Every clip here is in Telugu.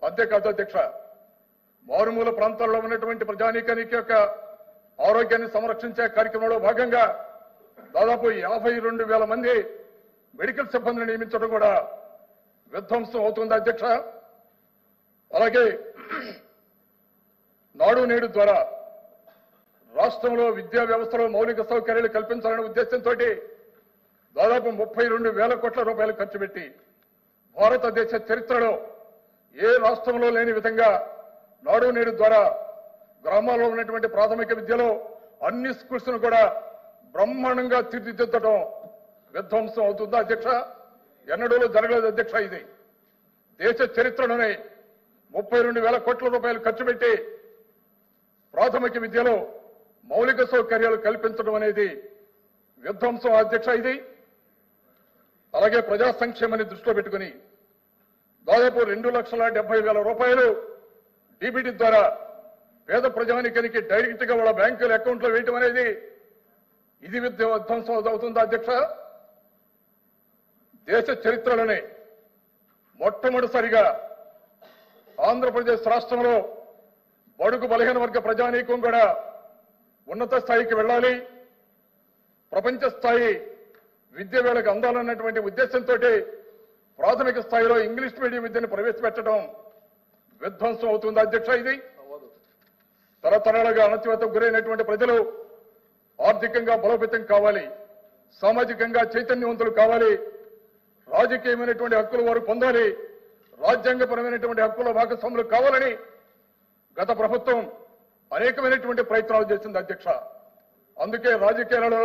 అంతేకాదు అధ్యక్ష, మారుమూల ప్రాంతాల్లో ఉన్నటువంటి ప్రజానీకానికి యొక్క ఆరోగ్యాన్ని సంరక్షించే కార్యక్రమంలో భాగంగా దాదాపు 52,000 మంది మెడికల్ సిబ్బందిని నియమించడం కూడా విధ్వంసం అవుతుంది అధ్యక్ష. అలాగే నాడు నేడు ద్వారా రాష్ట్రంలో విద్యా వ్యవస్థలో మౌలిక సౌకర్యాలు కల్పించాలనే ఉద్దేశంతో దాదాపు 32,000 కోట్ల రూపాయలు ఖర్చు పెట్టి భారతదేశ చరిత్రలో ఏ రాష్ట్రంలో లేని విధంగా నాడు నేడు ద్వారా గ్రామాల్లో ఉన్నటువంటి ప్రాథమిక విద్యలో అన్ని స్కూల్స్ ను కూడా బ్రహ్మాండంగా తీర్చిదిద్దడం విధ్వంసం అవుతుందా అధ్యక్ష? ఎన్నడూ జరగలేదు అధ్యక్ష. ఇది దేశ చరిత్రలోనే 32,000 కోట్ల రూపాయలు ఖర్చు పెట్టి ప్రాథమిక విద్యలో మౌలిక సౌకర్యాలు కల్పించడం అనేది విధ్వంసం అధ్యక్ష. ఇది అలాగే ప్రజా సంక్షేమాన్ని దృష్టిలో పెట్టుకుని దాదాపు 2,70,000 రూపాయలు డీబీటీ ద్వారా పేద ప్రజానికానికి డైరెక్ట్ గా వాళ్ళ బ్యాంకుల అకౌంట్లో వేయటం అనేది ఇది విధ్వంసం అవుతుందా అధ్యక్ష? దేశ చరిత్రలోనే మొట్టమొదటిసారిగా ఆంధ్రప్రదేశ్ రాష్ట్రంలో బడుగు బలహీన వర్గ ప్రజానీకం కూడా ఉన్నత స్థాయికి వెళ్ళాలి, ప్రపంచ స్థాయి విద్య వేళకు అందాలన్నటువంటి ఉద్దేశంతో ప్రాథమిక స్థాయిలో ఇంగ్లీష్ మీడియం విద్యను ప్రవేశపెట్టడం విధ్వంసం అవుతుంది అధ్యక్ష. ఇది తరతరాలుగా అణచివేతకు గురైనటువంటి ప్రజలు ఆర్థికంగా బలోపేతం కావాలి, సామాజికంగా చైతన్యవంతులు కావాలి, రాజకీయమైనటువంటి హక్కులు వారు పొందాలి, రాజ్యాంగపరమైనటువంటి హక్కుల భాగస్వాములు కావాలని గత ప్రభుత్వం అనేకమైనటువంటి ప్రయత్నాలు చేసింది అధ్యక్ష. అందుకే రాజకీయాలలో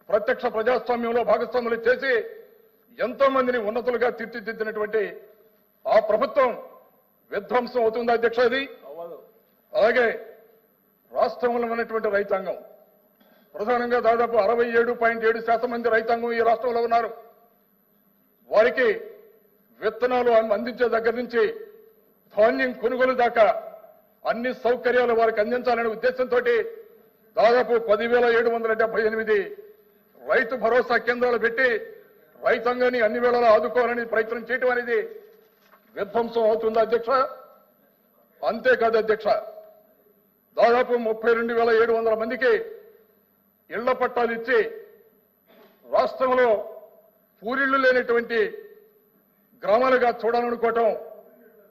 ప్రత్యక్ష ప్రజాస్వామ్యంలో భాగస్వాములు చేసి ఎంతో మందిని ఉన్నతులుగా తీర్చిదిద్దినటువంటి ఆ ప్రభుత్వం విధ్వంసం అవుతుంది అధ్యక్ష. ఇది అలాగే రాష్ట్రంలో ఉన్నటువంటి రైతాంగం ప్రధానంగా దాదాపు 67.7% మంది రైతాంగం ఈ రాష్ట్రంలో ఉన్నారు. వారికి విత్తనాలు అందించే దగ్గర నుంచి ధాన్యం కొనుగోలు దాకా అన్ని సౌకర్యాలు వారికి అందించాలనే ఉద్దేశంతో దాదాపు 10,778 రైతు భరోసా కేంద్రాలు పెట్టి రైతాంగాన్ని అన్ని వేళలా ఆదుకోవాలని ప్రయత్నం చేయడం అనేది విధ్వంసం అవుతుంది అధ్యక్ష. అంతేకాదు అధ్యక్ష, దాదాపు 32,700 మందికి ఇళ్ల పట్టాలు ఇచ్చి రాష్ట్రంలో పూరిళ్లు లేనటువంటి గ్రామాలుగా చూడాలనుకోవటం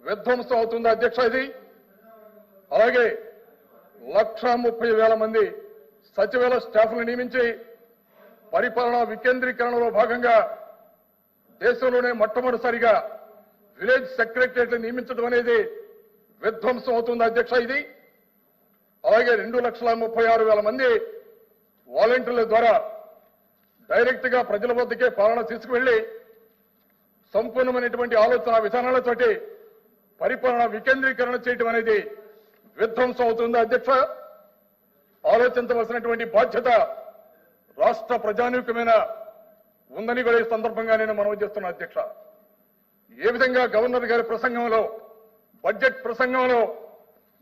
విధ్వంసం అవుతుంది అధ్యక్ష. ఇది అలాగే 1,30,000 మంది సచివాలయ స్టాఫ్ను నియమించి పరిపాలనా వికేంద్రీకరణలో భాగంగా దేశంలోనే మొట్టమొదటిసారిగా విలేజ్ సెక్రటరియట్లు నియమించడం అనేది విధ్వంసం అవుతుంది అధ్యక్ష. ఇది అలాగే 2,36,000 మంది వాలంటీర్ల ద్వారా డైరెక్ట్ గా ప్రజల వద్దకే పాలన తీసుకువెళ్లి సంపూర్ణమైనటువంటి ఆలోచన విధానాలతోటి పరిపాలన వికేంద్రీకరణ చేయడం అనేది విధ్వంసం అవుతుంది అధ్యక్ష. ఆలోచించవలసినటువంటి బాధ్యత రాష్ట్ర ప్రజానీకమైన ఉందని కూడా ఈ సందర్భంగా నేను మనవి చేస్తున్నా అధ్యక్ష. ఏ విధంగా గవర్నర్ గారి ప్రసంగంలో బడ్జెట్ ప్రసంగంలో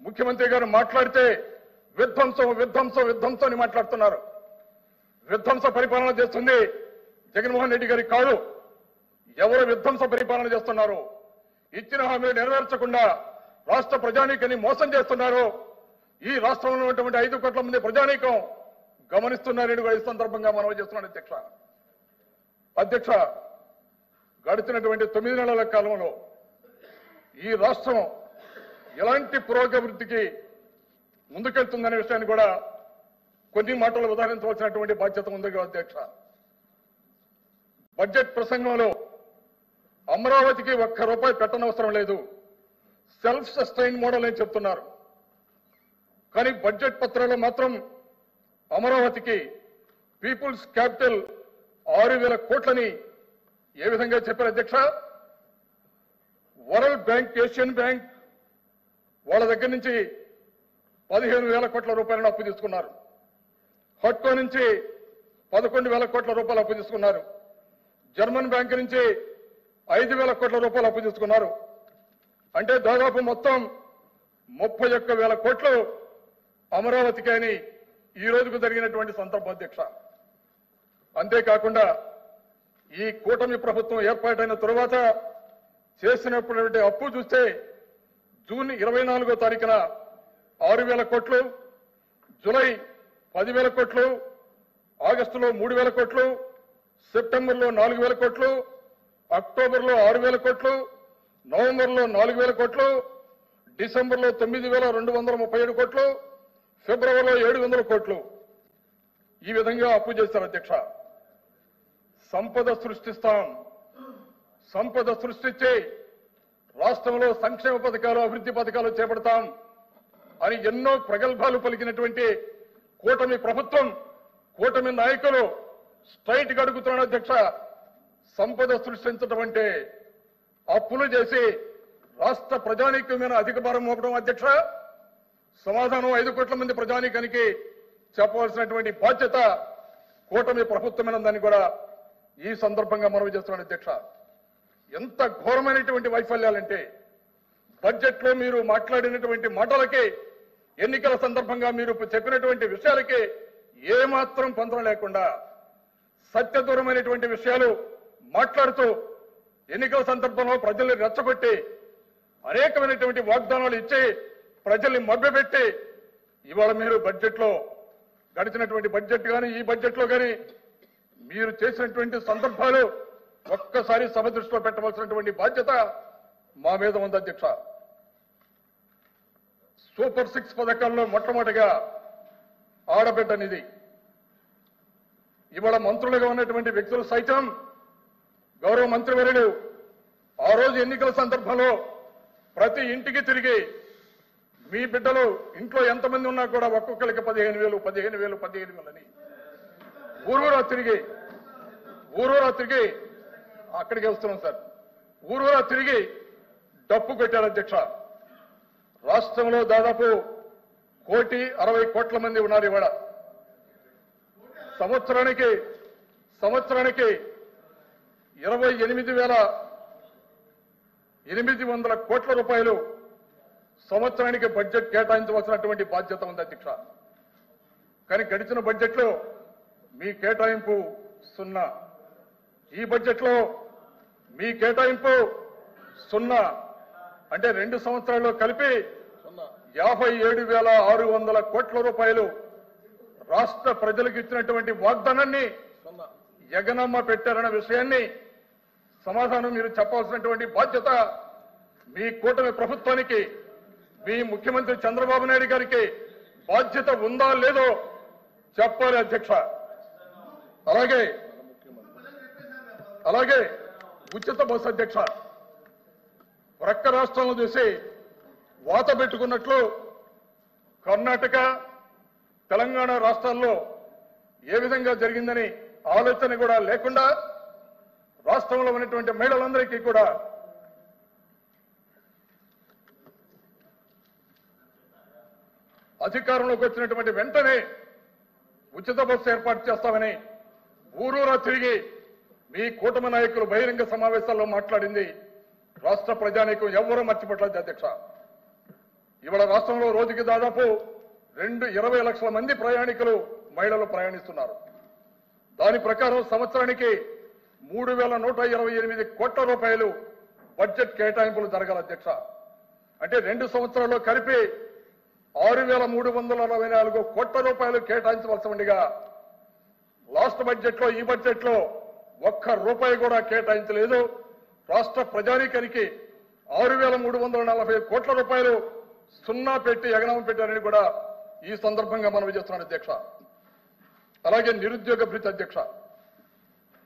ముఖ్యమంత్రి గారు మాట్లాడితే విధ్వంసం విధ్వంసం విధ్వంసం అని మాట్లాడుతున్నారు. విధ్వంస పరిపాలన చేస్తుంది జగన్మోహన్ రెడ్డి గారి కాదు. ఎవరు విధ్వంస పరిపాలన చేస్తున్నారు, ఇచ్చిన హామీలు నెరవేర్చకుండా రాష్ట్ర ప్రజానీకాన్ని మోసం చేస్తున్నారు. ఈ రాష్ట్రంలో ఉన్నటువంటి 5 కోట్ల మంది ప్రజానీకం గమనిస్తున్నారని కూడా ఈ సందర్భంగా మనవి చేస్తున్నాను అధ్యక్ష. అధ్యక్ష, గడిచినటువంటి 9 నెలల కాలంలో ఈ రాష్ట్రం ఎలాంటి పురోగతికి ముందుకెళ్తుందనే విషయాన్ని కూడా కొన్ని మాటలు ఉదాహరించవలసినటువంటి బాధ్యత ఉంది అధ్యక్ష. బడ్జెట్ ప్రసంగంలో అమరావతికి ₹1 పెట్టనవసరం లేదు, సెల్ఫ్ సస్టైన్ మోడల్ అని చెప్తున్నారు. కానీ బడ్జెట్ పత్రాల్లో మాత్రం అమరావతికి పీపుల్స్ క్యాపిటల్ 6,000 కోట్లని ఏ విధంగా చెప్పారు అధ్యక్ష? వరల్డ్ బ్యాంక్, ఏషియన్ బ్యాంక్ వాళ్ళ దగ్గర నుంచి 15,000 కోట్ల రూపాయలను అప్పు తీసుకున్నారు. హట్కో నుంచి 11,000 కోట్ల రూపాయలు అప్పు తీసుకున్నారు. జర్మన్ బ్యాంక్ నుంచి 5,000 కోట్ల రూపాయలు అప్పు తీసుకున్నారు. అంటే దాదాపు మొత్తం 31,000 కోట్లు అమరావతికి అని ఈ రోజుకు జరిగినటువంటి సందర్భం అధ్యక్ష. అంతేకాకుండా ఈ కూటమి ప్రభుత్వం ఏర్పాటైన తరువాత చేసినటువంటి అప్పు చూస్తే జూన్ 24వ తారీఖున 6,000 కోట్లు, జూలై 10,000 కోట్లు, ఆగస్టులో 3,000 కోట్లు, సెప్టెంబర్లో 4,000 కోట్లు, అక్టోబర్లో 6,000 కోట్లు, నవంబర్లో 4,000 కోట్లు, డిసెంబర్లో 9,237 కోట్లు, ఫిబ్రవరిలో 700 కోట్లు. ఈ విధంగా అప్పు చేశారు అధ్యక్ష. సంపద సృష్టిస్తాం, సంపద సృష్టించి రాష్ట్రంలో సంక్షేమ పథకాలు, అభివృద్ధి పథకాలు చేపడతాం అని ఎన్నో ప్రగల్భాలు పలికినటువంటి కూటమి ప్రభుత్వం, కూటమి నాయకులు స్ట్రైట్ గా అడుగుతున్నాడు అధ్యక్ష. సంపద సృష్టించడం అంటే అప్పులు చేసి రాష్ట్ర ప్రజానీకం మీద అధిక భారం మోపడం అధ్యక్ష. సమాధానం 5 కోట్ల మంది ప్రజానీకానికి చెప్పవలసినటువంటి బాధ్యత కూటమి ప్రభుత్వమేనని కూడా ఈ సందర్భంగా మనవి చేస్తున్నాను అధ్యక్ష. ఎంత ఘోరమైనటువంటి వైఫల్యాలంటే బడ్జెట్ లో మీరు మాట్లాడినటువంటి మాటలకి, ఎన్నికల సందర్భంగా మీరు చెప్పినటువంటి విషయాలకి ఏమాత్రం పొంతన లేకుండా సత్యదూరమైనటువంటి విషయాలు మాట్లాడుతూ ఎన్నికల సందర్భంలో ప్రజల్ని రెచ్చగొట్టి అనేకమైనటువంటి వాగ్దానాలు ఇచ్చి ప్రజల్ని మభ్యపెట్టి ఇవాళ మీరు బడ్జెట్ లో గడిచినటువంటి బడ్జెట్ కానీ ఈ బడ్జెట్ లో కానీ మీరు చేసినటువంటి సందర్భాలు ఒక్కసారి సభ దృష్టిలో పెట్టవలసినటువంటి బాధ్యత మా మీద ఉంది అధ్యక్ష. సూపర్ 6 పథకాల్లో మొట్టమొదటిగా ఆడబిడ్డ నిధి. ఇవాళ మంత్రులుగా ఉన్నటువంటి వ్యక్తులు సైతం గౌరవ మంత్రివర్యులు ఆ రోజు ఎన్నికల సందర్భంలో ప్రతి ఇంటికి తిరిగి మీ బిడ్డలు ఇంట్లో ఎంతమంది ఉన్నా కూడా ఒక్కొక్కరికి 15,000 అని ఊరూరా తిరిగి అక్కడికి వస్తున్నాం సార్, ఊరూరా తిరిగి డప్పు కొట్టారు అధ్యక్ష. రాష్ట్రంలో దాదాపు 1,60,00,00,000 మంది ఉన్నారు. ఇవాళ సంవత్సరానికి 28,800 కోట్ల రూపాయలు సంవత్సరానికి బడ్జెట్ కేటాయించవలసినటువంటి బాధ్యత ఉంది అధ్యక్ష. కానీ గడిచిన బడ్జెట్లో మీ కేటాయింపు 0. ఈ బడ్జెట్లో మీ కేటాయింపు 0. అంటే 2 సంవత్సరాల్లో కలిపి 57,600 కోట్ల రూపాయలు రాష్ట్ర ప్రజలకు ఇచ్చినటువంటి వాగ్దానాన్ని ఎగనమ్మ పెట్టారన్న విషయాన్ని సమాధానం మీరు చెప్పాల్సినటువంటి బాధ్యత మీ కూటమి ప్రభుత్వానికి, మీ ముఖ్యమంత్రి చంద్రబాబు నాయుడు గారికి బాధ్యత ఉందా లేదో చెప్పాలి అధ్యక్ష. అలాగే ఉచిత బస్సు అధ్యక్ష. ప్రక్క రాష్ట్రంలో చూసి వాత పెట్టుకున్నట్లు కర్ణాటక, తెలంగాణ రాష్ట్రాల్లో ఏ విధంగా జరిగిందని ఆలోచన కూడా లేకుండా రాష్ట్రంలో ఉన్నటువంటి మహిళలందరికీ కూడా అధికారంలోకి వచ్చినటువంటి వెంటనే ఉచిత బస్సు ఏర్పాటు చేస్తామని ఊరూరా తిరిగి మీ కూటమి నాయకులు బహిరంగ సమావేశాల్లో మాట్లాడింది రాష్ట్ర ప్రజానీకం ఎవరూ మర్చిపోవట్లేదు అధ్యక్ష. ఇవాళ రాష్ట్రంలో రోజుకి దాదాపు 20 లక్షల మంది ప్రయాణికులు, మహిళలు ప్రయాణిస్తున్నారు. దాని ప్రకారం సంవత్సరానికి 3,128 కోట్ల రూపాయలు బడ్జెట్ కేటాయింపులు జరగాలి అధ్యక్ష. అంటే 2 సంవత్సరాల్లో కలిపి 6,344 కోట్ల రూపాయలు కేటాయించవలసి ఉండగా లాస్ట్ బడ్జెట్ లో, ఈ బడ్జెట్ లో ఒక్క రూపాయి కూడా కేటాయించలేదు. రాష్ట్ర ప్రజానీకానికి 6,340 కోట్ల రూపాయలు 0 పెట్టి ఎగనామం పెట్టారని కూడా ఈ సందర్భంగా మనం చేస్తున్నాను అధ్యక్ష. అలాగే నిరుద్యోగ భృతి అధ్యక్ష.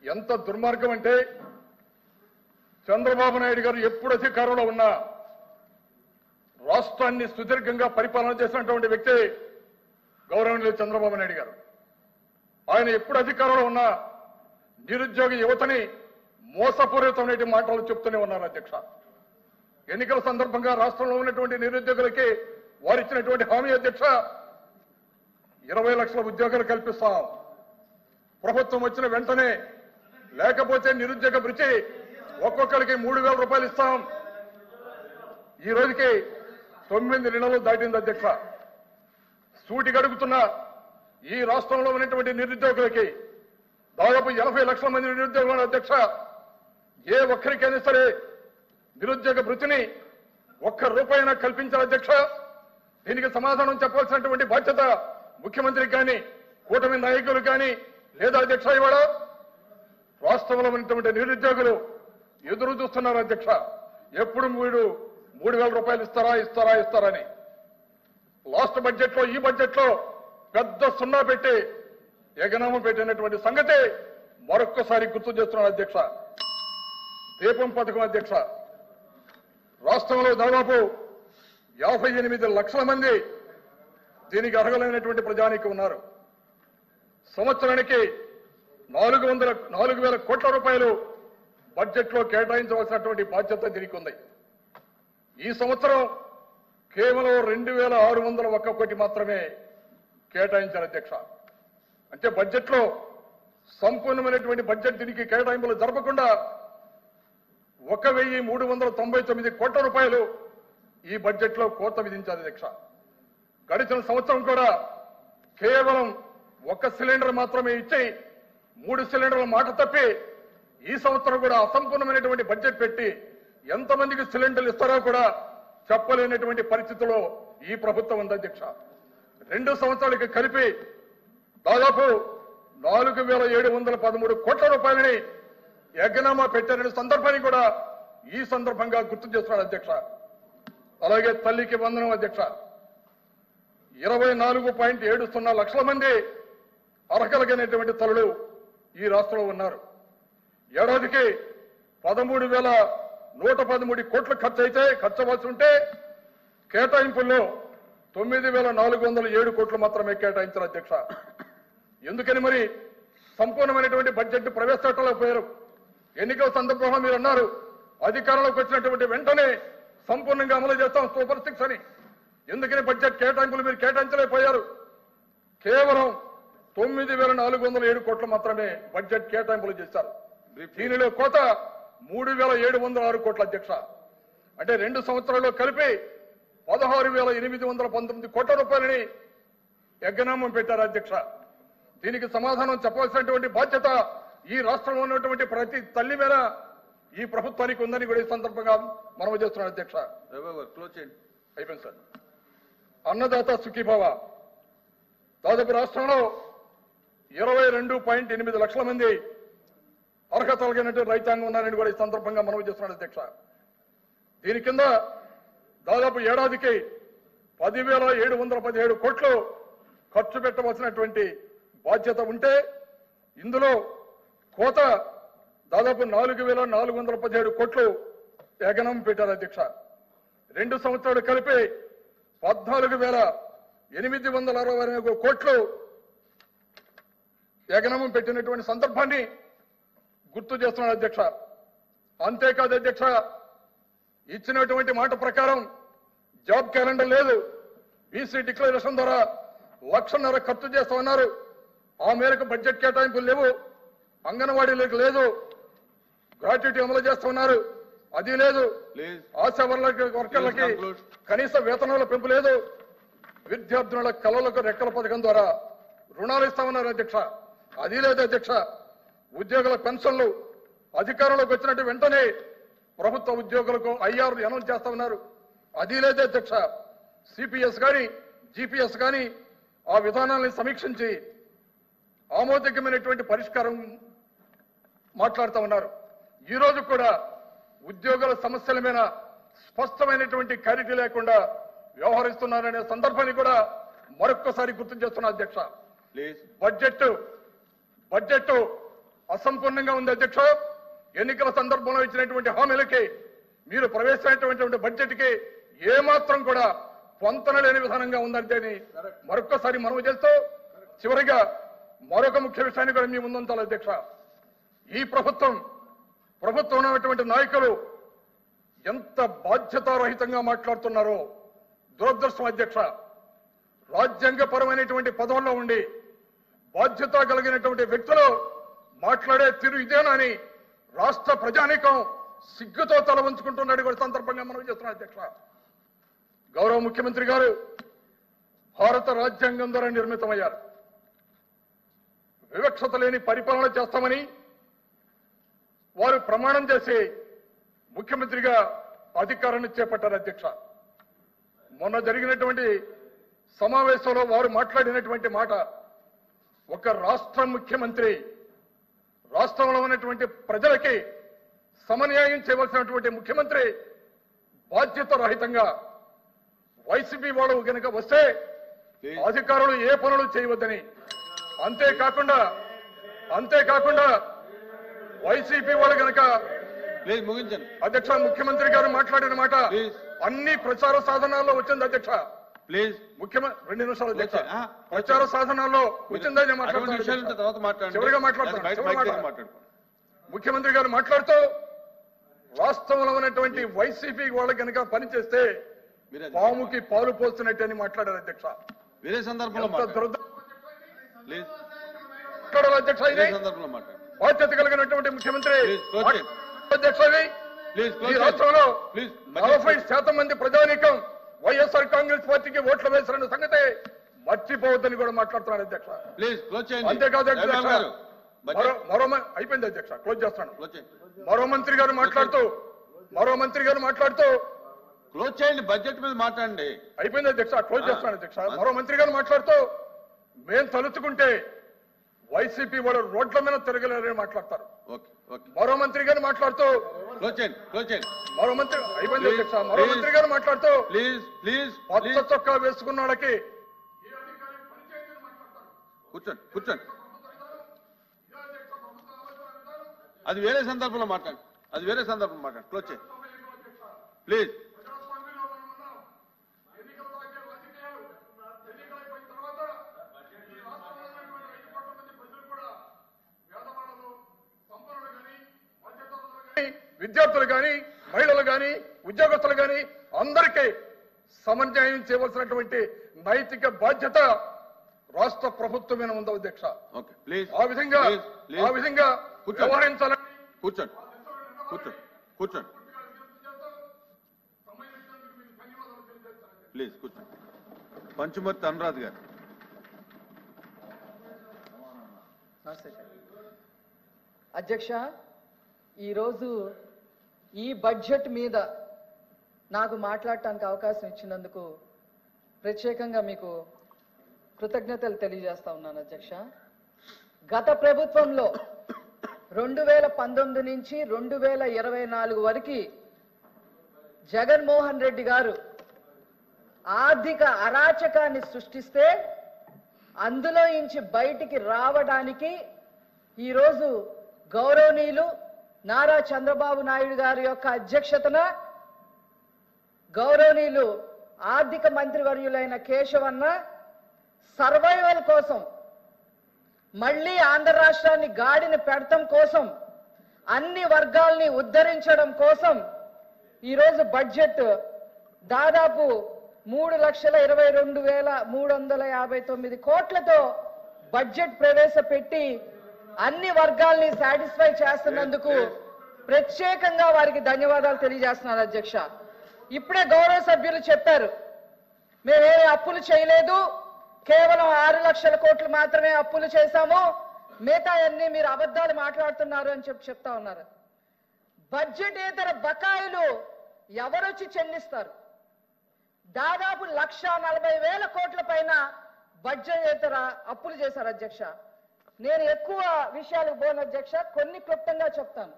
ఎంత దుర్మార్గం అంటే చంద్రబాబు నాయుడు గారు ఎప్పుడు అధికారంలో ఉన్నా రాష్ట్రాన్ని సుదీర్ఘంగా పరిపాలన చేసినటువంటి వ్యక్తి గౌరవనీయులు చంద్రబాబు నాయుడు గారు. ఆయన ఎప్పుడు అధికారంలో ఉన్నా నిరుద్యోగ యువతని మోసపూరితమైన మాటలు చెప్తూనే ఉన్నారు అధ్యక్ష. ఎన్నికల సందర్భంగా రాష్ట్రంలో ఉన్నటువంటి నిరుద్యోగులకి వారు ఇచ్చినటువంటి హామీ అధ్యక్ష, 20 లక్షల ఉద్యోగాలు కల్పిస్తాం ప్రభుత్వం వచ్చిన వెంటనే, లేకపోతే నిరుద్యోగ భృతి ఒక్కొక్కరికి 3,000 రూపాయలు ఇస్తాం. ఈ రోజుకి 9 నెలలు దాటింది అధ్యక్ష. సూటి గడుగుతున్న ఈ రాష్ట్రంలో ఉన్నటువంటి నిరుద్యోగులకి దాదాపు 80 లక్షల మంది నిరుద్యోగులు అధ్యక్ష. ఏ ఒక్కరికైనా సరే నిరుద్యోగ భృతిని ఒక్క రూపాయినా కల్పించారు అధ్యక్ష. దీనికి సమాధానం చెప్పాల్సినటువంటి బాధ్యత ముఖ్యమంత్రికి కానీ కూటమి నాయకులు కానీ లేదా అధ్యక్ష. ఇవాళ రాష్ట్రంలో ఉన్నటువంటి నిరుద్యోగులు ఎదురు చూస్తున్నారు అధ్యక్ష. ఎప్పుడు మీరు 3,000 రూపాయలు ఇస్తారని లాస్ట్ బడ్జెట్ లో ఈ బడ్జెట్ లో పెద్ద సున్నా పెట్టి ఎగనామం పెట్టినటువంటి సంగతి మరొక్కసారి గుర్తు చేస్తున్నారు అధ్యక్ష. దీపం పథకం అధ్యక్ష, రాష్ట్రంలో దాదాపు 58 లక్షల మంది దీనికి అర్హులైనటువంటి ప్రజానీకం ఉన్నారు. సంవత్సరానికి 4,000 కోట్ల రూపాయలు బడ్జెట్ లో కేటాయించవలసినటువంటి బాధ్యత దీనికి ఉంది. ఈ సంవత్సరం కేవలం 2,601 కోటి మాత్రమే కేటాయించారు అధ్యక్ష. అంటే బడ్జెట్ లో సంపూర్ణమైనటువంటి బడ్జెట్ దీనికి కేటాయింపులు జరపకుండా 1,399 కోట్ల రూపాయలు ఈ బడ్జెట్ లో కోత విధించారు అధ్యక్ష. గడిచిన సంవత్సరం కూడా కేవలం 1 సిలిండర్ మాత్రమే ఇచ్చి 3 సిలిండర్ల మాట తప్పి ఈ సంవత్సరం కూడా అసంపూర్ణమైనటువంటి బడ్జెట్ పెట్టి ఎంతమందికి సిలిండర్లు ఇస్తారో కూడా చెప్పలేనటువంటి పరిస్థితిలో ఈ ప్రభుత్వం ఉంది అధ్యక్ష. 2 సంవత్సరాలకి కలిపి దాదాపు 4,713 కోట్ల రూపాయలని యజ్ఞనామా పెట్టిన సందర్భాన్ని కూడా ఈ సందర్భంగా గుర్తు చేస్తున్నాడు అధ్యక్ష. అలాగే తల్లికి వందనం అధ్యక్ష, 24.70 లక్షల మంది అర్హులైనటువంటి తల్లులు ఈ రాష్ట్రంలో ఉన్నారు. ఏడాదికి 13,113 కోట్లు ఖర్చు అవ్వాల్సి ఉంటే కేటాయింపుల్లో 9,407 కోట్లు మాత్రమే కేటాయించారు అధ్యక్ష. ఎందుకని మరి సంపూర్ణమైనటువంటి బడ్జెట్ ప్రవేశపెట్టలేకపోయారు? ఎన్నికల సందర్భంలో మీరు అన్నారు అధికారంలోకి వచ్చినటువంటి వెంటనే సంపూర్ణంగా అమలు చేస్తాం సూపర్ 6 అని. ఎందుకని బడ్జెట్ కేటాయింపులు మీరు కేటాయించలేకపోయారు? కేవలం 9,407 కోట్లు మాత్రమే బడ్జెట్ కేటాయింపులు చేశారు. దీనిలో కోత 3,706 కోట్ల అధ్యక్ష. అంటే 2 సంవత్సరాల్లో కలిపి 16,819 కోట్ల రూపాయలని యజ్ఞనామం పెట్టారు అధ్యక్ష. దీనికి సమాధానం చెప్పాల్సినటువంటి బాధ్యత ఈ రాష్ట్రంలో ఉన్నటువంటి ప్రతి తల్లి మీద ఈ ప్రభుత్వానికి ఉందని కూడా ఈ సందర్భంగా మనవి చేస్తున్నాం అధ్యక్ష. అయిపోయింది సార్. అన్నదాత సుఖీభవ దాదాపు రాష్ట్రంలో 22.8 లక్షల మంది అర్హత కలిగినటువంటి రైతాంగం ఉన్నారని కూడా ఈ సందర్భంగా మనవి చేస్తున్నాడు అధ్యక్ష. దీని కింద దాదాపు ఏడాదికి 10,717 కోట్లు ఖర్చు పెట్టవలసినటువంటి బాధ్యత ఉంటే ఇందులో కోత దాదాపు 4,417 కోట్లు యజ్ఞనామం పెట్టారు అధ్యక్ష. 2 సంవత్సరాలు కలిపి 14,861 కోట్లు యజ్ఞనామం పెట్టినటువంటి సందర్భాన్ని గుర్తు చేస్తున్నాడు అధ్యక్ష. అంతేకాదు అధ్యక్ష, ఇచ్చినటువంటి మాట ప్రకారం జాబ్ క్యాలెండర్ లేదు. బీసీ డిక్లరేషన్ ద్వారా 1,00,000 ఖర్చు చేస్తామన్నారు. ఆ మేరకు బడ్జెట్ కేటాయింపులు లేవు. అంగన్వాడీలకు లేదు. గ్రాట్యుటీ అమలు చేస్తున్నారు, అది లేదు. ఆశా వర్కర్లకి కనీస వేతనాల పెంపు లేదు. విద్యార్థుల కళలకు రెక్కల పథకం ద్వారా రుణాలు ఇస్తామన్నారు అధ్యక్ష, అది లేదు అధ్యక్ష. ఉద్యోగుల పెన్షన్లు అధికారంలోకి వచ్చినట్టు వెంటనే ప్రభుత్వ ఉద్యోగులకు ఐఆర్ అనౌన్స్ చేస్తామన్నారు, అది లేదు అధ్యక్ష. సిపిఎస్ కానీ జిపిఎస్ కానీ ఆ విధానాన్ని సమీక్షించి ఆమోదకమైనటువంటి పరిష్కారం మాట్లాడుతూ ఉన్నారు. ఈ రోజు కూడా ఉద్యోగుల సమస్యల మీద స్పష్టమైనటువంటి క్లారిటీ లేకుండా వ్యవహరిస్తున్నారనే సందర్భాన్ని కూడా మరొక్కసారి గుర్తు చేస్తున్నా అధ్యక్ష. బడ్జెట్ అసంపూర్ణంగా ఉంది అధ్యక్ష. ఎన్నికల సందర్భంలో ఇచ్చినటువంటి హామీలకి మీరు ప్రవేశించినటువంటి బడ్జెట్ కి ఏమాత్రం కూడా పొంతన లేని విధానంగా ఉందంటే మరొక్కసారి మనవి చేస్తూ చివరిగా మరొక ముఖ్య విషయాన్ని కూడా మీ ముందుంచాలి అధ్యక్ష. ఈ ప్రభుత్వం ఉన్నటువంటి నాయకులు ఎంత బాధ్యతారహితంగా మాట్లాడుతున్నారో దురదృష్టం అధ్యక్ష. రాజ్యాంగపరమైనటువంటి పదవుల్లో ఉండి బాధ్యత కలిగినటువంటి వ్యక్తులు మాట్లాడే తీరు ఇదేనని రాష్ట్ర ప్రజానీకం సిగ్గుతో తల వంచుకుంటున్నాడు కూడా సందర్భంగా మనం చేస్తున్నాం అధ్యక్ష. గౌరవ ముఖ్యమంత్రి గారు భారత రాజ్యాంగం ద్వారా నిర్మితమయ్యారు. వివక్షత లేని పరిపాలన చేస్తామని వారు ప్రమాణం చేసి ముఖ్యమంత్రిగా అధికారాన్ని చేపట్టారు అధ్యక్ష. మొన్న జరిగినటువంటి సమావేశంలో వారు మాట్లాడినటువంటి మాట, ఒక రాష్ట్ర ముఖ్యమంత్రి రాష్ట్రంలో ఉన్నటువంటి ప్రజలకి సమన్యాయం చేయవలసినటువంటి ముఖ్యమంత్రి బాధ్యత రహితంగా వైసీపీ వాళ్ళు కనుక వస్తే అధికారులు ఏ పనులు చేయవద్దని, అంతేకాకుండా వైసీపీ వాళ్ళు కనుక ముగించండి అధ్యక్ష. ముఖ్యమంత్రి గారు మాట్లాడిన మాట అన్ని ప్రచార సాధనాల్లో వచ్చింది అధ్యక్ష. ప్లీజ్ ముఖ్యమంత్రి 2 నిమిషాలు అధ్యక్ష. ప్రచార సాధనాల్లో వచ్చిందని చివరిగా మాట్లాడుతున్నాను. ముఖ్యమంత్రి గారు మాట్లాడుతూ రాష్ట్రంలో ఉన్నటువంటి వైసీపీ వాళ్ళు కనుక పనిచేస్తే పాముకి పాలు పోస్తున్నట్టు అని మాట్లాడారు అధ్యక్ష. వేరే సందర్భంలో అధ్యక్ష, బాధ్యత కలిగినటువంటి ముఖ్యమంత్రి అధ్యక్ష. ఈ రాష్ట్రంలో 40% మంది ప్రజానీకం వైఎస్ఆర్ కాంగ్రెస్ పార్టీకి ఓట్లు వేసిన సంగతి మర్చిపోవద్దని కూడా మాట్లాడుతున్నాడు అధ్యక్ష. అంతేకాదు అధ్యక్ష, అయిపోయింది అధ్యక్ష, క్లోజ్ చేస్తాను. మరో మంత్రి గారు మాట్లాడుతూ క్లోజ్ చేయండి, బడ్జెట్ మీద మాట్లాడండి. అయిపోయింది అధ్యక్ష, క్లోజ్ చేస్తాను అధ్యక్ష. మరో మంత్రి గారు మాట్లాడుతూ మేము తలుచుకుంటే వైసీపీ వాళ్ళు రోడ్ల మీద తిరగలేరని మాట్లాడతారు. మరో మంత్రి గారు మాట్లాడుతూ మరో మంత్రి అయిపోయింది అధ్యక్ష. మరో మంత్రి గారు మాట్లాడుతూ పచ్చ చొక్కా వేసుకున్న వాళ్ళకి కూర్చోండి. అది వేరే సందర్భంలో మాట్లాడు, క్లోజ్ చేయండి ప్లీజ్. విద్యార్థులు కానీ, మహిళలు కానీ, ఉద్యోగస్తులు కానీ అందరికీ సమన్యాయం చేయవలసినటువంటి నైతిక బాధ్యత రాష్ట్ర ప్రభుత్వం మీద ఉంది అధ్యక్ష. ఆ విధంగా వ్యవహరించాలని. కూర్చోండి ప్లీజ్, కూర్చోండి. పంచుమర్తి అనురాధ్ గారు. అధ్యక్ష, ఈరోజు ఈ బడ్జెట్ మీద నాకు మాట్లాడటానికి అవకాశం ఇచ్చినందుకు ప్రత్యేకంగా మీకు కృతజ్ఞతలు తెలియజేస్తా ఉన్నాను అధ్యక్ష. గత ప్రభుత్వంలో 2019 నుంచి 2024 వరకు జగన్మోహన్ రెడ్డి గారు ఆర్థిక అరాచకాన్ని సృష్టిస్తే అందులో నుంచి బయటికి రావడానికి ఈరోజు గౌరవనీయులు నారా చంద్రబాబు నాయుడు గారి యొక్క అధ్యక్షతన గౌరవనీయులు ఆర్థిక మంత్రివర్యులైన కేశవన్న సర్వైవల్ కోసం, మళ్ళీ ఆంధ్ర రాష్ట్రాన్ని గాడిని పెడతం కోసం, అన్ని వర్గాల్ని ఉద్ధరించడం కోసం ఈరోజు బడ్జెట్ దాదాపు 3,22,359 కోట్లతో బడ్జెట్ ప్రవేశపెట్టి అన్ని వర్గాల్ని సాటిస్ఫై చేస్తున్నందుకు ప్రత్యేకంగా వారికి ధన్యవాదాలు తెలియజేస్తున్నాను అధ్యక్ష. ఇప్పుడే గౌరవ సభ్యులు చెప్పారు, మేమే అప్పులు చేయలేదు, కేవలం 6 లక్షల కోట్లు మాత్రమే అప్పులు చేశాము, మిగతా అన్ని మీరు అబద్ధాలు మాట్లాడుతున్నారు అని చెప్తా ఉన్నారు. బడ్జెటేతర బకాయిలు ఎవరొచ్చి చెల్లిస్తారు? దాదాపు 1,40,000 కోట్ల పైన బడ్జెటేతర అప్పులు చేశారు అధ్యక్ష. నేను ఎక్కువ విషయాలకు పోను అధ్యక్ష, కొన్ని క్లుప్తంగా చెప్తాను.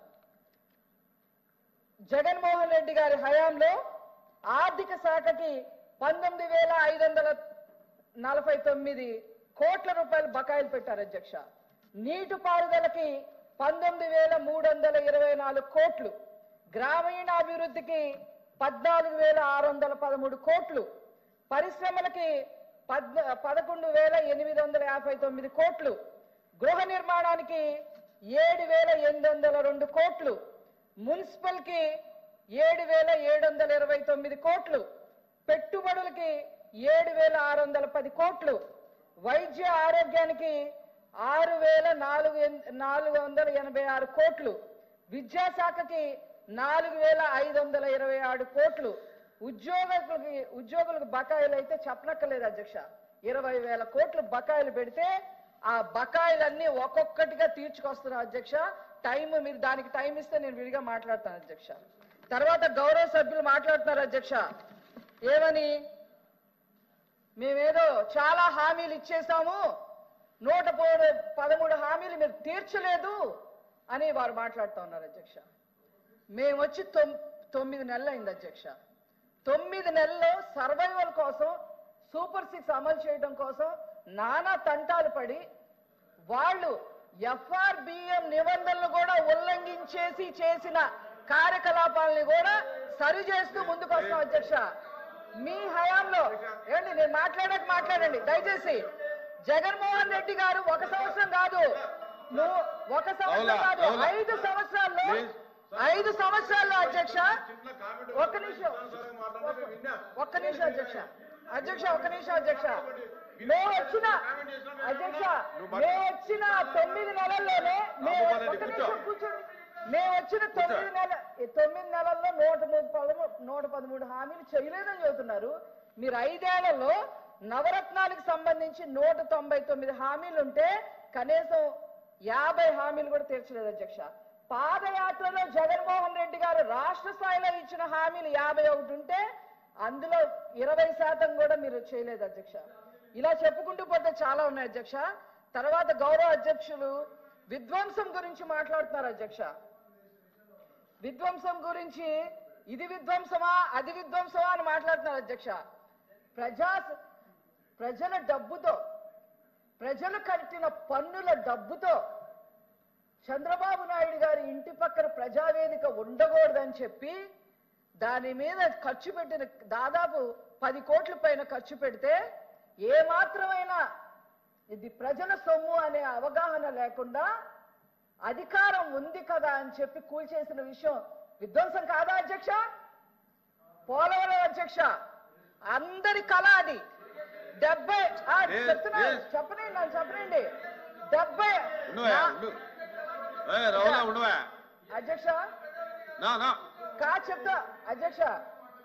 జగన్మోహన్ రెడ్డి గారి హయాంలో ఆర్థిక శాఖకి 19,549 కోట్ల రూపాయలు బకాయిలు పెట్టారు అధ్యక్ష. నీటిపారుదలకి 19,324 కోట్లు, గ్రామీణాభివృద్ధికి 14,613 కోట్లు, పరిశ్రమలకి 11,859 కోట్లు, గృహ నిర్మాణానికి 7,802 కోట్లు, మున్సిపల్ కి 7,729 కోట్లు, పెట్టుబడులకి 7,610 కోట్లు, వైద్య ఆరోగ్యానికి 6,486 కోట్లు, విద్యాశాఖకి 4,527 కోట్లు, ఉద్యోగులకు బకాయిలు అయితే చెప్పనక్కర్లేదు అధ్యక్ష. 20,000 కోట్లు బకాయిలు పెడితే ఆ బకాయిలన్నీ ఒక్కొక్కటిగా తీర్చుకొస్తున్నారు అధ్యక్ష. మీరు దానికి టైం ఇస్తే నేను విడిగా మాట్లాడతాను అధ్యక్ష. తర్వాత గౌరవ సభ్యులు మాట్లాడుతున్నారు అధ్యక్ష. ఏమని? మేమేదో చాలా హామీలు ఇచ్చేసాము, 113 హామీలు మీరు తీర్చలేదు అని వారు మాట్లాడుతూ ఉన్నారు అధ్యక్ష. మేము వచ్చి 9 నెలలు అయింది అధ్యక్ష. 9 నెలల్లో సర్వైవల్ కోసం, సూపర్ 6 అమలు చేయడం కోసం నానా తంటాలు పడి వాళ్ళు FRBM నిబంధనలు కూడా ఉల్లంఘించేసి చేసిన కార్యకలాపాలని కూడా సరి చేస్తూ ముందుకు వస్తాం అధ్యక్ష. మీ హయాంలో ఏంటి, నేను మాట్లాడండి దయచేసి. జగన్మోహన్ రెడ్డి గారు 1 సంవత్సరం కాదు, 1 సంవత్సరం కాదు, 5 సంవత్సరాల్లో 5 సంవత్సరాల్లో అధ్యక్ష. ఒక్క నిమిషం అధ్యక్ష. మేము వచ్చిన 9 నెలల్లోనే మేము వచ్చిన 9 నెలల్లో 113 హామీలు చేయలేదని చెబుతున్నారు. మీరు 5 ఏళ్లలో నవరత్నాలకు సంబంధించి 199 హామీలు ఉంటే కనీసం 50 హామీలు కూడా తీర్చలేదు అధ్యక్ష. పాదయాత్రలో జగన్మోహన్ రెడ్డి గారు రాష్ట్ర స్థాయిలో ఇచ్చిన హామీలు 51 ఉంటే అందులో 20% కూడా మీరు చేయలేదు అధ్యక్ష. ఇలా చెప్పుకుంటూ పోతే చాలా ఉన్నాయి అధ్యక్ష. తర్వాత గౌరవ అధ్యక్షులు విధ్వంసం గురించి మాట్లాడుతున్నారు అధ్యక్ష. విధ్వంసం గురించి ఇది విధ్వంసమా అది విధ్వంసమా అని మాట్లాడుతున్నారు అధ్యక్ష. ప్రజల డబ్బుతో, ప్రజలు కట్టిన పన్నుల డబ్బుతో చంద్రబాబు నాయుడు గారి ఇంటి పక్కన ప్రజావేదిక ఉండకూడదని చెప్పి దాని మీద ఖర్చు పెట్టిన దాదాపు 10 కోట్ల పైన ఖర్చు పెడితే ఏమాత్రమైనా ఇది ప్రజల సొమ్ము అనే అవగాహన లేకుండా అధికారం ఉంది కదా అని చెప్పి కూల్చేసిన విషయం విధ్వంసం కాదా అధ్యక్ష? పోలవరం అధ్యక్ష అందరి కళ అది. 70 చెప్పనండి 70 అధ్యక్ష చెప్తా అధ్యక్ష.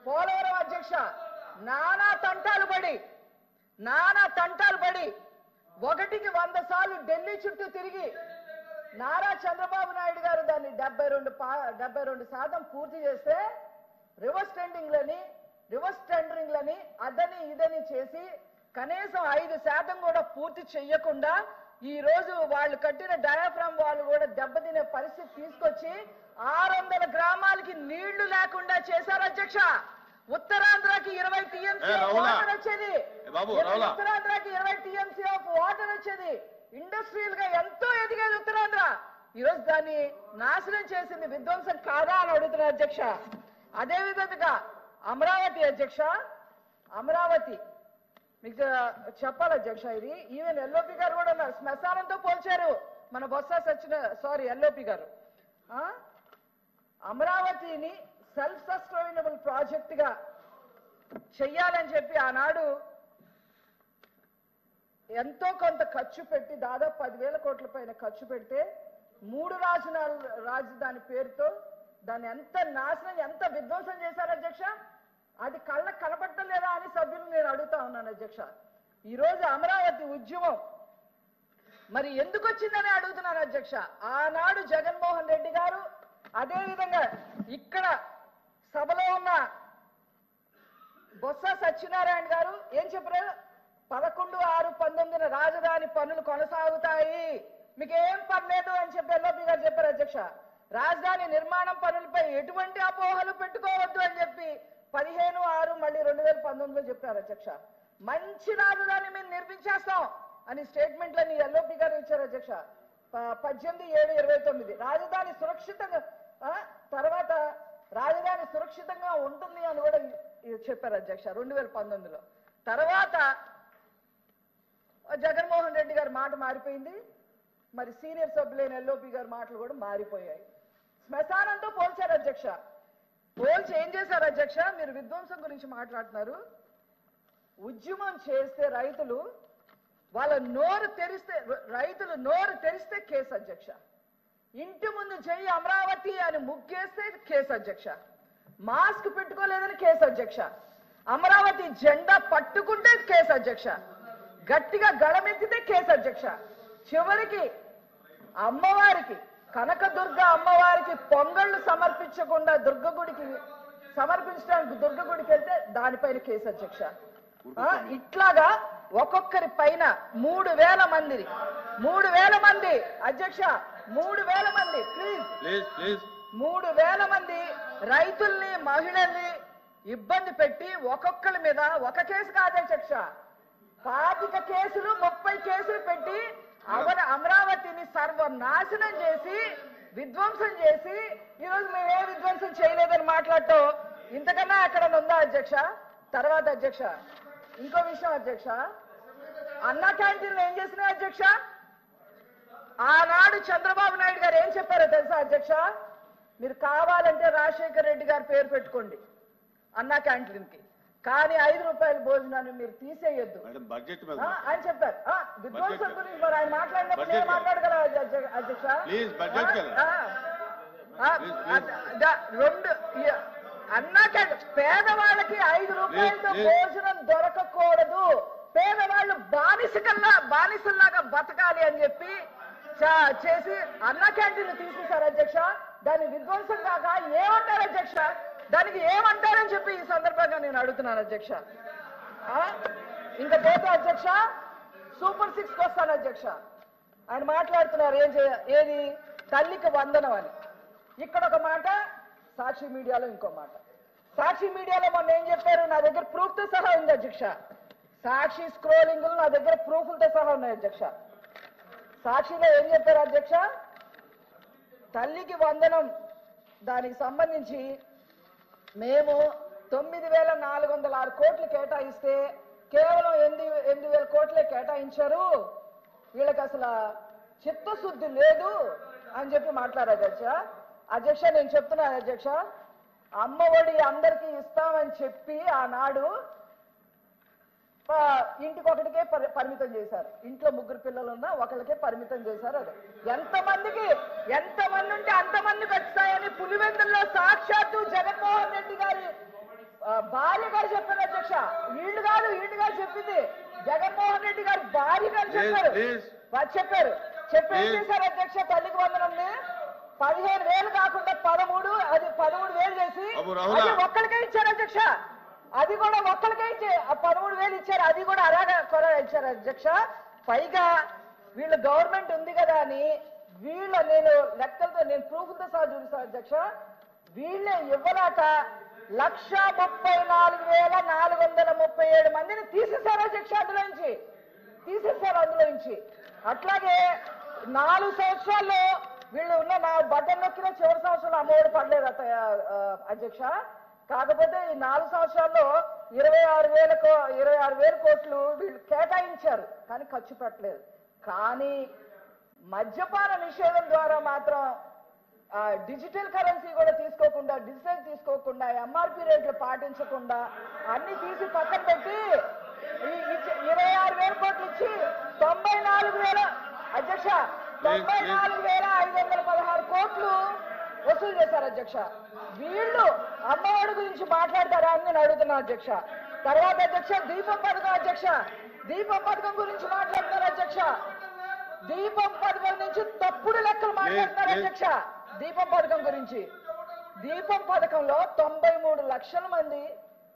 పోలవరం అధ్యక్ష నానా తంటాలు పడి 1కి 100 సార్లు ఢిల్లీ చుట్టూ తిరిగి నారా చంద్రబాబు నాయుడు గారు దాన్ని 72% పూర్తి చేస్తే రివర్స్ టెండరింగ్లని అదని ఇదని చేసి కనీసం 5% కూడా పూర్తి చెయ్యకుండా ఈ రోజు వాళ్ళు కట్టిన డయాఫ్రామ్ వాళ్ళు కూడా దెబ్బతినే పరిస్థితి తీసుకొచ్చి 600 గ్రామాలకి నీళ్లు లేకుండా చేశారు అధ్యక్ష. ఉత్తరాంధ్రకి 20 టీఎంసీ వాటర్ వచ్చేది, ఉత్తరాంధ్రకి 20 టీఎంసీ ఆఫ్ వాటర్ వచ్చేది. ఇండస్ట్రియల్ గా ఎంతో ఎదిగేది ఉత్తరాంధ్ర. ఈరోజు దాన్ని నాశనం చేసింది విధ్వంసం కాదా అని అడుగుతున్నారు అధ్యక్ష. అదే విధంగా అమరావతి అధ్యక్ష, అమరావతి మీకు చెప్పాలి అధ్యక్ష. ఇది ఈవెన్ ఎల్ఓపి గారు కూడా ఉన్నారు, శ్మశానంతో పోల్చారు మన ఎల్ఓపి గారు. అమరావతిని సెల్ఫ్ సస్టైనబుల్ ప్రాజెక్ట్ గా చెయ్యాలని చెప్పి ఆనాడు ఎంతో కొంత ఖర్చు పెట్టి దాదాపు 10,000 కోట్ల పైన ఖర్చు పెడితే 3 రాజధాని పేరుతో దాన్ని ఎంత నాశనం, ఎంత విధ్వంసం చేశారు అధ్యక్ష. అది కళ్ళకు కనపడటం లేదా అని సభ్యులు నేను అడుగుతా ఉన్నాను అధ్యక్ష. ఈరోజు అమరావతి ఉద్యమం మరి ఎందుకు వచ్చిందని అడుగుతున్నాను అధ్యక్ష. ఆనాడు జగన్మోహన్ రెడ్డి గారు, అదేవిధంగా ఇక్కడ సభలో ఉన్న బొత్స సత్యనారాయణ గారు ఏం చెప్పారు? 11/6/19 రాజధాని పనులు కొనసాగుతాయి, మీకేం పర్లేదు అని చెప్పి ఎల్ఓపి గారు చెప్పారు అధ్యక్ష. రాజధాని నిర్మాణం పనులపై ఎటువంటి అపోహలు పెట్టుకోవద్దు అని చెప్పి 15/6 మళ్ళీ 2019లో చెప్పారు అధ్యక్ష. మంచి రాజధాని మేము నిర్మించేస్తాం అని స్టేట్మెంట్లని ఎల్ఓపి గారు ఇచ్చారు అధ్యక్ష. 18/7/29 రాజధాని సురక్షితంగా, తర్వాత రాజధాని సురక్షితంగా ఉంటుంది అని కూడా చెప్పారు అధ్యక్ష 2019లో. తర్వాత జగన్మోహన్ రెడ్డి గారి మాట మారిపోయింది, మరి సీనియర్ సభ్యులైన ఎల్ఓపి గారి మాటలు కూడా మారిపోయాయి. శ్మశానంతో పోల్చారు అధ్యక్ష. పోల్చి ఏం చేశారు అధ్యక్ష? మీరు విధ్వంసం గురించి మాట్లాడుతున్నారు. ఉద్యమం చేస్తే రైతులు నోరు తెరిస్తే కేసు అధ్యక్ష. ఇంటి ముందు చెయ్యి అమరావతి అని ముగ్గేస్తే కేసు అధ్యక్ష. మాస్క్ పెట్టుకోలేదని కేసు అధ్యక్ష. అమరావతి జెండా పట్టుకుంటే కేసు అధ్యక్ష. గట్టిగా గళమెత్తితే కేసు అధ్యక్ష. చివరికి అమ్మవారికి కనకదుర్గ అమ్మవారికి పొంగళ్ళు సమర్పించకుండా సమర్పించడానికి దుర్గ గుడికి వెళ్తే దానిపైన కేసు అధ్యక్ష. ఇట్లాగా ఒక్కొక్కరి పైన 3,000 మంది అధ్యక్ష, 3,000 మంది ప్లీజ్ 3,000 మంది రైతుల్ని మహిళల్ని ఇబ్బంది పెట్టి ఒక్కొక్కరి మీద ఒక కేసు కాదు అధ్యక్ష, 25 కేసులు 30 కేసులు పెట్టి అమరావతిని సర్వనాశనం చేసి విధ్వంసం చేసి ఈరోజు మేమే విధ్వంసం చేయలేదని మాట్లాడటం ఇంతకన్నా ఎక్కడ ఉందా అధ్యక్ష? తర్వాత అధ్యక్ష ఇంకో విషయం అధ్యక్ష, అన్నా క్యాంటీన్లు ఏం చేసినాయి అధ్యక్ష? ఆనాడు చంద్రబాబు నాయుడు గారు ఏం చెప్పారో తెలుసా అధ్యక్ష? మీరు కావాలంటే రాజశేఖర్ రెడ్డి గారి పేరు పెట్టుకోండి అన్నా క్యాంటీన్ కి, కానీ 5 రూపాయల భోజనాన్ని మీరు తీసేయొద్దు అని చెప్పారు. విధ్వంసం గురించి మరి ఆయన మాట్లాడినప్పుడు నేను మాట్లాడగల అధ్యక్ష. అన్నా క్యాంటీన్ పేదవాళ్ళకి 5 రూపాయలతో భోజనం దొరకకూడదు, పేదవాళ్ళు బానిసల్లాగా బతకాలి అని చెప్పి చేసి అన్నా క్యాంటీన్ తీసేశారు అధ్యక్ష. దాని విధ్వంసం కాక ఏమంటారు అధ్యక్ష? దానికి ఏమంటారని చెప్పి ఈ సందర్భంగా నేను అడుగుతున్నాను అధ్యక్ష. ఇంకా పోతే అధ్యక్ష సూపర్ 6 వస్తాను అధ్యక్ష. ఆయన మాట్లాడుతున్నారు ఏది తల్లికి వందనం అని. ఇక్కడ ఒక మాట, సాక్షి మీడియాలో ఇంకో మాట. సాక్షి మీడియాలో మొన్న ఏం చెప్పారు? నా దగ్గర ప్రూఫ్ తో సహా ఉంది అధ్యక్ష. సాక్షి స్క్రోలింగ్ నా దగ్గర ప్రూఫ్లతో సహా ఉన్నాయి అధ్యక్ష. సాక్షిలో ఏం చెప్పారు అధ్యక్ష? తల్లికి వందనం దానికి సంబంధించి మేము 9,406 కోట్లు కేటాయిస్తే కేవలం 8,000 కోట్లే కేటాయించారు, వీళ్ళకి అసలు చిత్తశుద్ధి లేదు అని చెప్పి మాట్లాడారు అధ్యక్ష. నేను చెప్తున్నాను అధ్యక్ష, అమ్మఒడి అందరికీ ఇస్తామని చెప్పి ఆనాడు ఇంటికి ఒకటికే పరిమితం చేశారు. ఇంట్లో 3 పిల్లలు ఉన్నా ఒకరికే పరిమితం చేశారు. అది ఎంతమంది ఉంటే అంతమందికి వస్తాయని పులివెందుల్లో సాక్షాత్తు జగన్మోహన్ రెడ్డి గారి భార్య గారు చెప్పారు అధ్యక్ష. వీళ్ళు గారు చెప్పింది, జగన్మోహన్ రెడ్డి గారు భార్య గారు చెప్పారు. చెప్పి ఏం చేశారు అధ్యక్ష? తల్లికి వందనండి 15,000 కాకుండా 13,000 చేసి అది ఒక్కరికే ఇచ్చారు అధ్యక్ష. అది కూడా ఒక్కరికే ఇచ్చే 13,000 ఇచ్చారు, అది కూడా అలాగా ఇచ్చారు అధ్యక్ష. పైగా వీళ్ళు గవర్నమెంట్ ఉంది కదా అని నేను లెక్కలతో నేను ప్రూఫ్లతో సహా చూపిస్తాను అధ్యక్ష. వీళ్ళే ఇవ్వలేక 134,437 మందిని తీసేశారు అధ్యక్ష, అందులో నుంచి. అట్లాగే 4 సంవత్సరాల్లో వీళ్ళు ఉన్న నా బటన్ నొక్కిన చివరి సంవత్సరంలో అమ్మఒడి పడలేదు అధ్యక్ష. కాకపోతే ఈ 4 సంవత్సరాల్లో 26,000 కోట్లు వీళ్ళు కేటాయించారు, కానీ ఖర్చు పెట్టలేదు. కానీ మద్యపాన నిషేధం ద్వారా మాత్రం డిజిటల్ కరెన్సీ కూడా తీసుకోకుండా ఎంఆర్పి రేట్లు పాటించకుండా అన్ని తీసి పక్కన పెట్టి 26,000 కోట్లు ఇచ్చి 94,000 అధ్యక్ష 94,516 కోట్లు వసూలు చేశారు అధ్యక్ష. వీళ్ళు అమ్మఒడి గురించి మాట్లాడతారా అని నేను అడుగుతున్నాను అధ్యక్ష. తర్వాత అధ్యక్ష దీపం పథకం గురించి మాట్లాడతారు అధ్యక్ష. దీపం పథకం నుంచి తప్పుడు లెక్కలు మాట్లాడతారు అధ్యక్ష. దీపం పథకంలో 93 లక్షల మంది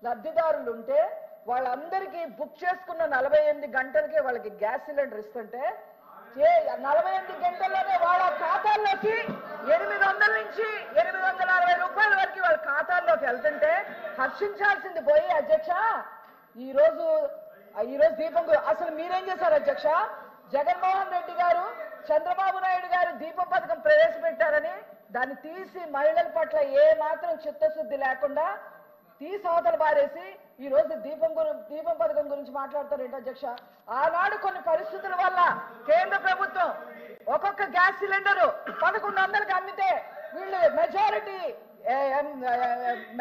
లబ్ధిదారులు ఉంటే వాళ్ళందరికీ బుక్ చేసుకున్న 48 గంటలకే వాళ్ళకి గ్యాస్ సిలిండర్ ఇస్తుంటే 48 గంటల్లోనే వాళ్ళ ఖాతాల్లోకి 800 నుంచి 860 రూపాయల వరకు వాళ్ళ ఖాతాల్లోకి వెళ్తుంటే హర్షించాల్సింది పోయి అధ్యక్ష ఈ రోజు దీపం అసలు మీరేం చేశారు అధ్యక్ష? జగన్మోహన్ రెడ్డి గారు చంద్రబాబు నాయుడు గారు దీపం పథకం ప్రవేశపెట్టారని దాన్ని తీసి మహిళల పట్ల ఏ మాత్రం చిత్తశుద్ధి లేకుండా తీసి అవతల బారేసి ఈ రోజు దీపం పథకం గురించి మాట్లాడతారు ఏంటి అధ్యక్ష? ఆనాడు కొన్ని పరిస్థితుల వల్ల కేంద్ర ప్రభుత్వం ఒక్కొక్క గ్యాస్ సిలిండర్ 1,100కి అమ్మితే వీళ్ళు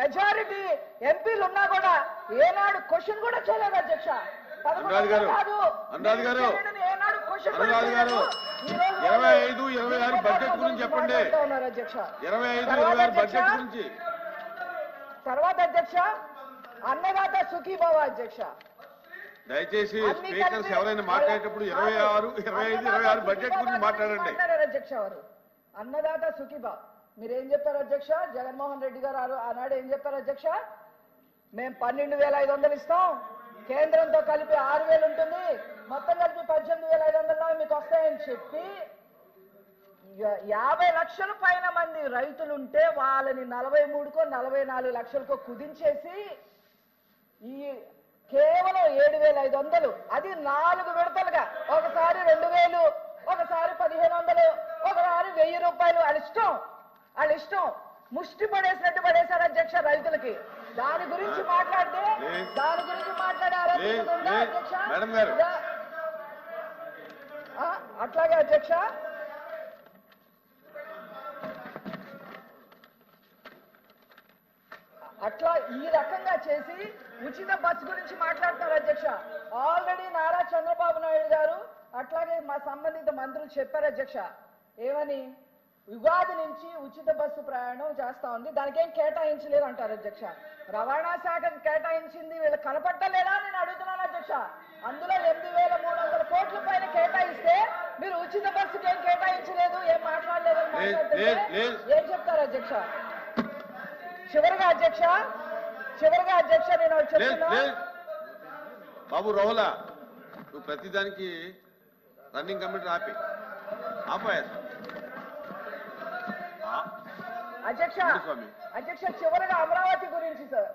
మెజారిటీ ఎంపీలు ఉన్నా కూడా ఏనాడు క్వశ్చన్ కూడా చేయలేదు అధ్యక్ష. అనురాధ్ గారు 25-26 బడ్జెట్ గురించి చెప్పండి. 25-26 బడ్జెట్ గురించి. తర్వాత అధ్యక్ష అన్నదాత సుఖీభవ అధ్యక్ష. దయచేసి స్పీకర్స్ ఎవరైనా మాట్లాడేటప్పుడు 26-25-26 బడ్జెట్ గురించి మాట్లాడండి అధ్యక్ష. వారు అన్నదాత సుఖీభా. మీరేం చెప్పారు అధ్యక్ష? జగన్మోహన్ రెడ్డి గారు ఆనాడు ఏం చెప్పారు అధ్యక్ష? మేము 12,500 ఇస్తాం, కేంద్రంతో కలిపి 6,000 ఉంటుంది, మొత్తం కలిపి 18,500 మీకు వస్తాయని చెప్పి 50 లక్షల పైన మంది రైతులుంటే వాళ్ళని 43కో 44 లక్షలకో కుదించేసి ఈ కేవలం 7,500, అది 4 విడతలుగా, ఒకసారి 2,000, ఒకసారి 1,500, ఒకసారి 1,000 రూపాయలు. వాళ్ళ ఇష్టం ముష్టి పడేసినట్టు పడేశారు అధ్యక్ష రైతులకి. దాని గురించి మాట్లాడితే అధ్యక్ష అట్లాగే అధ్యక్ష అట్లా ఈ రకంగా చేసి ఉచిత బస్సు గురించి మాట్లాడతారు అధ్యక్ష. ఆల్రెడీ నారా చంద్రబాబు నాయుడు గారు అట్లాగే మా సంబంధిత మంత్రులు చెప్పారు అధ్యక్ష. ఏమని? ఉగాది నుంచి ఉచిత బస్సు ప్రయాణం చేస్తా ఉంది, దానికి ఏం కేటాయించలేదు అంటారు అధ్యక్ష. రవాణా శాఖకు కేటాయించింది వీళ్ళు కనపట్టలేదా నేను అడుగుతున్నాను అధ్యక్ష. అందులో 8,300 కోట్ల పైన కేటాయిస్తే మీరు ఉచిత బస్సుకి ఏం కేటాయించలేదు, ఏం మాట్లాడలేదని మాట్లాడుతుంటే ఏం చెప్తారు అధ్యక్ష? చివరిగా అధ్యక్ష నేను చెప్తున్నా. బాబు రోహలా, నువ్వు ప్రతిదానికి రన్నింగ్ కమిటీ ఆపాయా అధ్యక్ష చివరిగా అమరావతి గురించి సార్.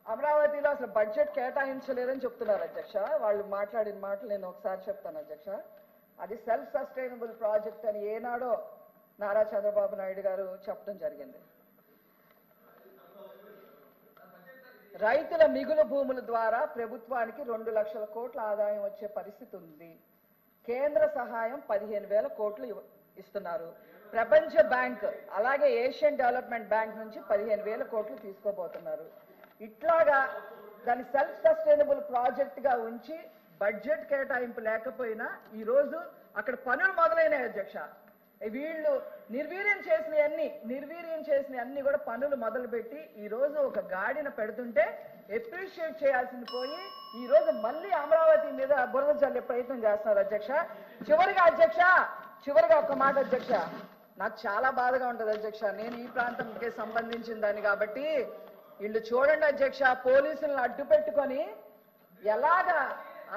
అమరావతిలో అసలు బడ్జెట్ కేటాయించలేదని చెప్తున్నారు అధ్యక్ష. వాళ్ళు మాట్లాడిన మాటలు నేను ఒకసారి చెప్తాను అధ్యక్ష. అది సెల్ఫ్ సస్టైనబుల్ ప్రాజెక్ట్ అని ఏనాడో నారా చంద్రబాబు నాయుడు గారు చెప్పడం జరిగింది. రైతుల మిగులు భూముల ద్వారా ప్రభుత్వానికి 2 లక్షల కోట్ల ఆదాయం వచ్చే పరిస్థితి ఉంది. కేంద్ర సహాయం 15,000 కోట్లు ఇస్తున్నారు. ప్రపంచ బ్యాంక్ అలాగే ఏషియన్ డెవలప్మెంట్ బ్యాంక్ నుంచి 15,000 కోట్లు తీసుకోబోతున్నారు. ఇట్లాగా దాన్ని సెల్ఫ్ సస్టైనబుల్ ప్రాజెక్ట్ గా ఉంచి బడ్జెట్ కేటాయింపు లేకపోయినా ఈ రోజు అక్కడ పనులు మొదలైనాయి అధ్యక్ష. వీళ్ళు నిర్వీర్యం చేసిన అన్ని కూడా పనులు మొదలుపెట్టి ఈ రోజు ఒక గాడిన పెడుతుంటే అప్రిషియేట్ చేయాల్సింది పోయి ఈ రోజు మళ్ళీ అమరావతి మీద బురద చల్లే ప్రయత్నం చేస్తున్నారు అధ్యక్ష. చివరిగా ఒక మాట అధ్యక్ష, నాకు చాలా బాధగా ఉంటుంది అధ్యక్ష. నేను ఈ ప్రాంతంకి సంబంధించిన దాన్ని కాబట్టి వీళ్ళు చూడండి అధ్యక్ష, పోలీసులను అడ్డు పెట్టుకొని ఎలాగా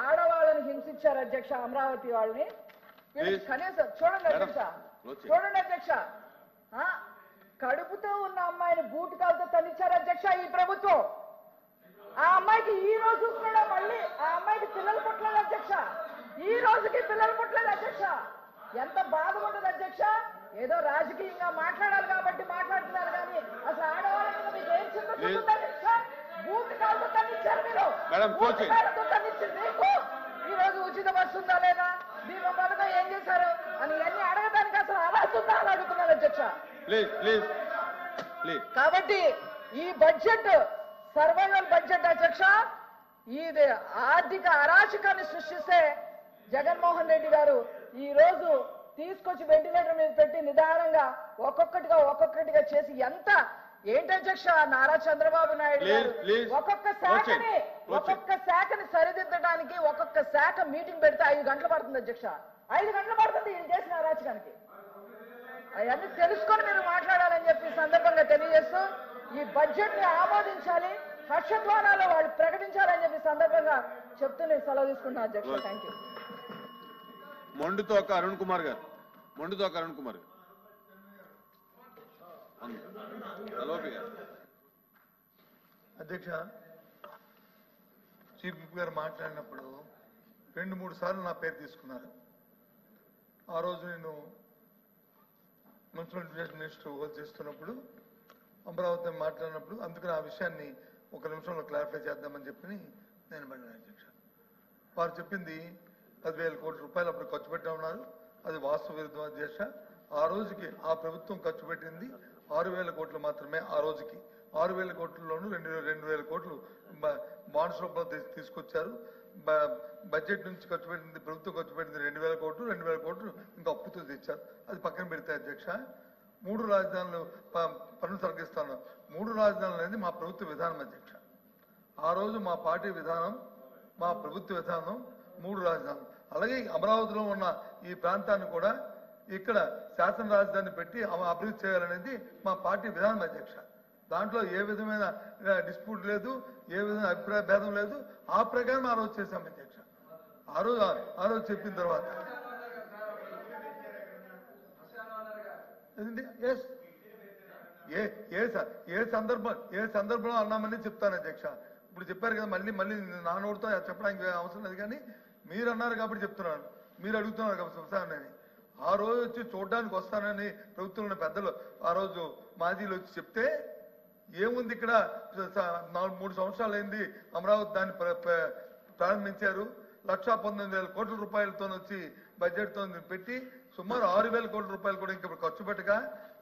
ఆడవాళ్ళని హింసించారు అధ్యక్ష అమరావతి వాళ్ళని. కనీసం చూడండి అధ్యక్ష, కడుపుతో ఉన్న అమ్మాయిని బూటుకాలతో తన్నిచ్చారు అధ్యక్ష ఈ ప్రభుత్వం. ఆ అమ్మాయికి ఈ రోజు కూడా మళ్ళీ ఆ అమ్మాయికి పిల్లలు పుట్టలేదు అధ్యక్ష. ఈ రోజుకి పిల్లలు పుట్టలేదు అధ్యక్ష. ఎంత బాధగా ఉంటుంది అధ్యక్ష. ఏదో రాజకీయంగా మాట్లాడాలి కాబట్టి మాట్లాడుతున్నారు కానీ అసలు ఆడవాళ్ళ మీద మీకు ఏం చిన్న అధ్యక్ష. బూటుకాలతో తన్నిచ్చారు మీరు. బూటుకాలతో తన్నిచ్చింది మీకు. ఈ రోజు ఉచిత బస్సు ఉందా లేదా, దీపం పథకం ఏం చేశారు అని ఇవన్నీ అడగడానికి అసలు అర్హత ఉందా అని అడుగుతున్నారు అధ్యక్ష. కాబట్టి ఈ బడ్జెట్ సర్వైవల్ బడ్జెట్ అధ్యక్ష. ఇది ఆర్థిక అరాచకాన్ని సృష్టిస్తే జగన్మోహన్ రెడ్డి గారు ఈ రోజు తీసుకొచ్చి వెంటిలేటర్ మీద పెట్టి నిదానంగా ఒక్కొక్కటిగా చేసి ఎంత ఏంటి అధ్యక్ష నారా చంద్రబాబు నాయుడు గారు ఒక్కొక్క శాఖని సరిదిద్దడానికి ఒక్కొక్క శాఖ మీటింగ్ పెడితే 5 గంటలు పడుతుంది అధ్యక్ష. 5 గంటలు పడుతుంది ఈయన చేసిన అరాచకానికి. అవన్నీ తెలుసుకొని మీరు మాట్లాడాలని చెప్పి సందర్భంగా తెలియజేస్తూ ఈ బడ్జెట్ ని ఆమోదించాలి, హర్షధ్వానాలు వాళ్ళు ప్రకటించాలని చెప్పి సందర్భంగా చెప్తూ నేను సెలవు తీసుకున్నాను అధ్యక్ష. Thank you. మొండుతోక అరుణ్ కుమార్ గారు. అధ్యక్ష, చీఫ్ విప్ గారు మాట్లాడినప్పుడు 2-3 సార్లు నా పేరు తీసుకున్నారు. ఆ రోజు నేను మున్సిపల్ మినిస్టర్ హోల్డ్ చేస్తున్నప్పుడు అమరావతి మాట్లాడినప్పుడు అందుకని ఆ విషయాన్ని 1 నిమిషంలో క్లారిఫై చేద్దామని చెప్పి నేను పడినాను అధ్యక్ష. వారు చెప్పింది 10,000 కోట్ల రూపాయలు అప్పుడు ఖర్చు పెట్టామన్నారు. అది వాస్తవ విరుద్ధం అధ్యక్ష. ఆ రోజుకి ఆ ప్రభుత్వం ఖర్చు పెట్టింది 6,000 కోట్లు మాత్రమే. ఆ రోజుకి 6,000 కోట్లలోనూ 2,000 కోట్లు బాండ్స్ రూపంలో తీసుకొచ్చారు. బడ్జెట్ నుంచి ప్రభుత్వం ఖర్చు పెట్టింది 2,000 కోట్లు, 2,000 కోట్లు ఇంకా అప్పుతో తెచ్చారు. అది పక్కన పెడితే అధ్యక్ష 3 రాజధానులు పన్ను తగ్గిస్తాను. 3 రాజధానులు అనేది మా ప్రభుత్వ విధానం అధ్యక్ష. ఆ రోజు మా పార్టీ విధానం, మా ప్రభుత్వ విధానం 3 రాజధానులు. అలాగే అమరావతిలో ఉన్న ఈ ప్రాంతాన్ని కూడా ఇక్కడ శాసన రాజధాని పెట్టి అభివృద్ధి చేయాలనేది మా పార్టీ విధానం అధ్యక్ష. దాంట్లో ఏ విధమైన డిస్ప్యూట్ లేదు, ఏ విధమైన అభిప్రాయ భేదం లేదు. ఆ ప్రకారం ఆ రోజు చేశాం అధ్యక్ష. ఆ రోజు చెప్పిన తర్వాత ఏ సందర్భంలో అన్నామని చెప్తాను అధ్యక్ష. ఇప్పుడు చెప్పారు కదా, మళ్ళీ నా నోటితో చెప్పడానికి అవసరం లేదు, కానీ మీరు అన్నారు కాబట్టి చెప్తున్నాను. మీరు అడుగుతున్నారు కాబట్టి శ్మశానాన్ని ఆ రోజు వచ్చి చూడడానికి వస్తానని ప్రభుత్వంలో పెద్దలు ఆ రోజు మాజీలు వచ్చి చెప్తే ఏముంది, ఇక్కడ 3 సంవత్సరాలు అయింది అమరావతి దాన్ని ప్రారంభించారు. 1,19,000 కోట్ల రూపాయలతో వచ్చి బడ్జెట్తో పెట్టి సుమారు 6,000 కోట్ల రూపాయలు కూడా ఇంకా ఖర్చు పెట్టగా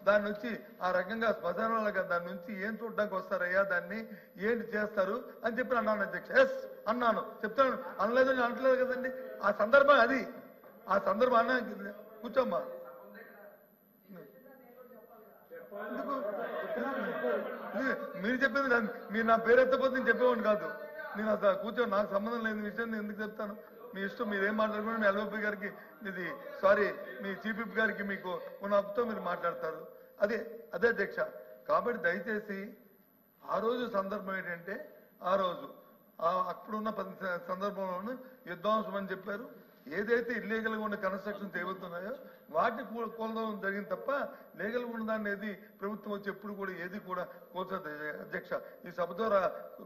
దాని నుంచి ఆ రకంగా శ్మశానాలుగా దాని నుంచి ఏం చూడడానికి వస్తారయ్యా, దాన్ని ఏంటి చేస్తారు అని చెప్పి అన్నాను అధ్యక్ష. ఎస్ అన్నాను, చెప్తాను, అనలేదు అనట్లేదు కదండి. ఆ సందర్భం అది, ఆ సందర్భం అన్నా. కూర్చోమ్మా, మీరు చెప్పింది మీరు నా పేరు ఎత్తపోతే నేను చెప్పేవాడిని కాదు. నేను అసలు కూర్చోండి, నాకు సంబంధం లేని విషయం నేను ఎందుకు చెప్తాను. మీ ఇష్టం, మీరేం మాట్లాడుకున్నా మీ ఎల్ఓపీ గారికి ఇది మీ చీఫ్ విప్ గారికి మీకు ఉన్న హక్కుతో మీరు మాట్లాడతారు. అదే అధ్యక్ష. కాబట్టి దయచేసి ఆ రోజు సందర్భం ఏంటంటే, ఆ రోజు అప్పుడున్న సందర్భంలోనూ యుద్ధాంశం అని చెప్పారు. ఏదైతే ఇల్లీగల్గా ఉన్న కన్స్ట్రక్షన్స్ ఏవవుతున్నాయో వాటిని కూలడం జరిగింది తప్ప లీగల్గా ఉన్నదాన్ని ఏది ప్రభుత్వం వచ్చి ఎప్పుడు కూడా ఏది కూడా కోల్చదు అధ్యక్ష. ఈ సభ ద్వారా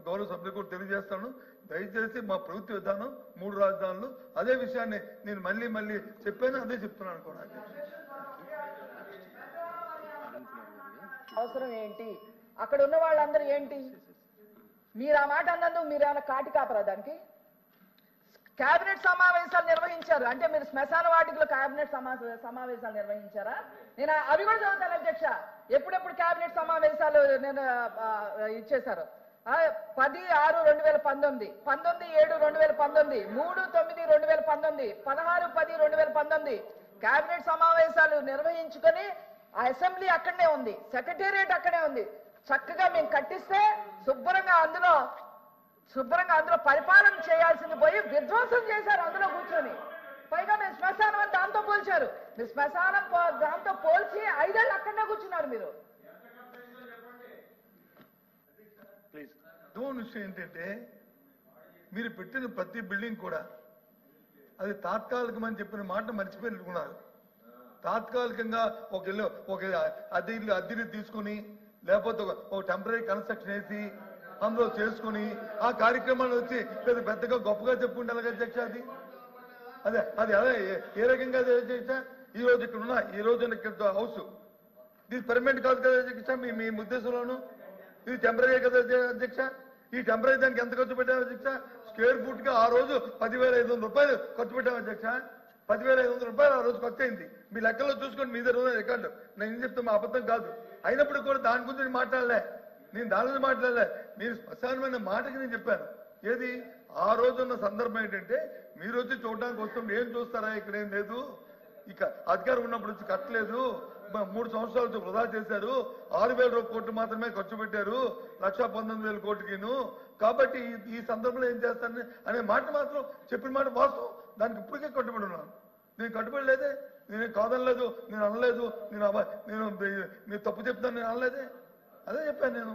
గౌరవ సభ్యులు కూడా తెలియజేస్తాను, దయచేసి మా ప్రభుత్వ విధానం 3 రాజధానులు, అదే విషయాన్ని నేను మళ్ళీ చెప్పాను, అదే చెప్తున్నాను కూడా అధ్యక్ష. అవసరం ఏంటి, అక్కడ ఉన్న వాళ్ళందరూ ఏంటి, మీరు ఆ మాట అన్నందుకు మీరు ఏమైనా కాటి కాపరా దానికి? కేబినెట్ సమావేశాలు నిర్వహించారు అంటే మీరు శ్మశాన వాటికలో కేబినెట్ సమావేశాలు నిర్వహించారా? నేను అవి కూడా చదువుతాను అధ్యక్ష. ఎప్పుడెప్పుడు కేబినెట్ సమావేశాలు నేను ఇచ్చేశారు? 10/6/2019, 19/7/2019, 3/9/2019, 16/10/2019 కేబినెట్ సమావేశాలు నిర్వహించుకొని ఆ అసెంబ్లీ అక్కడనే ఉంది, సెక్రటేరియట్ అక్కడే ఉంది. చక్కగా మేము కట్టిస్తే శుభ్రంగా అందులో పరిపాలన చేయాల్సింది పోయి విధ్వంసం చేశారు అందులో కూర్చొని. పైగా మీరు శ్మశానం అని దాంతో పోల్చారు. మీరు శ్మశానం దాంతో పోల్చి 5 ఏళ్ళు అక్కడనే కూర్చున్నారు మీరు. విషయం ఏంటంటే, మీరు పెట్టిన ప్రతి బిల్డింగ్ కూడా అది తాత్కాలికం అని చెప్పిన మాట మర్చిపోయినట్టుకున్నారు. తాత్కాలికంగా ఒక అద్దెని తీసుకుని లేకపోతే ఒక టెంపరీ కన్స్ట్రక్షన్ వేసి అందులో చేసుకుని ఆ కార్యక్రమాన్ని వచ్చి పెద్దగా గొప్పగా చెప్పుకుంటారు అధ్యక్ష. అది అదే ఏ రకంగా అధ్యక్ష? ఈ రోజు ఇక్కడ ఉన్న ఇక్కడ హౌస్ ఇది పర్మనెంట్ కాదు కదా అధ్యక్ష, మీ ఉద్దేశంలోను ఇది టెంపరీ కదా అధ్యక్ష. ఈ టెంపరీ దానికి ఎంత ఖర్చు పెట్టారు అధ్యక్ష? స్క్వేర్ ఫుట్ గా ఆ రోజు 10,500 రూపాయలు ఖర్చు పెట్టాము అధ్యక్ష. 10,500 రూపాయలు ఆ రోజు ఖర్చు అయింది. మీ లెక్కల్లో చూసుకోండి, మీ దగ్గర రికార్డు. నేను ఏం చెప్తాను, మా అబద్ధం కాదు. అయినప్పుడు కూడా దాని గురించి నేను మాట్లాడలే, మీరు శ్మశానమైన మాటకి నేను చెప్పాను. ఏది ఆ రోజున్న సందర్భం ఏంటంటే, మీరు వచ్చి చూడడానికి వస్తుంటే ఏం చూస్తారా, ఇక్కడ ఏం లేదు, ఇక అధికారం ఉన్నప్పుడు వచ్చి కట్టలేదు, 3 సంవత్సరాలు వృధా చేశారు, 6,000 కోట్లు మాత్రమే ఖర్చు పెట్టారు 1,19,000 కోట్లకిను. కాబట్టి ఈ సందర్భంలో ఏం చేస్తారని అనే మాట మాత్రం చెప్పిన మాట వాస్తవం. దానికి ఇప్పటికే కట్టుబడి ఉన్నాను. నేను కట్టుబడి లేదే, నేనేం కాదనలేదు, నేను అనలేదు, నేను తప్పు చెప్తాను నేను అనలేదే, అదే చెప్పాను నేను.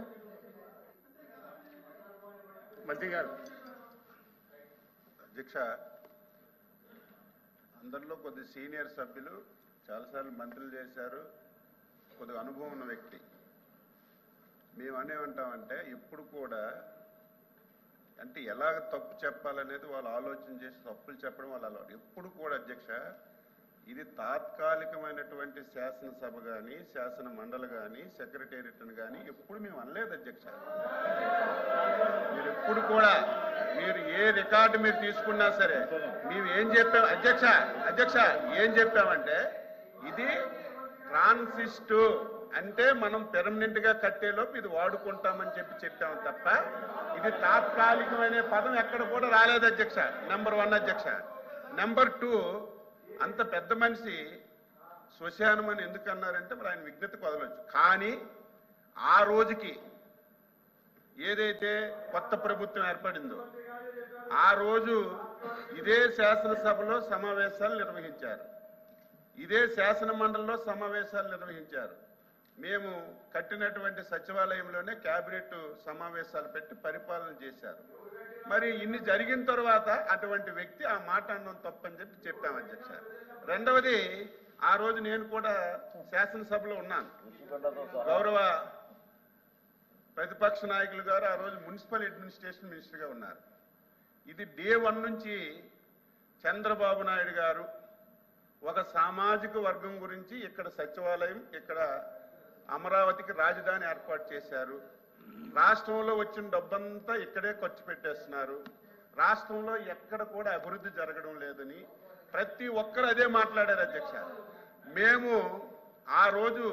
మంత్రి గారు. అధ్యక్ష, అందరిలో కొద్ది సీనియర్ సభ్యులు చాలాసార్లు మంత్రులు చేశారు, కొద్దిగా అనుభవం ఉన్న వ్యక్తి. మేము అనేమంటామంటే ఇప్పుడు కూడా అంటే ఎలాగ తప్పు చెప్పాలనేది వాళ్ళు ఆలోచన చేసి తప్పులు చెప్పడం వాళ్ళ అలవాటు. ఎప్పుడు కూడా అధ్యక్ష, ఇది తాత్కాలికమైనటువంటి శాసనసభ కానీ శాసన మండలి కానీ సెక్రటేరియట్ని కానీ ఎప్పుడు మేము అనలేదు అధ్యక్ష. మీరు ఎప్పుడు కూడా మీరు ఏ రికార్డు మీరు తీసుకున్నా సరే మేము ఏం చెప్పాం అధ్యక్ష ఏం చెప్పామంటే, ఇది ట్రాన్సిస్టు అంటే మనం పెర్మనెంట్ గా కట్టేలోపు ఇది వాడుకుంటామని చెప్పాము తప్ప ఇది తాత్కాలికమైన పదం ఎక్కడ కూడా రాలేదు అధ్యక్ష. నెంబర్ 1 అధ్యక్ష. నెంబర్ 2, అంత పెద్ద మనిషి శ్మశానం అని ఎందుకు అన్నారంటే మరి ఆయన విజ్ఞతకు వదలొచ్చు. కానీ ఆ రోజుకి ఏదైతే కొత్త ప్రభుత్వం ఏర్పడిందో ఆ రోజు ఇదే శాసనసభలో సమావేశాలు నిర్వహించారు. ఇదే శాసన మండలిలో సమావేశాలు నిర్వహించారు. మేము కట్టినటువంటి సచివాలయంలోనే కేబినెట్ సమావేశాలు పెట్టి పరిపాలన చేశారు. మరి ఇన్ని జరిగిన తర్వాత అటువంటి వ్యక్తి ఆ మాట అనడం తప్పని చెప్పాం అధ్యక్ష. రెండవది, ఆ రోజు నేను కూడా శాసనసభలో ఉన్నాను. గౌరవ ప్రతిపక్ష నాయకులు గారు ఆ రోజు మున్సిపల్ అడ్మినిస్ట్రేషన్ మినిస్టర్గా ఉన్నారు. ఇది డే 1 నుంచి చంద్రబాబు నాయుడు గారు ఒక సామాజిక వర్గం గురించి ఇక్కడ సచివాలయం, ఇక్కడ అమరావతికి రాజధాని ఏర్పాటు చేశారు. రాష్ట్రంలో వచ్చిన డబ్బంతా ఇక్కడే ఖర్చు పెట్టేస్తున్నారు. రాష్ట్రంలో ఎక్కడ కూడా అభివృద్ధి జరగడం లేదని ప్రతి ఒక్కరు అదే మాట్లాడారు అధ్యక్ష. మేము ఆ రోజు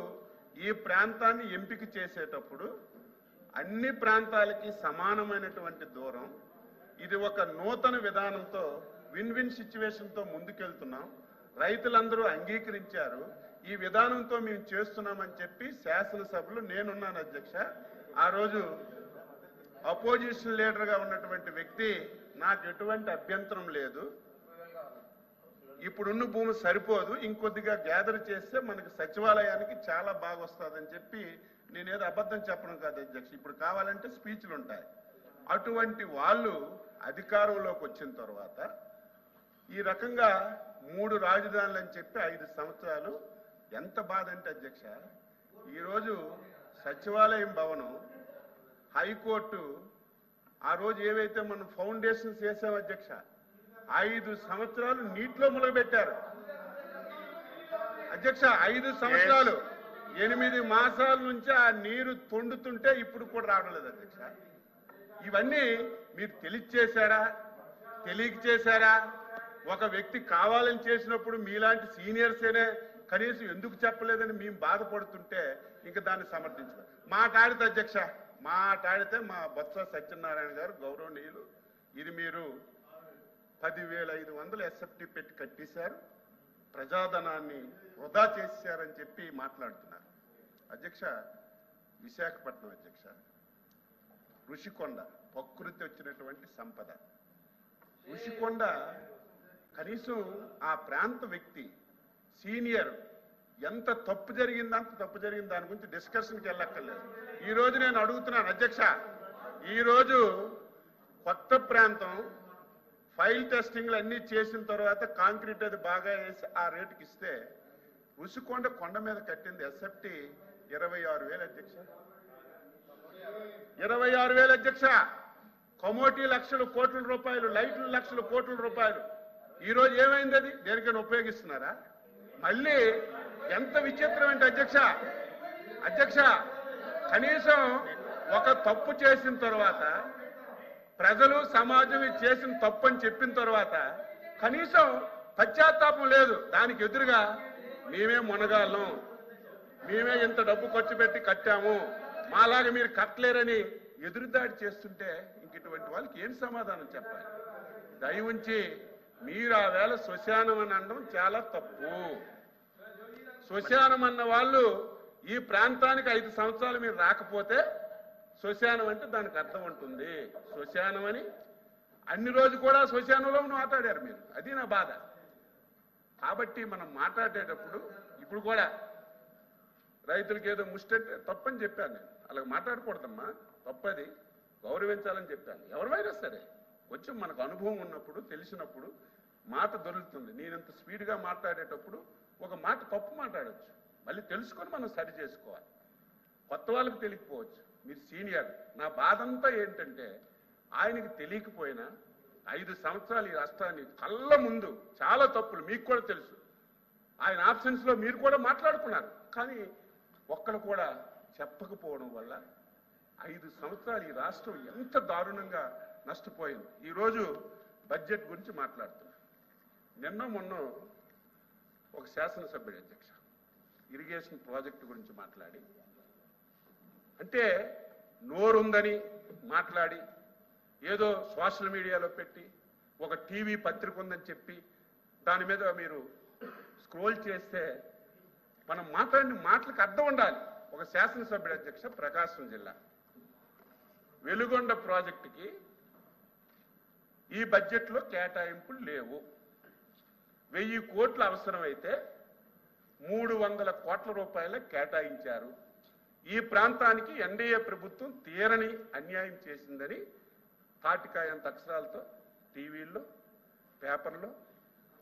ఈ ప్రాంతాన్ని ఎంపిక చేసేటప్పుడు అన్ని ప్రాంతాలకి సమానమైనటువంటి దూరం, ఇది ఒక నూతన విధానంతో విన్ విన్ సిచ్యువేషన్తో ముందుకెళ్తున్నాం. రైతులందరూ అంగీకరించారు. ఈ విధానంతో మేము చేస్తున్నామని చెప్పి శాసనసభలో నేనున్నాను అధ్యక్ష. ఆ రోజు అపోజిషన్ లీడర్గా ఉన్నటువంటి వ్యక్తి నాకు ఎటువంటి అభ్యంతరం లేదు, ఇప్పుడున్న భూమి సరిపోదు, ఇంకొద్దిగా గ్యాదర్ చేస్తే మనకి సచివాలయానికి చాలా బాగా వస్తుందని చెప్పి, నేనేదో అబద్ధం చెప్పడం కాదు అధ్యక్ష, ఇప్పుడు కావాలంటే స్పీచ్లు ఉంటాయి. అటువంటి వాళ్ళు అధికారంలోకి వచ్చిన తర్వాత ఈ రకంగా 3 రాజధానులు అని చెప్పి 5 సంవత్సరాలు, ఎంత బాధ అంటే అధ్యక్ష, ఈరోజు సచివాలయం భవనం, హైకోర్టు ఆ రోజు ఏవైతే మనం ఫౌండేషన్స్ వేసాం అధ్యక్ష, 5 సంవత్సరాలు నీటిలో ములగబెట్టారు అధ్యక్ష. 5 సంవత్సరాలు 8 మాసాల నుంచి ఆ నీరు తొండుతుంటే ఇప్పుడు కూడా రావడం లేదు అధ్యక్ష. ఇవన్నీ మీరు తెలియచేశారా, తెలియక చేశారా? ఒక వ్యక్తి కావాలని చేసినప్పుడు మీలాంటి సీనియర్సేనే కనీసం ఎందుకు చెప్పలేదని మేము బాధపడుతుంటే ఇంకా దాన్ని సమర్థించారు. మాట్లాడితే అధ్యక్ష, మాట్లాడితే మా బొత్స సత్యనారాయణ గారు గౌరవనీయులు, ఇది మీరు 10,500 ఎస్ఎఫ్టీ పెట్టి కట్టేశారు, ప్రజాధనాన్ని వృధా చేశారని చెప్పి మాట్లాడుతున్నారు అధ్యక్ష. విశాఖపట్నం అధ్యక్ష, ఋషికొండ ప్రకృతి వచ్చినటువంటి సంపద. ఋషికొండ కనీసం ఆ ప్రాంత వ్యక్తి సీనియర్ ఎంత తప్పు జరిగిందో అంత తప్పు జరిగింది, దాని గురించి డిస్కషన్కి వెళ్ళక్కర్లేదు. ఈ రోజు నేను అడుగుతున్నాను అధ్యక్ష, ఈరోజు కొత్త ప్రాంతం ఫైల్ టెస్టింగ్లు అన్నీ చేసిన తర్వాత కాంక్రీట్ అది బాగా వేసి ఆ రేటుకి ఇస్తే ఋషికొండ కొండ మీద కట్టింది ఎస్ఎఫ్టీ 26,000 అధ్యక్ష. 26,000 అధ్యక్ష. కమోటీ లక్షల కోట్ల రూపాయలు, లైట్లు లక్షల కోట్ల రూపాయలు. ఈరోజు ఏమైంది? అది దేనికైనా ఉపయోగిస్తున్నారా? మళ్ళీ ఎంత విచిత్రం అంటే అధ్యక్ష, కనీసం ఒక తప్పు చేసిన తర్వాత, ప్రజలు సమాజం చేసిన తప్పు అని చెప్పిన తర్వాత కనీసం పశ్చాత్తాపం లేదు. దానికి ఎదురుగా మేమే మునగాళ్ళం, మేమే ఇంత డబ్బు ఖర్చు పెట్టి కట్టాము, మాలాగా మీరు కట్టలేరని ఎదురుదాడి చేస్తుంటే ఇంక ఇటువంటి వాళ్ళకి ఏం సమాధానం చెప్పాలి? దయ ఉంచి మీరు ఆ వేళ శ్మశానం అని అనడం చాలా తప్పు. శ్మశానం అన్న వాళ్ళు ఈ ప్రాంతానికి 5 సంవత్సరాలు మీరు రాకపోతే శ్మశానం అంటే దానికి అర్థం ఉంటుంది. శ్మశానం అని అన్ని రోజు కూడా శ్మశానంలో మాట్లాడారు మీరు, అది నా బాధ. కాబట్టి మనం మాట్లాడేటప్పుడు ఇప్పుడు కూడా రైతులకి ఏదో ముష్టంటే తప్పని చెప్పాను నేను. అలాగ మాట్లాడకూడదమ్మా, తప్పది, గౌరవించాలని చెప్పాను. ఎవరివైనా సరే కొంచెం మనకు అనుభవం ఉన్నప్పుడు, తెలిసినప్పుడు మాట దొరుకుతుంది. నేనంత స్పీడ్గా మాట్లాడేటప్పుడు ఒక మాట తప్పు మాట్లాడవచ్చు, మళ్ళీ తెలుసుకొని మనం సరి చేసుకోవాలి. కొత్త వాళ్ళకి తెలియకపోవచ్చు, మీరు సీనియర్. నా బాధ అంతా ఏంటంటే ఆయనకి తెలియకపోయినా 5 సంవత్సరాలు ఈ రాష్ట్రాన్ని కళ్ళ ముందు చాలా తప్పులు మీకు కూడా తెలుసు. ఆయన ఆప్షన్స్లో మీరు కూడా మాట్లాడుకున్నారు, కానీ ఒక్కరు కూడా చెప్పకపోవడం వల్ల 5 సంవత్సరాలు ఈ రాష్ట్రం ఎంత దారుణంగా నష్టపోయింది. ఈరోజు బడ్జెట్ గురించి మాట్లాడుతున్నాం. నిన్న మొన్న ఒక శాసనసభ్యుడు అధ్యక్ష ఇరిగేషన్ ప్రాజెక్టు గురించి మాట్లాడి, అంటే నోరుందని మాట్లాడి ఏదో సోషల్ మీడియాలో పెట్టి ఒక టీవీ పత్రిక ఉందని చెప్పి దాని మీద మీరు స్క్రోల్ చేస్తే మనం మాట్లాడిన మాటలకు అర్థం ఉండాలి. ఒక శాసనసభ్యుడు అధ్యక్ష, ప్రకాశం జిల్లా వెలుగొండ ప్రాజెక్టుకి ఈ బడ్జెట్లో కేటాయింపులు లేవు, 1000 కోట్లు అవసరమైతే 300 కోట్ల రూపాయలు కేటాయించారు. ఈ ప్రాంతానికి ఎన్డీఏ ప్రభుత్వం తీరని అన్యాయం చేసిందని తాటికాయంత అక్షరాలతో టీవీల్లో, పేపర్లో,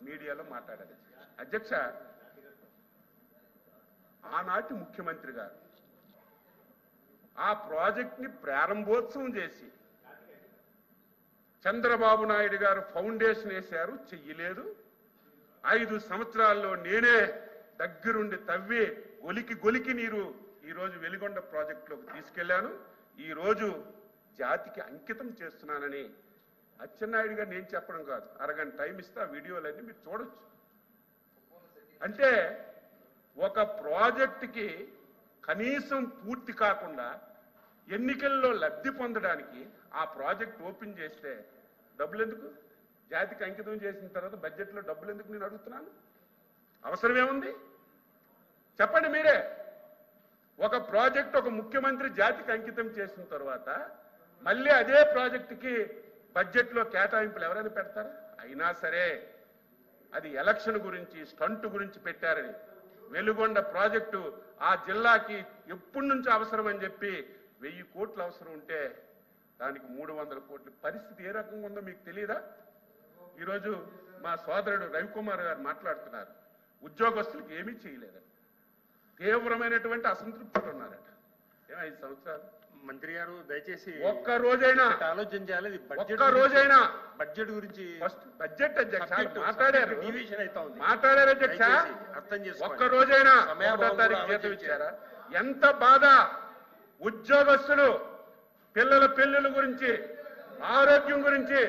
మీడియాలో మాట్లాడారు. అధ్యక్ష, ఆనాటి ముఖ్యమంత్రి గారు ఆ ప్రాజెక్ట్ని ప్రారంభోత్సవం చేసి చంద్రబాబు నాయుడు గారు ఫౌండేషన్ వేశారు, చెయ్యలేదు. 5 సంవత్సరాల్లో నేనే దగ్గరుండి తవ్వి గొలికి నీరు ఈరోజు వెలిగొండ ప్రాజెక్టులోకి తీసుకెళ్లాను. ఈరోజు జాతికి అంకితం చేస్తున్నానని అచ్చెన్నాయుడు గారు నేను చెప్పడం కాదు, అరగంట టైం ఇస్తే ఆ వీడియోలన్నీ మీరు చూడొచ్చు. అంటే ఒక ప్రాజెక్టుకి కనీసం పూర్తి కాకుండా ఎన్నికల్లో లబ్ధి పొందడానికి ఆ ప్రాజెక్ట్ ఓపెన్ చేస్తే డబ్బులు ఎందుకు? జాతికి అంకితం చేసిన తర్వాత బడ్జెట్లో డబ్బులు ఎందుకు నేను అడుగుతున్నాను? అవసరమేముంది చెప్పండి మీరే. ఒక ప్రాజెక్ట్ ఒక ముఖ్యమంత్రి జాతికి అంకితం చేసిన తర్వాత మళ్ళీ అదే ప్రాజెక్టుకి బడ్జెట్లో కేటాయింపులు ఎవరైనా పెడతారా? అయినా సరే అది ఎలక్షన్ గురించి, స్టంట్ గురించి పెట్టారని. వెలుగొండ ప్రాజెక్టు ఆ జిల్లాకి ఎప్పటి నుంచి అవసరం అని చెప్పి 1000 కోట్లు అవసరం ఉంటే దానికి 300 కోట్ల పరిస్థితి ఏ రకంగా ఉందో మీకు తెలియదా? ఈరోజు మా సోదరుడు రవికుమార్ గారు మాట్లాడుతున్నారు, ఉద్యోగస్తులకు ఏమీ చేయలేదని తీవ్రమైనటువంటి అసంతృప్తులు ఉన్నారట. 5 సంవత్సరాలు మంత్రి గారు దయచేసి ఒక్క రోజైనా ఆలోచన చేయాలి. ఒక్క రోజైనా బడ్జెట్ గురించి బడ్జెట్ అధ్యక్ష మాట్లాడారు, డివిజన్ అవుతా ఉంది. మాట్లాడారు అధ్యక్ష. అర్థం చేసుకోండి. ఒక్క రోజైనా 1వ తారీఖు జీతం ఇచ్చారా? ఎంత బాధ! ఉద్యోగస్తులు పిల్లల పెళ్లిళ్ళ గురించి, ఆరోగ్యం గురించి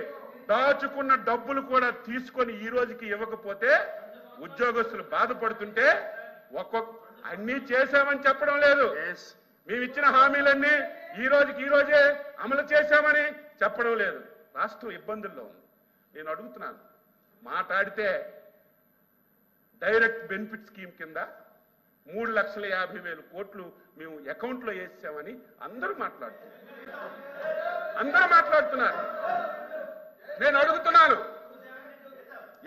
దాచుకున్న డబ్బులు కూడా తీసుకొని ఈ రోజుకి ఇవ్వకపోతే ఉద్యోగస్తులు బాధపడుతుంటే అన్ని చేశామని చెప్పడం లేదు. మేము ఇచ్చిన హామీలన్నీ ఈ రోజే అమలు చేశామని చెప్పడం లేదు. రాష్ట్రం ఇబ్బందుల్లో ఉంది. నేను అడుగుతున్నాను, మాట్లాడితే డైరెక్ట్ బెనిఫిట్ స్కీమ్ కింద 3,50,000 కోట్లు మేము అకౌంట్లో వేసామని అందరూ మాట్లాడుతున్నారు. నేను అడుగుతున్నాను,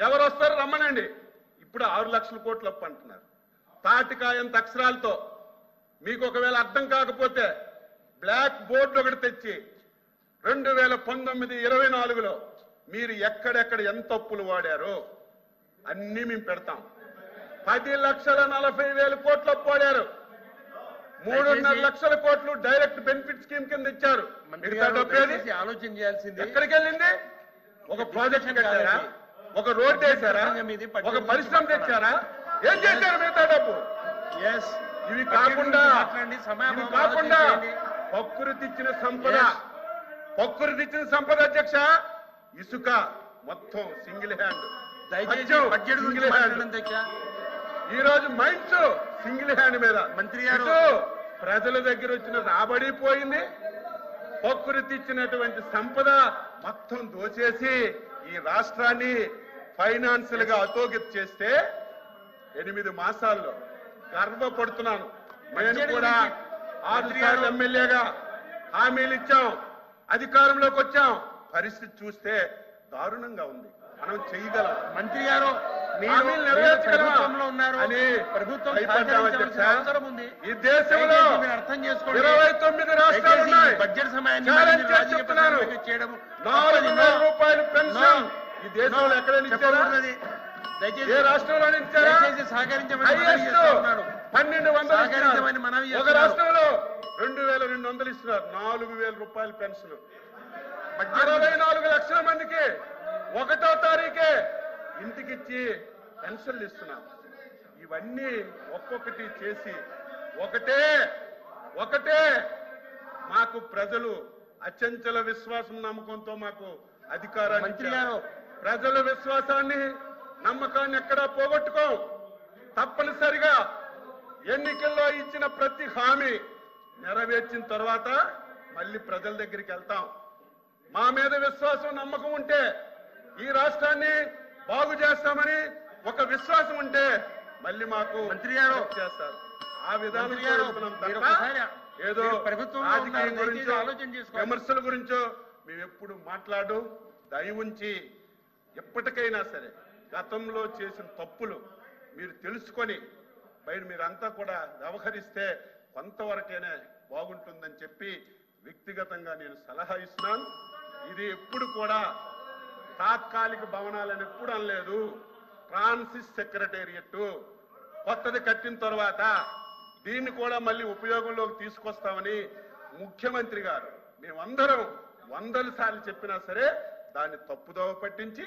ఎవరు వస్తారు రమ్మనండి. ఇప్పుడు 6 లక్షల కోట్లు అప్పు అంటున్నారు. తాటికాయంత అక్షరాలతో మీకు ఒకవేళ అర్థం కాకపోతే బ్లాక్ బోర్డు ఒకటి తెచ్చి 2019-24లో మీరు ఎక్కడెక్కడ ఎంత అప్పులు వాడారో అన్ని మేము పెడతాం. 10,40,000 కోట్లు అప్పు వాడారు. 3.5 లక్షల కోట్లు డైరెక్ట్ బెనిఫిట్ స్కీమ్ కింద ఇచ్చారు. ఆలోచన చేయాల్సింది ఎక్కడికి వెళ్ళింది? ఒక ప్రాజెక్ట్ కట్టారా? ఒక రోడ్ వేశారా? ఒక పరిశ్రమ తెచ్చారా? ఏం చేశారు మిగతా డబ్బు? ఇవి కాకుండా ప్రకృతిచ్చిన సంపద అధ్యక్ష, ఇసుక మొత్తం సింగిల్ హ్యాండ్. ఈ రోజు మైండ్స్ సింగిల్ హ్యాండ్ మీద మంత్రి గారు ప్రజల దగ్గర వచ్చిన రాబడి పోయింది. ప్రకృతి ఇచ్చినటువంటి సంపద మొత్తం దోచేసి ఈ రాష్ట్రాన్ని ఫైనాన్షియల్ గా అధోగతి చేస్తే 8 మాసాల్లో గర్వపడుతున్నాను. నేను కూడా 6 సార్లు ఎమ్మెల్యేగా హామీలు ఇచ్చాం, అధికారంలోకి వచ్చాం. పరిస్థితి చూస్తే దారుణంగా ఉంది. మనం చేయగలం. మంత్రి గారు హామీలు నెరవేర్చగలమా అని ఈ దేశంలో అర్థం చేసుకోండి. 29 రాష్ట్రాలు ఉన్నాయి. బడ్జెట్ సమయాన్ని 4,000 రూపాయలు పెన్షన్ ఈ దేశంలో ఎక్కడైనా ఇచ్చారా? ఏ రాష్ట్రంలో ఇచ్చారా? హైయెస్ట్ 1,200. ఒక రాష్ట్రంలో 2,200 ఇస్తున్నారు. 4,000 రూపాయల పెన్షన్ 64 లక్షల మందికి 1వ తారీఖే ఇంటికిచ్చి పెన్షన్లు ఇస్తున్నాం. ఇవన్నీ ఒక్కొక్కటి చేసి ఒకటే మాకు ప్రజలు అచంచల విశ్వాసం నమ్మకంతో మాకు అధికారాన్ని ఇచ్చారు. ప్రజల విశ్వాసాన్ని నమ్మకాన్ని ఎక్కడా పోగొట్టుకోం. తప్పనిసరిగా ఎన్నికల్లో ఇచ్చిన ప్రతి హామీ నెరవేర్చిన తర్వాత మళ్ళీ ప్రజల దగ్గరికి వెళ్తాం. మా మీద విశ్వాసం నమ్మకం ఉంటే ఈ రాష్ట్రాన్ని బాగు చేస్తామని ఒక విశ్వాసం ఉంటే మళ్ళీ మాకు మంత్రి గారు చేస్తారు. ఆ విధానం ఏదో రాజకీయం గురించో విమర్శల గురించో మేము ఎప్పుడు మాట్లాడు. దయ ఉంచి ఎప్పటికైనా సరే గతంలో చేసిన తప్పులు మీరు తెలుసుకొని బయట మీరంతా కూడా వ్యవహరిస్తే కొంతవరకైనా బాగుంటుందని చెప్పి వ్యక్తిగతంగా నేను సలహా ఇస్తున్నాను. ఇది ఎప్పుడు కూడా తాత్కాలిక భవనాలని ఎప్పుడు అనలేదు. ట్రాన్సిట్ సెక్రటేరియట్ కొత్తది కట్టిన తర్వాత దీన్ని కూడా మళ్ళీ ఉపయోగంలోకి తీసుకొస్తామని ముఖ్యమంత్రి గారు మేమందరం 100 సార్లు చెప్పినా సరే దాన్ని తప్పుదోవ పట్టించి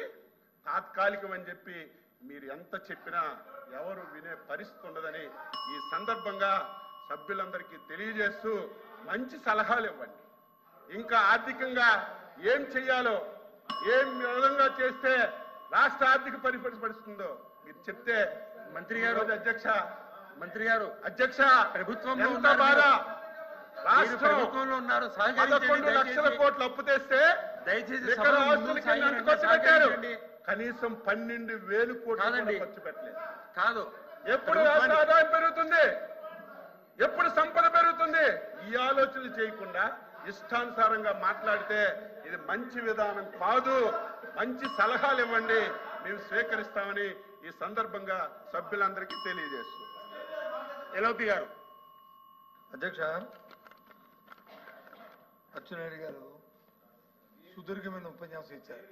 తాత్కాలికం అని చెప్పి మీరు ఎంత చెప్పినా ఎవరు వినే పరిస్థితి ఉండదని ఈ సందర్భంగా సభ్యులందరికీ తెలియజేస్తూ మంచి సలహాలు ఇవ్వండి. ఇంకా ఆర్థికంగా ఏం చెయ్యాలో, ఏం విధంగా చేస్తే రాష్ట్ర ఆర్థిక పరిస్థితుందో మీరు చెప్తే మంత్రి గారు అధ్యక్ష ప్రభుత్వంలో ఎంత ఉన్నారు బాధ. మీరు రాష్ట్రం ప్రభుత్వంలో ఉన్నారు. 11 లక్షల కోట్లు అప్పు తెస్తే దయచేసి ఇక్కడ సభను ఆస్తులకి ముందుకు ఎంత సాగించండి. ఖర్చు పెట్టారు? సాగించండి. కనీసం 12,000 కోట్లు కాదండి. కూడా ఖర్చు పెట్టలేదు. కాదు, ఎప్పుడు రాష్ట్ర ఆదాయం పెరుగుతుంది, ఎప్పుడు సంపద పెరుగుతుంది, ఈ ఆలోచనలు చేయకుండా ఇష్టానుసారంగా మాట్లాడితే ఇది మంచి విధానం కాదు. మంచి సలహాలు ఇవ్వండి, మేము స్వీకరిస్తామని ఈ సందర్భంగా సభ్యులందరికీ తెలియజేస్తున్నాం. ఎల్ఓపి గారు. అధ్యక్ష, అచ్చెన్నాయుడు గారు సుదీర్ఘమైన ఉపన్యాసం ఇచ్చారు.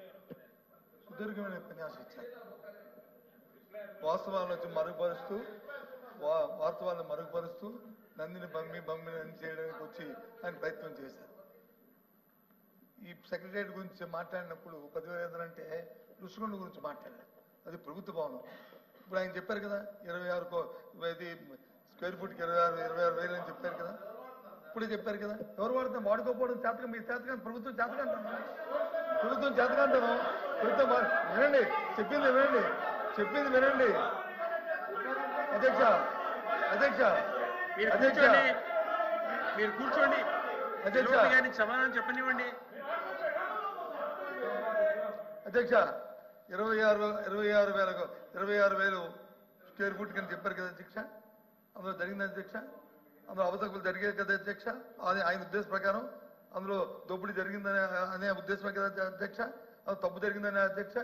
వాస్తవాలను మరుగుపరుస్తూ నందిని బమ్మిని చేయడానికి వచ్చి ఆయన ప్రయత్నం చేశారు. ఈ సెక్రటరియట్ గురించి మాట్లాడినప్పుడు 10,000 అంటే రుషికొండ గురించి మాట్లాడారు. అది ప్రభుత్వ భవనం. ఇప్పుడు ఆయన చెప్పారు కదా 26 స్క్వేర్ ఫుట్కి 26,000 అని చెప్పారు కదా. ఇప్పుడే చెప్పారు కదా. ఎవరు వాడితే వాడుకోకపోవడం చేతగా మీ చేతగా ప్రభుత్వం చేతగా అంటాను. ప్రభుత్వం వినండి, చెప్పింది వినండి. అధ్యక్ష మీరు కూర్చోండి. అధ్యక్ష గారికి సమాధానం చెప్పనివ్వండి. అధ్యక్ష 26,000 స్క్వేర్ ఫుట్ కింద చెప్పారు కదా అధ్యక్ష. అందులో జరిగింది అధ్యక్ష, అందులో అవతకులు జరిగేది కదా అధ్యక్ష. అది ఆయన ఉద్దేశం ప్రకారం అందులో దోపిడీ జరిగిందనే అనే ఉద్దేశమే కదా అధ్యక్ష. అది తప్పు జరిగిందనే అధ్యక్ష.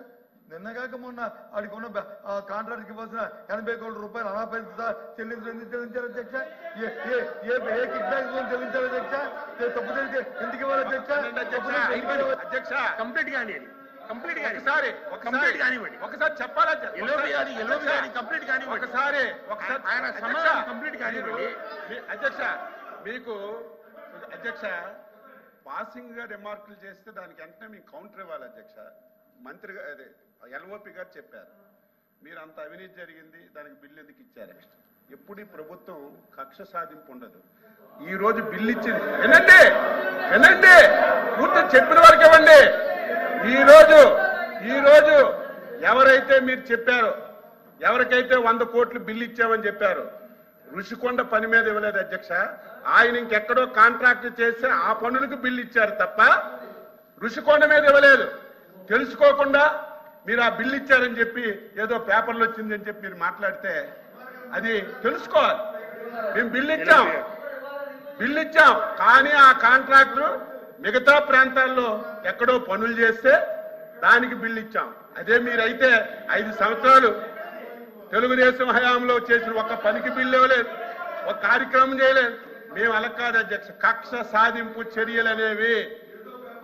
నిన్నగాక మొన్న ఆడికి ఉన్న కాంట్రాక్ట్కి ఇవ్వాల్సిన 80 కోట్ల రూపాయలు అనాపరిత చెల్లించారు అధ్యక్ష. ఏ కిక్ బ్యాక్ చెల్లించారు అధ్యక్ష. తప్పు జరిగితే ఎందుకు ఇవ్వాలి అధ్యక్ష? అధ్యక్ష కంప్లీట్ కానీ ఒకసారి చెప్పాలా? కంప్లీట్ కానీ ఒకసారి ఆయన సమాధానం కంప్లీట్ కానివ్వండి. అధ్యక్ష పాసింగ్ గా రిమార్కులు చేస్తే దానికి వెంటనే మీకు కౌంటర్ ఇవ్వాలి అధ్యక్ష. మంత్రి అదే ఎల్ఓపి గారు చెప్పారు మీరు అంత అవినీతి జరిగింది, దానికి బిల్లు ఎందుకు ఇచ్చారు? ఎప్పుడు ఈ ప్రభుత్వం కక్ష సాధింపు ఉండదు. ఈ రోజు బిల్లు ఇచ్చింది వినండి, పూర్తి చెప్పిన వరకు ఇవ్వండి. ఈ రోజు ఎవరైతే మీరు చెప్పారో, ఎవరికైతే 100 కోట్లు బిల్లు ఇచ్చామని చెప్పారు, రుషికొండ పని మీద ఇవ్వలేదు అధ్యక్ష. ఆయన ఇంకెక్కడో కాంట్రాక్ట్ చేస్తే ఆ పనులకు బిల్లు ఇచ్చారు తప్ప రుషికొండ మీద ఇవ్వలేదు. తెలుసుకోకుండా మీరు ఆ బిల్లు ఇచ్చారని చెప్పి ఏదో పేపర్లో వచ్చిందని చెప్పి మీరు మాట్లాడితే అది తెలుసుకోవాలి. మేము బిల్లు ఇచ్చాం కానీ ఆ కాంట్రాక్టర్ మిగతా ప్రాంతాల్లో ఎక్కడో పనులు చేస్తే దానికి బిల్లు ఇచ్చాం. అదే మీరైతే 5 సంవత్సరాలు తెలుగుదేశం హయాంలో చేసిన ఒక్క పనికి బిల్లు ఇవ్వలేదు, ఒక కార్యక్రమం చేయలేదు. మేము అలా కాదు అధ్యక్ష. కక్ష సాధింపు చర్యలు అనేవి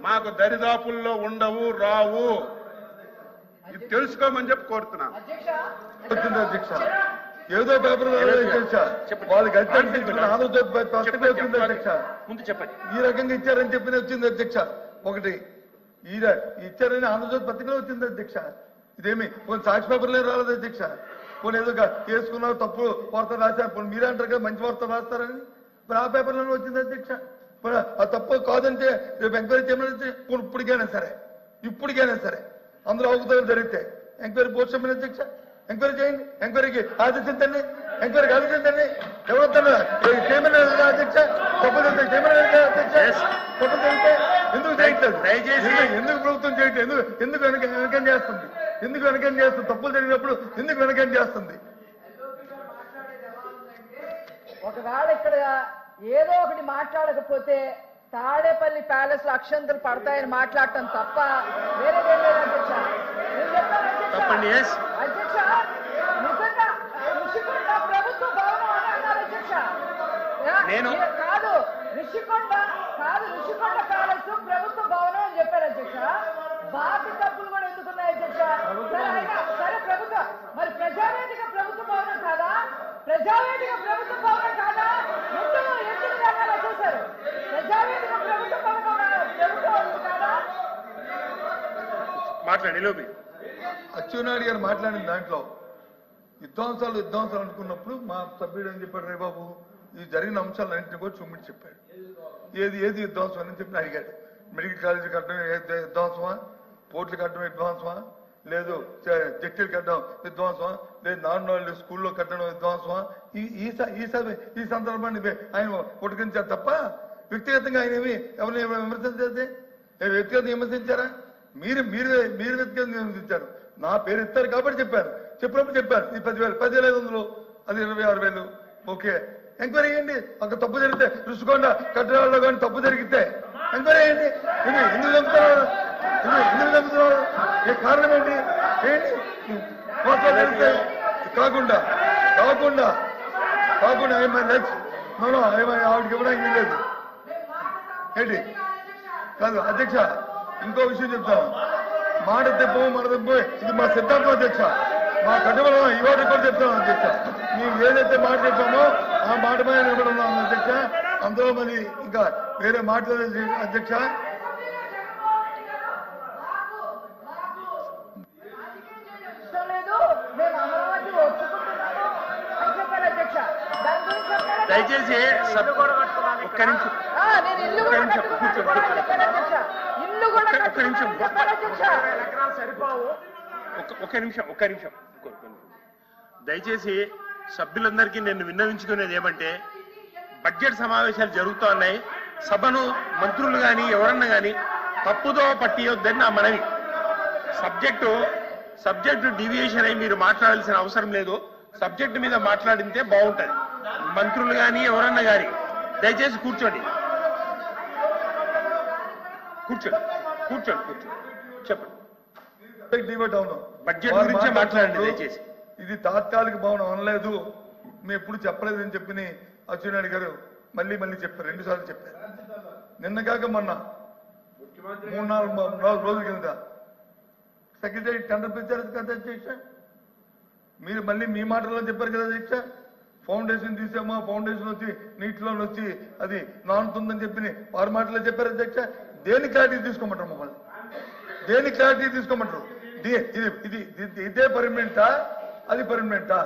మాకు దరిదాపుల్లో ఉండవు, రావు. ఇది తెలుసుకోమని చెప్పి కోరుతున్నాను అధ్యక్ష. ఏదో పేపర్ వాళ్ళకి అధ్యక్ష ముందు చెప్పండి. ఈ రకంగా ఇచ్చారని చెప్పి వచ్చింది అధ్యక్ష. ఒకటి ఇచ్చారని ఆంధ్రజ్యోతి పత్రికలో వచ్చింది అధ్యక్ష. ఇదేమి కొన్ని సాక్షి పేపర్లే రాలేదు అధ్యక్ష. కొన్ని ఏదో చేసుకున్నారు, తప్పు వార్త రాశారు. కొన్ని మీరే అంటారు కదా మంచి వార్త రాస్తారని, మరి ఆ పేపర్లోనే వచ్చింది అధ్యక్ష. మరి ఆ తప్పు కాదంటే రేపు ఎంక్వైరీ చేయమని ఇప్పటికైనా సరే అందులో అవకతవకలు జరిగితే ఎంక్వైరీ పోస్ట్ చేయమని అధ్యక్ష. ఎంక్వైరీ చేయండి, ఎంక్వైరీకి ఆదేశించండి, ఎంక్వైరీకి ఆదేశించండి. ఎవరొద్దన్నా చేయమని అధ్యక్ష. తప్పు జరిగితే చేయమని అధ్యక్ష. తప్పు జరిగితే ఎందుకు చేయట్లేదు? ఎందుకు ప్రభుత్వం చేయట్లేదు? ఎందుకు వెనకం చేస్తుంది? తప్పులు జరిగినప్పుడు ఎందుకు వెనకం చేస్తుంది? ఒకవేళ ఇక్కడ ఏదో ఒకటి మాట్లాడకపోతే తాడేపల్లి ప్యాలెస్ లో అక్షంతలు పడతాయని మాట్లాడటం తప్ప వేరేదేం లేదు అధ్యక్ష. నేను చెప్పాను అధ్యక్ష, నిజంగా రుషికొండ ప్రభుత్వ భవనం కాదు ఋషికొండ ప్యాలెస్ ప్రభుత్వ భవనం అని చెప్పారు అధ్యక్ష. బాకీ డబ్బులు కూడా ఎందుకున్నాయి అధ్యక్ష? సరే ప్రభుత్వం మరి ప్రజావేదిక ప్రభుత్వ భవనం కాదా? ప్రజావేదిక ప్రభుత్వ భవనం కాదా? ఎందుకు రకాలు వచ్చేసారు? ప్రజావేదిక ప్రభుత్వ భవనం కాదా? మాట్లాడి లోపి అచ్చెన్నాయుడు గారు మాట్లాడిన దాంట్లో విద్వాంసాలు అనుకున్నప్పుడు మా సభ్యుడు ఏం చెప్పాడు, రే బాబు ఈ జరిగిన అంశాలన్నింటినీ కూడా చూమిడి చెప్పాడు. ఏది విద్వాంసం అని చెప్పి అడిగాడు. మెడికల్ కాలేజీ కట్టడం విద్వాంసమా, పోర్టులు కట్టడం విద్వాంసమా, లేదు జట్టీలు కట్టడం విద్వాంసమా, లేదు నార్మల్ స్కూల్లో కట్టడం విద్వాంసమా? ఈ సందర్భాన్ని ఆయన ఉటకించారు తప్ప వ్యక్తిగతంగా ఆయన ఏమి ఎవరిని విమర్శించేది? వ్యక్తిగతంగా విమర్శించారా? మీరు వ్యక్తిగతంగా విమర్శించారు. నా పేరు ఇస్తారు కాబట్టి చెప్పారు. చెప్పినప్పుడు చెప్పారు ఈ 10,000 10,500 అది 26,000 ఓకే. ఎంక్వైరీ చేయండి. అక్కడ తప్పు జరిగితే రుషికొండ కట్టడాల్లో కానీ తప్పు జరిగితే ఎంక్వైరీ చేయండి. ఎందుకు చంపుతున్నారు? ఏ కారణం ఏంటి? కాకుండా ఆవిడకి ఇవ్వడానికి లేదు ఏంటి కాదు అధ్యక్ష. ఇంకో విషయం చెప్తాను. మాట తెప్పో ఇది మా సిద్ధాంతం అధ్యక్ష. మా కట్టుబడి ఇవాళ కూడా చెప్తాను అధ్యక్ష. మేము ఏదైతే మాట చెప్పామో ఆ మాట మీద నిలబడి ఉన్నాం అధ్యక్ష. అందులో మరి ఇంకా వేరే మాట్లాడలేదు అధ్యక్ష. దయచేసి ఒక్క నిమిషం దయచేసి సభ్యులందరికీ నేను విన్నవించుకునేది ఏమంటే బడ్జెట్ సమావేశాలు జరుగుతూ ఉన్నాయి. సభను మంత్రులు కానీ ఎవరన్నా కానీ తప్పుదో పట్టియొద్దని నా మనవి. సబ్జెక్టు డివియేషన్ అయి మీరు మాట్లాడాల్సిన అవసరం లేదు. సబ్జెక్టు మీద మాట్లాడితే బాగుంటుంది. మంత్రులు కానీ ఎవరన్నా కానీ దయచేసి కూర్చోండి చెప్పండి. బడ్జెట్ గురించి మాట్లాడండి దయచేసి. ఇది తాత్కాలిక భవనం అనలేదు, మేము ఎప్పుడు చెప్పలేదని చెప్పి అచ్చెన్నాయుడు గారు మళ్ళీ చెప్పారు. 2 సార్లు చెప్పారు. నిన్న కాక మొన్న 3-4 రోజుల కింద సెక్రటరీ టెండర్ పిలిచారు కదా అధ్యక్ష. మీరు మళ్ళీ మీ మాటల్లో చెప్పారు కదా అధ్యక్ష. ఫౌండేషన్ తీసామా, ఫౌండేషన్ వచ్చి నీటిలో వచ్చి అది నానుతుందని చెప్పి వారి మాటలో చెప్పారు అధ్యక్ష. దేని క్లారిటీ తీసుకోమంటారు మమ్మల్ని? దేని క్లారిటీ తీసుకోమంటారు? ఇదే పర్మనెంటా, అది పర్మనెంటా?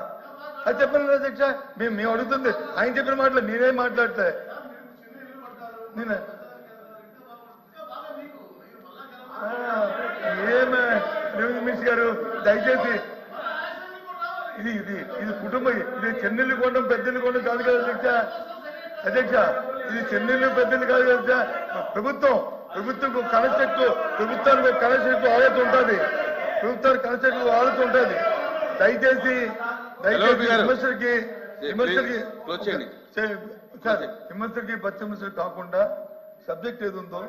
అది చెప్పండి అధ్యక్ష. మేము అడుగుతుంది ఆయన చెప్పిన మాటలు నేనేం మాట్లాడతా. నేను మినిస్టర్ గారు దయచేసి ఇది కుటుంబం. ఇది చెన్నెల్లి కొండం పెద్దెల్లి కొండం కాదు కదా అధ్యక్ష. ఇది చెన్నెల్లి పెద్దెల్లి కాదు కదా. ప్రభుత్వం ప్రభుత్వానికి ఒక కన్స్ట్రక్ట్ ఆలోచన ఉంటుంది. ప్రభుత్వానికి కన్స్ట్రక్ట్ ఆలోచన ఉంటుంది. దయచేసి విమర్శకి పశ్చిమ కాకుండా సబ్జెక్ట్ ఏది ఉందో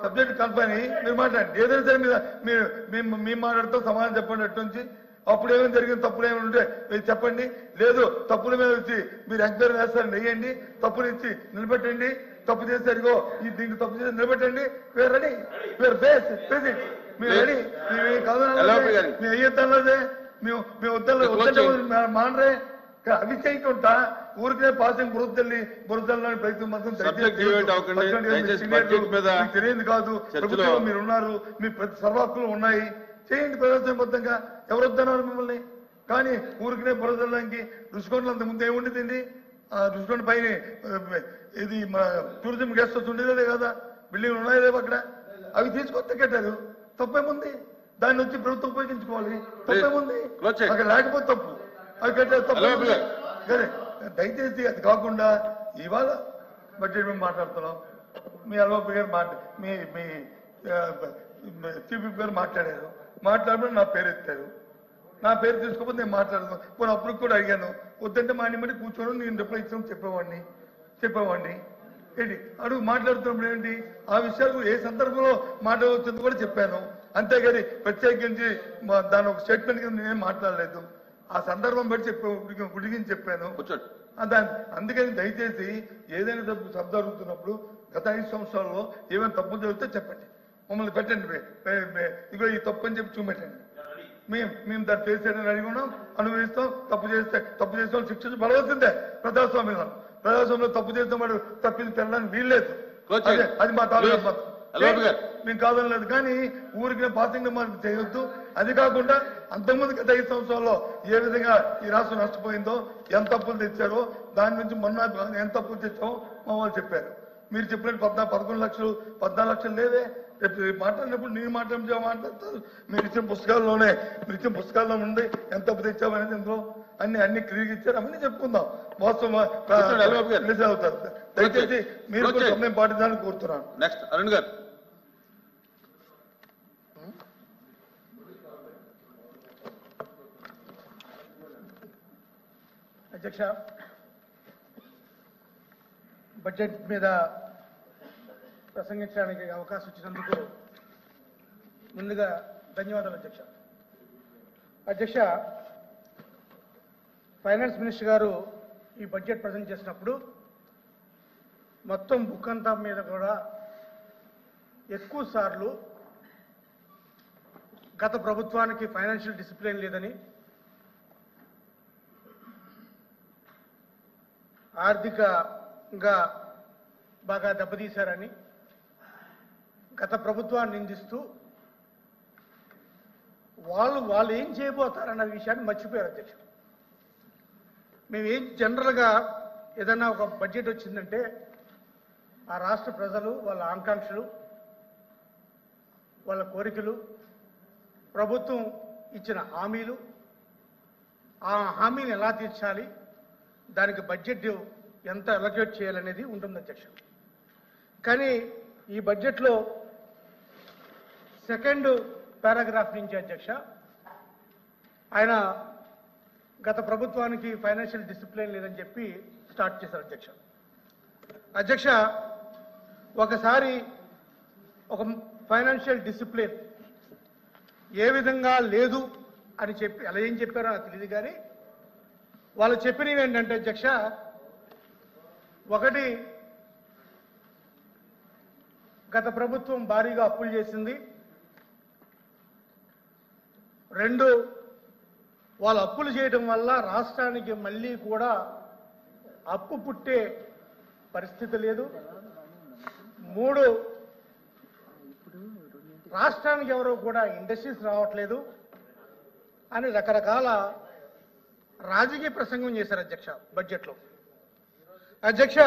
సబ్జెక్ట్ కల్పని మీరు మాట్లాడండి. ఏదైనా సరే మేము మాట్లాడుతూ సమాధానం చెప్పండి. అటు నుంచి అప్పుడు ఏమైనా జరిగింది, తప్పులు ఏమైనా ఉంటే మీరు చెప్పండి. లేదు తప్పుల మీద వచ్చి మీరు ఎంక్వైరీ చేస్తారని వేయండి. తప్పులు ఇచ్చి నిలబెట్టండి. తప్పు చేశారుగో దీన్ని తప్పు చేసి నిలబెట్టండి. We're ready, we're face president, మీరు రెడీ. మేము కాదు మేము అయ్యేద్దాంలోదే మేము వద్దల్లో మానరే అవి చేయకుండా ఊరికే పాసింగ్ బురదల్లోని ప్రయత్నం మాత్రం తెలియదు కాదు. ప్రభుత్వంలో మీరు ఉన్నారు, మీ ప్రతి సర్వాక్కులు ఉన్నాయి, చేయండి ప్రజాస్వామ్యబద్ధంగా. ఎవరు వద్దన్నారు మిమ్మల్ని? కానీ ఊరికినే బురదల్లోకి రుషికొండలు అంత ముందు ఏముండేదండి? ఆ రుషికొండ పైన ఇది మన టూరిజం గెస్ట్ హౌస్ ఉండేదే కదా, బిల్డింగ్లు ఉన్నాయో లేవు అక్కడ. అవి తీసుకొస్తే కట్టారు, తప్పేముంది? దాన్ని వచ్చి ప్రభుత్వం ఉపయోగించుకోవాలి, తప్పేముంది? అక్కడ లేకపోతే తప్పు, అవి కట్టారు తప్పు. దయచేసి అది కాకుండా ఇవాళ బడ్జెట్ మేము మాట్లాడుతున్నాం. మీ అల్వప్ప గారు మీ చీఫ్ గారు మాట్లాడినప్పుడు నా పేరు ఎత్తారు. నా పేరు తీసుకోకపోతే నేను మాట్లాడదాం. పోనీ అప్పుడు కూడా అడిగాను, వద్దంటే మా అన్ని బట్టి కూర్చోను, నేను రిప్లై ఇచ్చాను చెప్పేవాడిని ఏంటి అడుగు మాట్లాడుతున్నప్పుడు ఏంటి ఆ విషయాలు ఏ సందర్భంలో మాట్లాడవచ్చుంది కూడా చెప్పాను. అంతేగాని ప్రత్యేకించి దాని ఒక స్టేట్మెంట్ కింద నేనేం మాట్లాడలేదు. ఆ సందర్భం బట్టి గుడికి చెప్పాను. అందుకని దయచేసి ఏదైనా తప్పు జరుగుతున్నప్పుడు గత 5 సంవత్సరాల్లో ఏమైనా తప్పులు జరిగితే చెప్పండి, మమ్మల్ని పెట్టండి, ఇగో ఈ తప్పు అని చెప్పి చూపెట్టండి. మేము దాన్ని చేసేదని అడిగి ఉన్నాం, అనుభవిస్తాం. తప్పు చేస్తాం శిక్షించబడవలసిందే. ప్రజాస్వామ్యంలో తప్పు చేసిన వాడు తప్పింది తినడానికి వీల్లేదు. అది మా తాలూకా మేము కాదనలేదు. కానీ ఊరికి పాసింగ్ మార్క్ చేయొద్దు. అది కాకుండా అంతకుముందు గత 5 సంవత్సరాల్లో ఏ విధంగా ఈ రాష్ట్రం నష్టపోయిందో, ఎంత తప్పులు తెచ్చారో, దాని నుంచి మొన్న ఎంత తప్పులు తెచ్చామో మా వాళ్ళు చెప్పారు. మీరు చెప్పినట్టు 11 లక్షలు 14 లక్షలు లేవే. రేపు మాట్లాడినప్పుడు నేను మాట్లాడతారు. మీరు ఇచ్చిన పుస్తకాల్లో ఉంది ఎంత తప్పు తెచ్చామనేది. ఇందులో అన్ని క్లియర్ ఇచ్చారు. అవన్నీ చెప్పుకుందాం. వాస్తవం అవుతారు. దయచేసి మీరు కూడా సమయం పాటించాలని కోరుతున్నాను. నెక్స్ట్ అరుణ్ గారు. అధ్యక్ష, బడ్జెట్ మీద ప్రసంగించడానికి అవకాశం ఇచ్చినందుకు ముందుగా ధన్యవాదాలు అధ్యక్ష. అధ్యక్ష, ఫైనాన్స్ మినిస్టర్ గారు ఈ బడ్జెట్ ప్రజెంట్ చేసినప్పుడు మొత్తం బుక్ అంతా మీద కూడా ఎక్కువ సార్లు గత ప్రభుత్వానికి ఫైనాన్షియల్ డిసిప్లిన్ లేదని, ఆర్థికంగా బాగా దెబ్బతీశారని గత ప్రభుత్వాన్ని నిందిస్తూ వాళ్ళు ఏం చేయబోతారన్న విషయాన్ని మర్చిపోయారు అధ్యక్ష. మేమేం జనరల్గా ఏదైనా ఒక బడ్జెట్ వచ్చిందంటే ఆ రాష్ట్ర ప్రజలు వాళ్ళ ఆకాంక్షలు, వాళ్ళ కోరికలు, ప్రభుత్వం ఇచ్చిన హామీలు, ఆ హామీని ఎలా తీర్చాలి, దానికి బడ్జెట్ ఎంత అలొకేట్ చేయాలనేది ఉంటుంది అధ్యక్ష. కానీ ఈ బడ్జెట్లో సెకండ్ పారాగ్రాఫ్ నుంచి అధ్యక్ష ఆయన గత ప్రభుత్వానికి ఫైనాన్షియల్ డిసిప్లిన్ లేదని చెప్పి స్టార్ట్ చేశారు అధ్యక్ష. అధ్యక్ష, ఒకసారి ఒక ఫైనాన్షియల్ డిసిప్లిన్ ఏ విధంగా లేదు అని చెప్పి అలా ఏం చెప్పారో నాకు తెలియదు. కానీ వాళ్ళు చెప్పినవి ఏంటంటే అధ్యక్ష, ఒకటి, గత ప్రభుత్వం భారీగా అప్పులు చేసింది. 2, వాళ్ళు అప్పులు చేయడం వల్ల రాష్ట్రానికి మళ్ళీ కూడా అప్పు పుట్టే పరిస్థితి లేదు. 3, రాష్ట్రానికి ఎవరో కూడా ఇండస్ట్రీస్ రావట్లేదు అని రకరకాల రాజకీయ ప్రసంగం చేశారు అధ్యక్ష బడ్జెట్లో. అధ్యక్ష,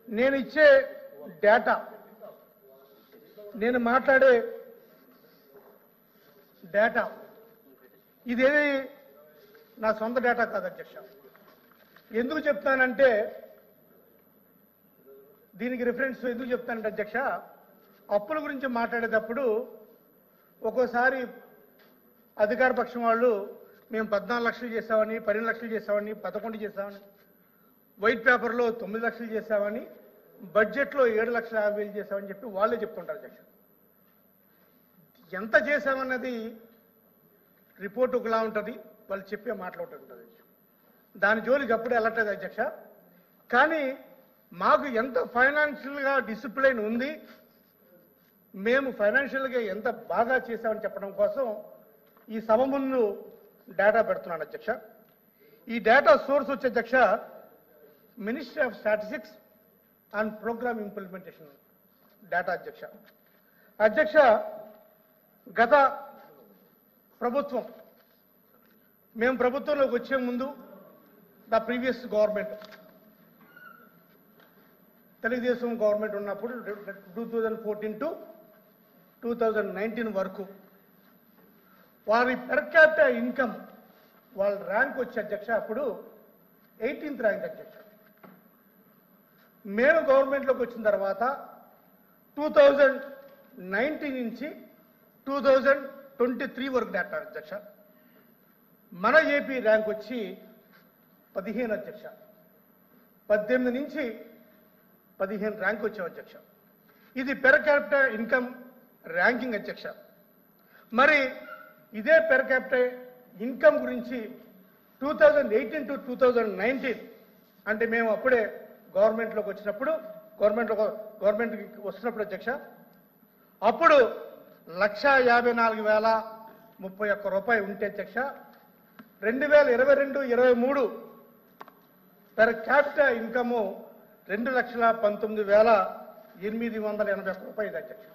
నేను ఇచ్చే డేటా, నేను మాట్లాడే డేటా ఇదేది నా సొంత డేటా కాదు అధ్యక్ష. ఎందుకు చెప్తానంటే, దీనికి రిఫరెన్స్ ఎందుకు చెప్తానంటే అధ్యక్ష, అప్పుల గురించి మాట్లాడేటప్పుడు ఒక్కోసారి అధికార పక్షం వాళ్ళు మేము 14 లక్షలు చేసామని, 12 లక్షలు చేసామని, 11 చేసామని, వైట్ పేపర్లో 9 లక్షలు చేసామని, బడ్జెట్లో 7,50,000 చేసామని చెప్పి వాళ్ళే చెప్తుంటారు అధ్యక్ష. ఎంత చేశామన్నది రిపోర్ట్ ఒకలా ఉంటుంది, వాళ్ళు చెప్పే మాటలు ఒకటి ఉంటుంది. దాని జోలికి అప్పుడే వెళ్ళట్లేదు అధ్యక్ష. కానీ మాకు ఎంత ఫైనాన్షియల్గా డిసిప్లిన్ ఉంది, మేము ఫైనాన్షియల్గా ఎంత బాగా చేశామని చెప్పడం కోసం ఈ సభ ముందు డేటా పెడుతున్నాను అధ్యక్ష. ఈ డేటా సోర్స్ వచ్చే అధ్యక్ష ministry of statistics and programme implementation data అధ్యక్ష. అధ్యక్ష, గత ప్రభుత్వం, మేము ప్రభుత్వంలోకి వచ్చే ముందు the previous government, Telugu Desam government ఉన్నప్పుడు 2014 to 2019 వరకు వారి పెర్ క్యాపిటా ఇన్కమ్ వాళ్ళ ర్యాంక్ వచ్చే అధ్యక్ష అప్పుడు 18th ర్యాంక్ అధ్యక్ష. మేము గవర్నమెంట్లోకి వచ్చిన తర్వాత 2019 నుంచి 2023 వరకు డేటా అధ్యక్ష. మన ఏపీ ర్యాంక్ వచ్చి 15 అధ్యక్ష. 18 నుంచి 15 ర్యాంక్ వచ్చాం అధ్యక్ష. ఇది పెర్ క్యాపిటా ఇన్కమ్ ర్యాంకింగ్ అధ్యక్ష. మరి ఇదే పెర్ క్యాపిటా ఇన్కమ్ గురించి 2018 to 2019 అంటే మేము అప్పుడే గవర్నమెంట్కి వస్తున్నప్పుడు అధ్యక్ష అప్పుడు 1,54,031 రూపాయలు ఉంటే అధ్యక్ష 2022-23 పెర్ క్యాపిటా ఇన్కమ్ 2,19,881 రూపాయలు అధ్యక్ష.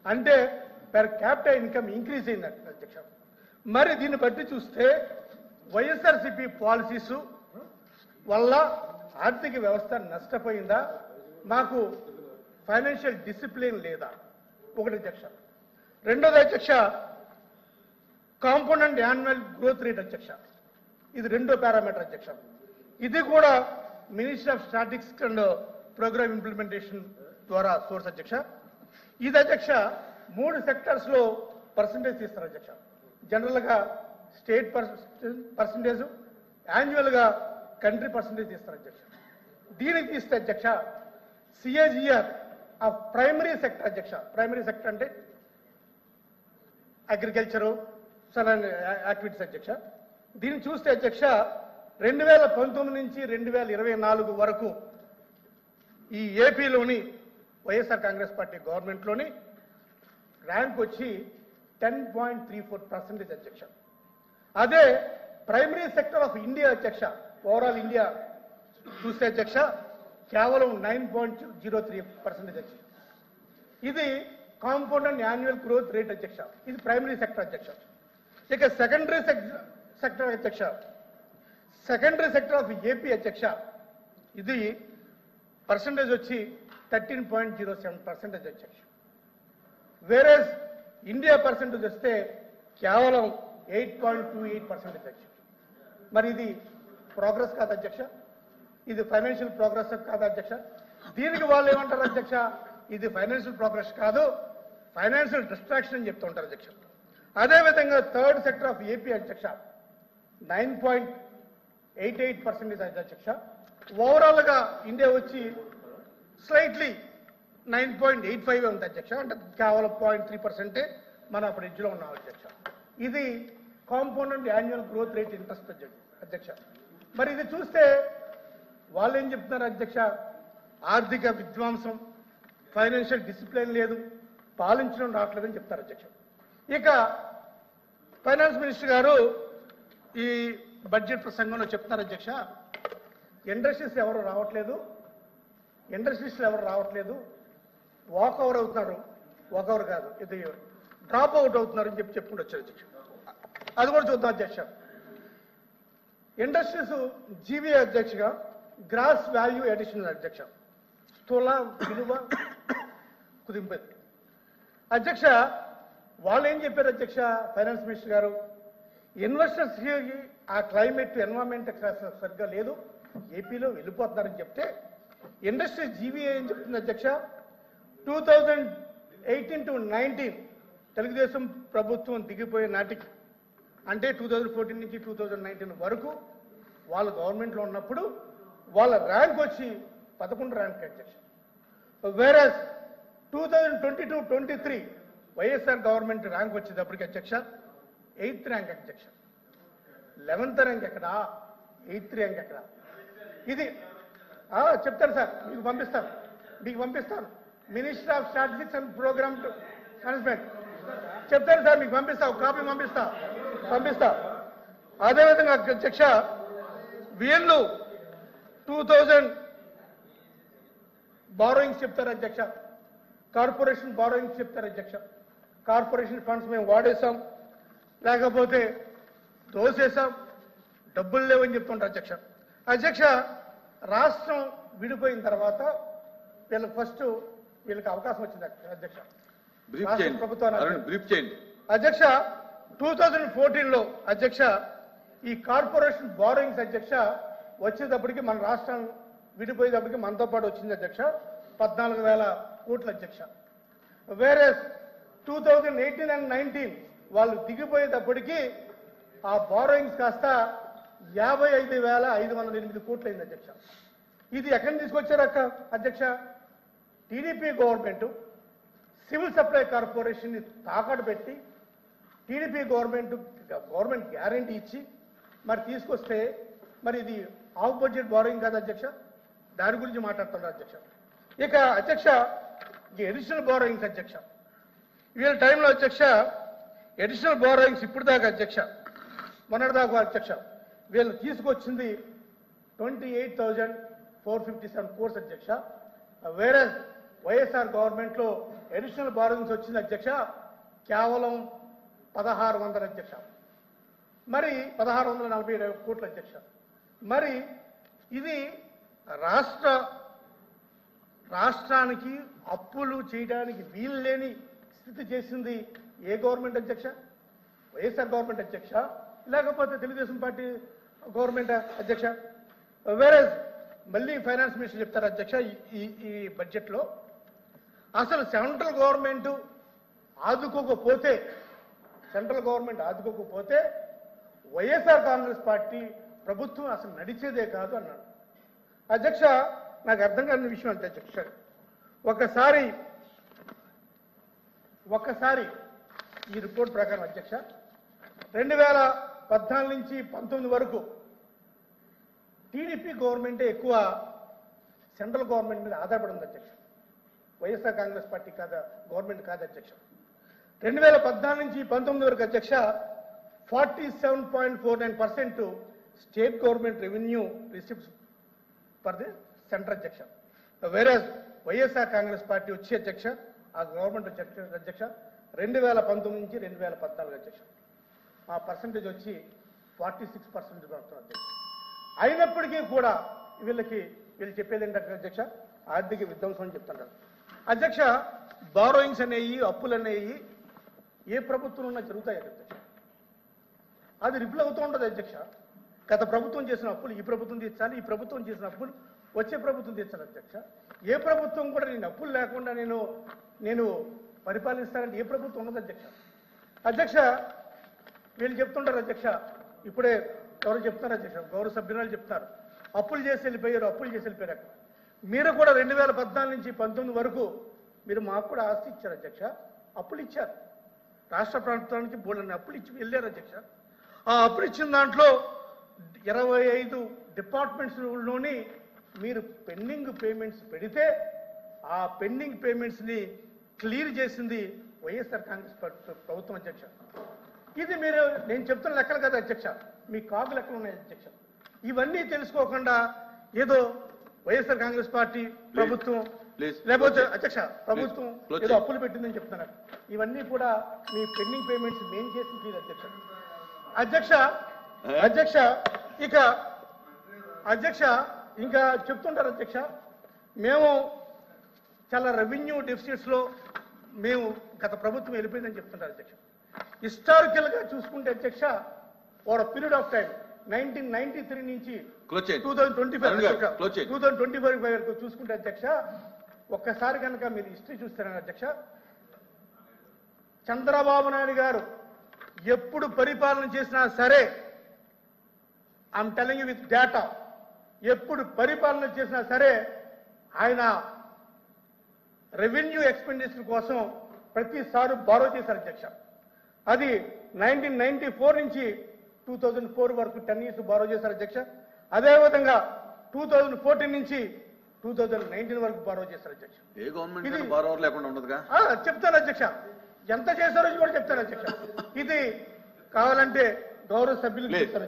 అంటే పెర్ క్యాపిటల్ ఇన్కమ్ ఇంక్రీజ్ అయింది అధ్యక్ష. మరి దీన్ని బట్టి చూస్తే వైఎస్ఆర్సీపీ పాలసీస్ వల్ల ఆర్థిక వ్యవస్థ నష్టపోయిందా, మాకు ఫైనాన్షియల్ డిసిప్లిన్ లేదా? ఒకటి అధ్యక్ష. రెండోది అధ్యక్ష, కాంపౌండ్ యాన్యువల్ గ్రోత్ రేట్ అధ్యక్ష, ఇది రెండో పారామీటర్ అధ్యక్ష. ఇది కూడా ministry of statistics and programme implementation ద్వారా సోర్స్ అధ్యక్ష. ఇది అధ్యక్ష 3 సెక్టర్స్ లో పర్సంటేజ్ తీస్తారు అధ్యక్ష. జనరల్ గా స్టేట్ పర్సంటేజ్, యాన్యువల్ గా కంట్రీ పర్సంటేజ్ తీస్తారు అధ్యక్ష. దీనికి తీస్తే అధ్యక్ష సిఏజిఆర్ ఆఫ్ ప్రైమరీ సెక్టర్ అధ్యక్ష. ప్రైమరీ సెక్టర్ అంటే అగ్రికల్చరు సరైన యాక్టివిటీస్ అధ్యక్ష. దీన్ని చూస్తే అధ్యక్ష 2019 నుంచి 2024 వరకు ఈ ఏపీలోని వైఎస్ఆర్ కాంగ్రెస్ పార్టీ గవర్నమెంట్లోని ర్యాంక్ వచ్చి 10.34% అధ్యక్ష. అదే ప్రైమరీ సెక్టర్ ఆఫ్ ఇండియా అధ్యక్ష, ఓవరాల్ ఇండియా చూస్తే అధ్యక్ష కేవలం 9.03% అధ్యక్ష. ఇది కాంపౌండ్ యాన్యువల్ గ్రోత్ రేట్ అధ్యక్ష. ఇది ప్రైమరీ సెక్టర్ అధ్యక్ష. ఇక సెకండరీ సెక్టర్ అధ్యక్ష, సెకండరీ సెక్టర్ ఆఫ్ ఏపీ అధ్యక్ష, ఇది పర్సంటేజ్ వచ్చి 13.07% అధ్యక్ష. వేరేస్ ఇండియా పర్సంటేజ్ వస్తే కేవలం 8.28% అధ్యక్ష. మరి ఇది ప్రోగ్రెస్ కాదు అధ్యక్ష, ఇది ఫైనాన్షియల్ ప్రోగ్రెస్ కాదు అధ్యక్ష. దీనికి వాళ్ళు ఏమంటారు అధ్యక్ష, ఇది ఫైనాన్షియల్ ప్రోగ్రెస్ కాదు, ఫైనాన్షియల్ డిస్ట్రాక్షన్ అని చెప్తూ ఉంటారు అధ్యక్ష. అదేవిధంగా థర్డ్ సెక్టర్ ఆఫ్ ఏపీ అధ్యక్ష 9.88% అధ్యక్ష. ఓవరాల్ గా ఇండియా వచ్చి స్లైట్లీ 9.85 ఉంది అధ్యక్ష. అంటే కేవలం 0.3% మనం అప్పుడు ఎడ్జ్లో ఉన్నాం అధ్యక్ష. ఇది compound annual growth rate interest అధ్యక్ష. మరి ఇది చూస్తే వాళ్ళు ఏం చెప్తున్నారు అధ్యక్ష, ఆర్థిక విధ్వంసం, ఫైనాన్షియల్ డిసిప్లిన్ లేదు, పాలించడం రావట్లేదని చెప్తారు అధ్యక్ష. ఇక ఫైనాన్స్ మినిస్టర్ గారు ఈ బడ్జెట్ ప్రసంగంలో చెప్తున్నారు అధ్యక్ష, ఇండస్ట్రీస్ ఎవరు రావట్లేదు, వాక్ ఓవర్ అవుతున్నారు, వాక్ ఓవర్ కాదు ఇది డ్రాప్ అవుట్ అవుతున్నారు అని చెప్పుకుంటూ వచ్చారు అధ్యక్ష. అది కూడా చూద్దాం అధ్యక్ష. ఇండస్ట్రీస్ జీవీ అధ్యక్షగా గ్రాస్ వాల్యూ అడిషనల్ అధ్యక్ష, స్థూల విలువ కుదింపు అధ్యక్ష. వాళ్ళు ఏం చెప్పారు అధ్యక్ష, ఫైనాన్స్ మినిస్టర్ గారు, ఇన్వెస్టర్స్ ఆ క్లైమేట్ ఎన్వైరన్మెంట్ సరిగ్గా లేదు, ఏపీలో వెళ్ళిపోతున్నారని చెప్తే ఇండస్ట్రీ జీవీ ఏం చెప్తుంది అధ్యక్ష, 2018 to 19 తెలుగుదేశం ప్రభుత్వం దిగిపోయే నాటికి, అంటే 2014 నుంచి 2019 వరకు వాళ్ళు గవర్నమెంట్లో ఉన్నప్పుడు వాళ్ళ ర్యాంక్ వచ్చి 11 ర్యాంక్ అధ్యక్ష. వేరస్ 2022-23 వైఎస్ఆర్ గవర్నమెంట్ ర్యాంక్ వచ్చేటప్పటికి అధ్యక్ష 8th ర్యాంక్ అధ్యక్ష. 11th ర్యాంక్ ఎక్కడా, 8th ర్యాంక్ ఎక్కడా? ఇది చెప్తాను సార్, మీకు పంపిస్తాను. Minister of statistics and programme management చెప్తాను సార్, మీకు కాపీ పంపిస్తా. అదేవిధంగా అధ్యక్ష వీళ్ళు 2000 బారోయింగ్స్ చెప్తారు అధ్యక్ష, కార్పొరేషన్ బారోయింగ్స్ చెప్తారు అధ్యక్ష. కార్పొరేషన్ ఫండ్స్ మేము వాడేసాం, లేకపోతే దోసేసాం, డబ్బులు లేవని చెప్తుంటారు అధ్యక్ష. అధ్యక్ష రాష్ట్రం విడిపోయిన తర్వాత వీళ్ళకి అవకాశం వచ్చింది అధ్యక్ష, రాష్ట్ర ప్రభుత్వానికి. అధ్యక్ష 2014లో అధ్యక్ష ఈ కార్పొరేషన్ బారోయింగ్స్ అధ్యక్ష వచ్చేటప్పటికి మన రాష్ట్రం విడిపోయేటప్పటికి మనతో పాటు వచ్చింది అధ్యక్ష 14,000 కోట్లు అధ్యక్ష. వేరే 2018 and 19 వాళ్ళు దిగిపోయేటప్పటికి ఆ బారోయింగ్స్ కాస్త 55,508 కోట్లు అయింది అధ్యక్ష. ఇది ఎక్కడి తీసుకొచ్చారు అధ్యక్ష, TDP government civil supply corporation తాకట్టు పెట్టి టీడీపీ గవర్నమెంట్ గ్యారంటీ ఇచ్చి మరి తీసుకొస్తే మరి ఇది ఆఫ్ బడ్జెట్ బారోయింగ్ కాదు అధ్యక్ష, దాని గురించి మాట్లాడుతున్నారు అధ్యక్ష. ఇక అధ్యక్ష ఈ అడిషనల్ బారోయింగ్స్ అధ్యక్ష, వీళ్ళ టైంలో అధ్యక్ష అడిషనల్ బారోయింగ్స్ ఇప్పుడు దాకా అధ్యక్ష మొన్నటిదాకా అధ్యక్ష వీళ్ళు తీసుకొచ్చింది 28,457 crores అధ్యక్ష. వేరే వైఎస్ఆర్ గవర్నమెంట్లో అడిషనల్ బారోయింగ్స్ వచ్చింది అధ్యక్ష కేవలం 1,600 అధ్యక్ష, మరి 1,640 కోట్ల అధ్యక్ష. మరి ఇది రాష్ట్రానికి అప్పులు చేయడానికి వీలు లేని స్థితి చేసింది ఏ గవర్నమెంట్ అధ్యక్ష? వైఎస్ఆర్ గవర్నమెంట్ అధ్యక్ష, లేకపోతే తెలుగుదేశం పార్టీ గవర్నమెంట్ అధ్యక్ష? వేరే మళ్ళీ ఫైనాన్స్ మినిస్టర్ చెప్తారు అధ్యక్ష ఈ బడ్జెట్లో అసలు సెంట్రల్ గవర్నమెంట్ ఆదుకోకపోతే వైఎస్ఆర్ కాంగ్రెస్ పార్టీ ప్రభుత్వం అసలు నడిచేదే కాదు అన్నాడు అధ్యక్ష. నాకు అర్థం కాని విషయం అంతే అధ్యక్ష. ఒక్కసారి ఈ రిపోర్ట్ ప్రకారం అధ్యక్ష 2014 నుంచి 19 వరకు టీడీపీ గవర్నమెంటే ఎక్కువ సెంట్రల్ గవర్నమెంట్ మీద ఆధారపడి ఉంది అధ్యక్ష, వైఎస్ఆర్ కాంగ్రెస్ పార్టీ గవర్నమెంట్ కాదు అధ్యక్ష. 2014 నుంచి 19 వరకు అధ్యక్ష 47.49% state government revenue receipts for the centre అధ్యక్ష. వేరే వైఎస్ఆర్ కాంగ్రెస్ పార్టీ వచ్చి అధ్యక్ష ఆ గవర్నమెంట్ అధ్యక్ష 2019 నుంచి 2014 అధ్యక్ష ఆ పర్సంటేజ్ వచ్చి 46% అధ్యక్ష. అయినప్పటికీ కూడా వీళ్ళు చెప్పేది ఏంటంటే అధ్యక్ష ఆర్థిక విధ్వంసం అని చెప్తున్నారు అధ్యక్ష. బారోయింగ్స్ అనేవి అప్పులు అనేవి ఏ ప్రభుత్వం ఉన్నా జరుగుతాయి అధ్యక్ష, అది రిప్లై అవుతూ ఉంటుంది అధ్యక్ష. గత ప్రభుత్వం చేసిన అప్పులు ఈ ప్రభుత్వం తీర్చాలి, ఈ ప్రభుత్వం చేసిన అప్పులు వచ్చే ప్రభుత్వం తీర్చాలి అధ్యక్ష. ఏ ప్రభుత్వం కూడా నేను అప్పులు లేకుండా నేను పరిపాలిస్తానంటే ఏ ప్రభుత్వం ఉండదు అధ్యక్ష. అధ్యక్ష వీళ్ళు చెప్తుంటారు అధ్యక్ష, ఇప్పుడే ఎవరు చెప్తున్నారు అధ్యక్ష, గౌరవ సభ్యురాలు చెప్తున్నారు అప్పులు చేసి వెళ్ళిపోయారు. మీరు కూడా 2014 నుంచి 19 వరకు మీరు మాకు కూడా ఆస్తి ఇచ్చారు అధ్యక్ష, అప్పులు ఇచ్చారు. రాష్ట్ర ప్రభుత్వానికి బోల్డన్ని అప్పులు ఇచ్చి వెళ్ళారు అధ్యక్ష. ఆ అప్పులు ఇచ్చిన దాంట్లో 25 డిపార్ట్మెంట్స్లోని మీరు పెండింగ్ పేమెంట్స్ పెడితే ఆ పెండింగ్ పేమెంట్స్ని క్లియర్ చేసింది వైఎస్ఆర్ కాంగ్రెస్ ప్రభుత్వం అధ్యక్ష. ఇది నేను చెప్తున్న లెక్కలు కదా అధ్యక్ష, మీ కాగు లెక్కలు ఉన్నాయి అధ్యక్ష. ఇవన్నీ తెలుసుకోకుండా ఏదో వైఎస్ఆర్ కాంగ్రెస్ పార్టీ ప్రభుత్వం లేకపోతే అధ్యక్ష ప్రభుత్వం ఏదో అప్పులు పెట్టిందని చెప్తున్నారు. ఇవన్నీ కూడా మీ పెండింగ్ పేమెంట్స్ మేము చేసింది అధ్యక్ష. అధ్యక్ష ఇంకా చెప్తుంటారు అధ్యక్ష, మేము చాలా రెవెన్యూ డెఫిసిట్స్లో మేము గత ప్రభుత్వం వెళ్ళిపోయిందని చెప్తుంటారు అధ్యక్ష. హిస్టారికల్గా చూసుకుంటే అధ్యక్ష ఫర్ పీరియడ్ ఆఫ్ టైం 1993 నుంచి 2025 వరకు చూసుకుంటే అధ్యక్ష ఒక్కసారి కనుక మీరు హిస్టరీ చూస్తారని అధ్యక్ష, చంద్రబాబు నాయుడు గారు ఎప్పుడు పరిపాలన చేసినా సరే I'm telling you with data, ఎప్పుడు పరిపాలన చేసినా సరే ఆయన రెవెన్యూ ఎక్స్పెండిచర్ కోసం ప్రతిసారి బారో చేశారు అధ్యక్ష. అది 1994 నుంచి 2004 వరకు 10 years బారో చేశారు అధ్యక్ష. అదేవిధంగా 2014 నుంచి 2019 వరకు బారో చేశారు అధ్యక్ష. ఏ గవర్నమెంట్ బారో లేకుండా ఉండదుగా చెప్తాను అధ్యక్ష, ఎంత చేశారో కూడా చెప్తాను అధ్యక్ష. ఇది కావాలంటే గౌరవ సభ్యులు చెప్తారు.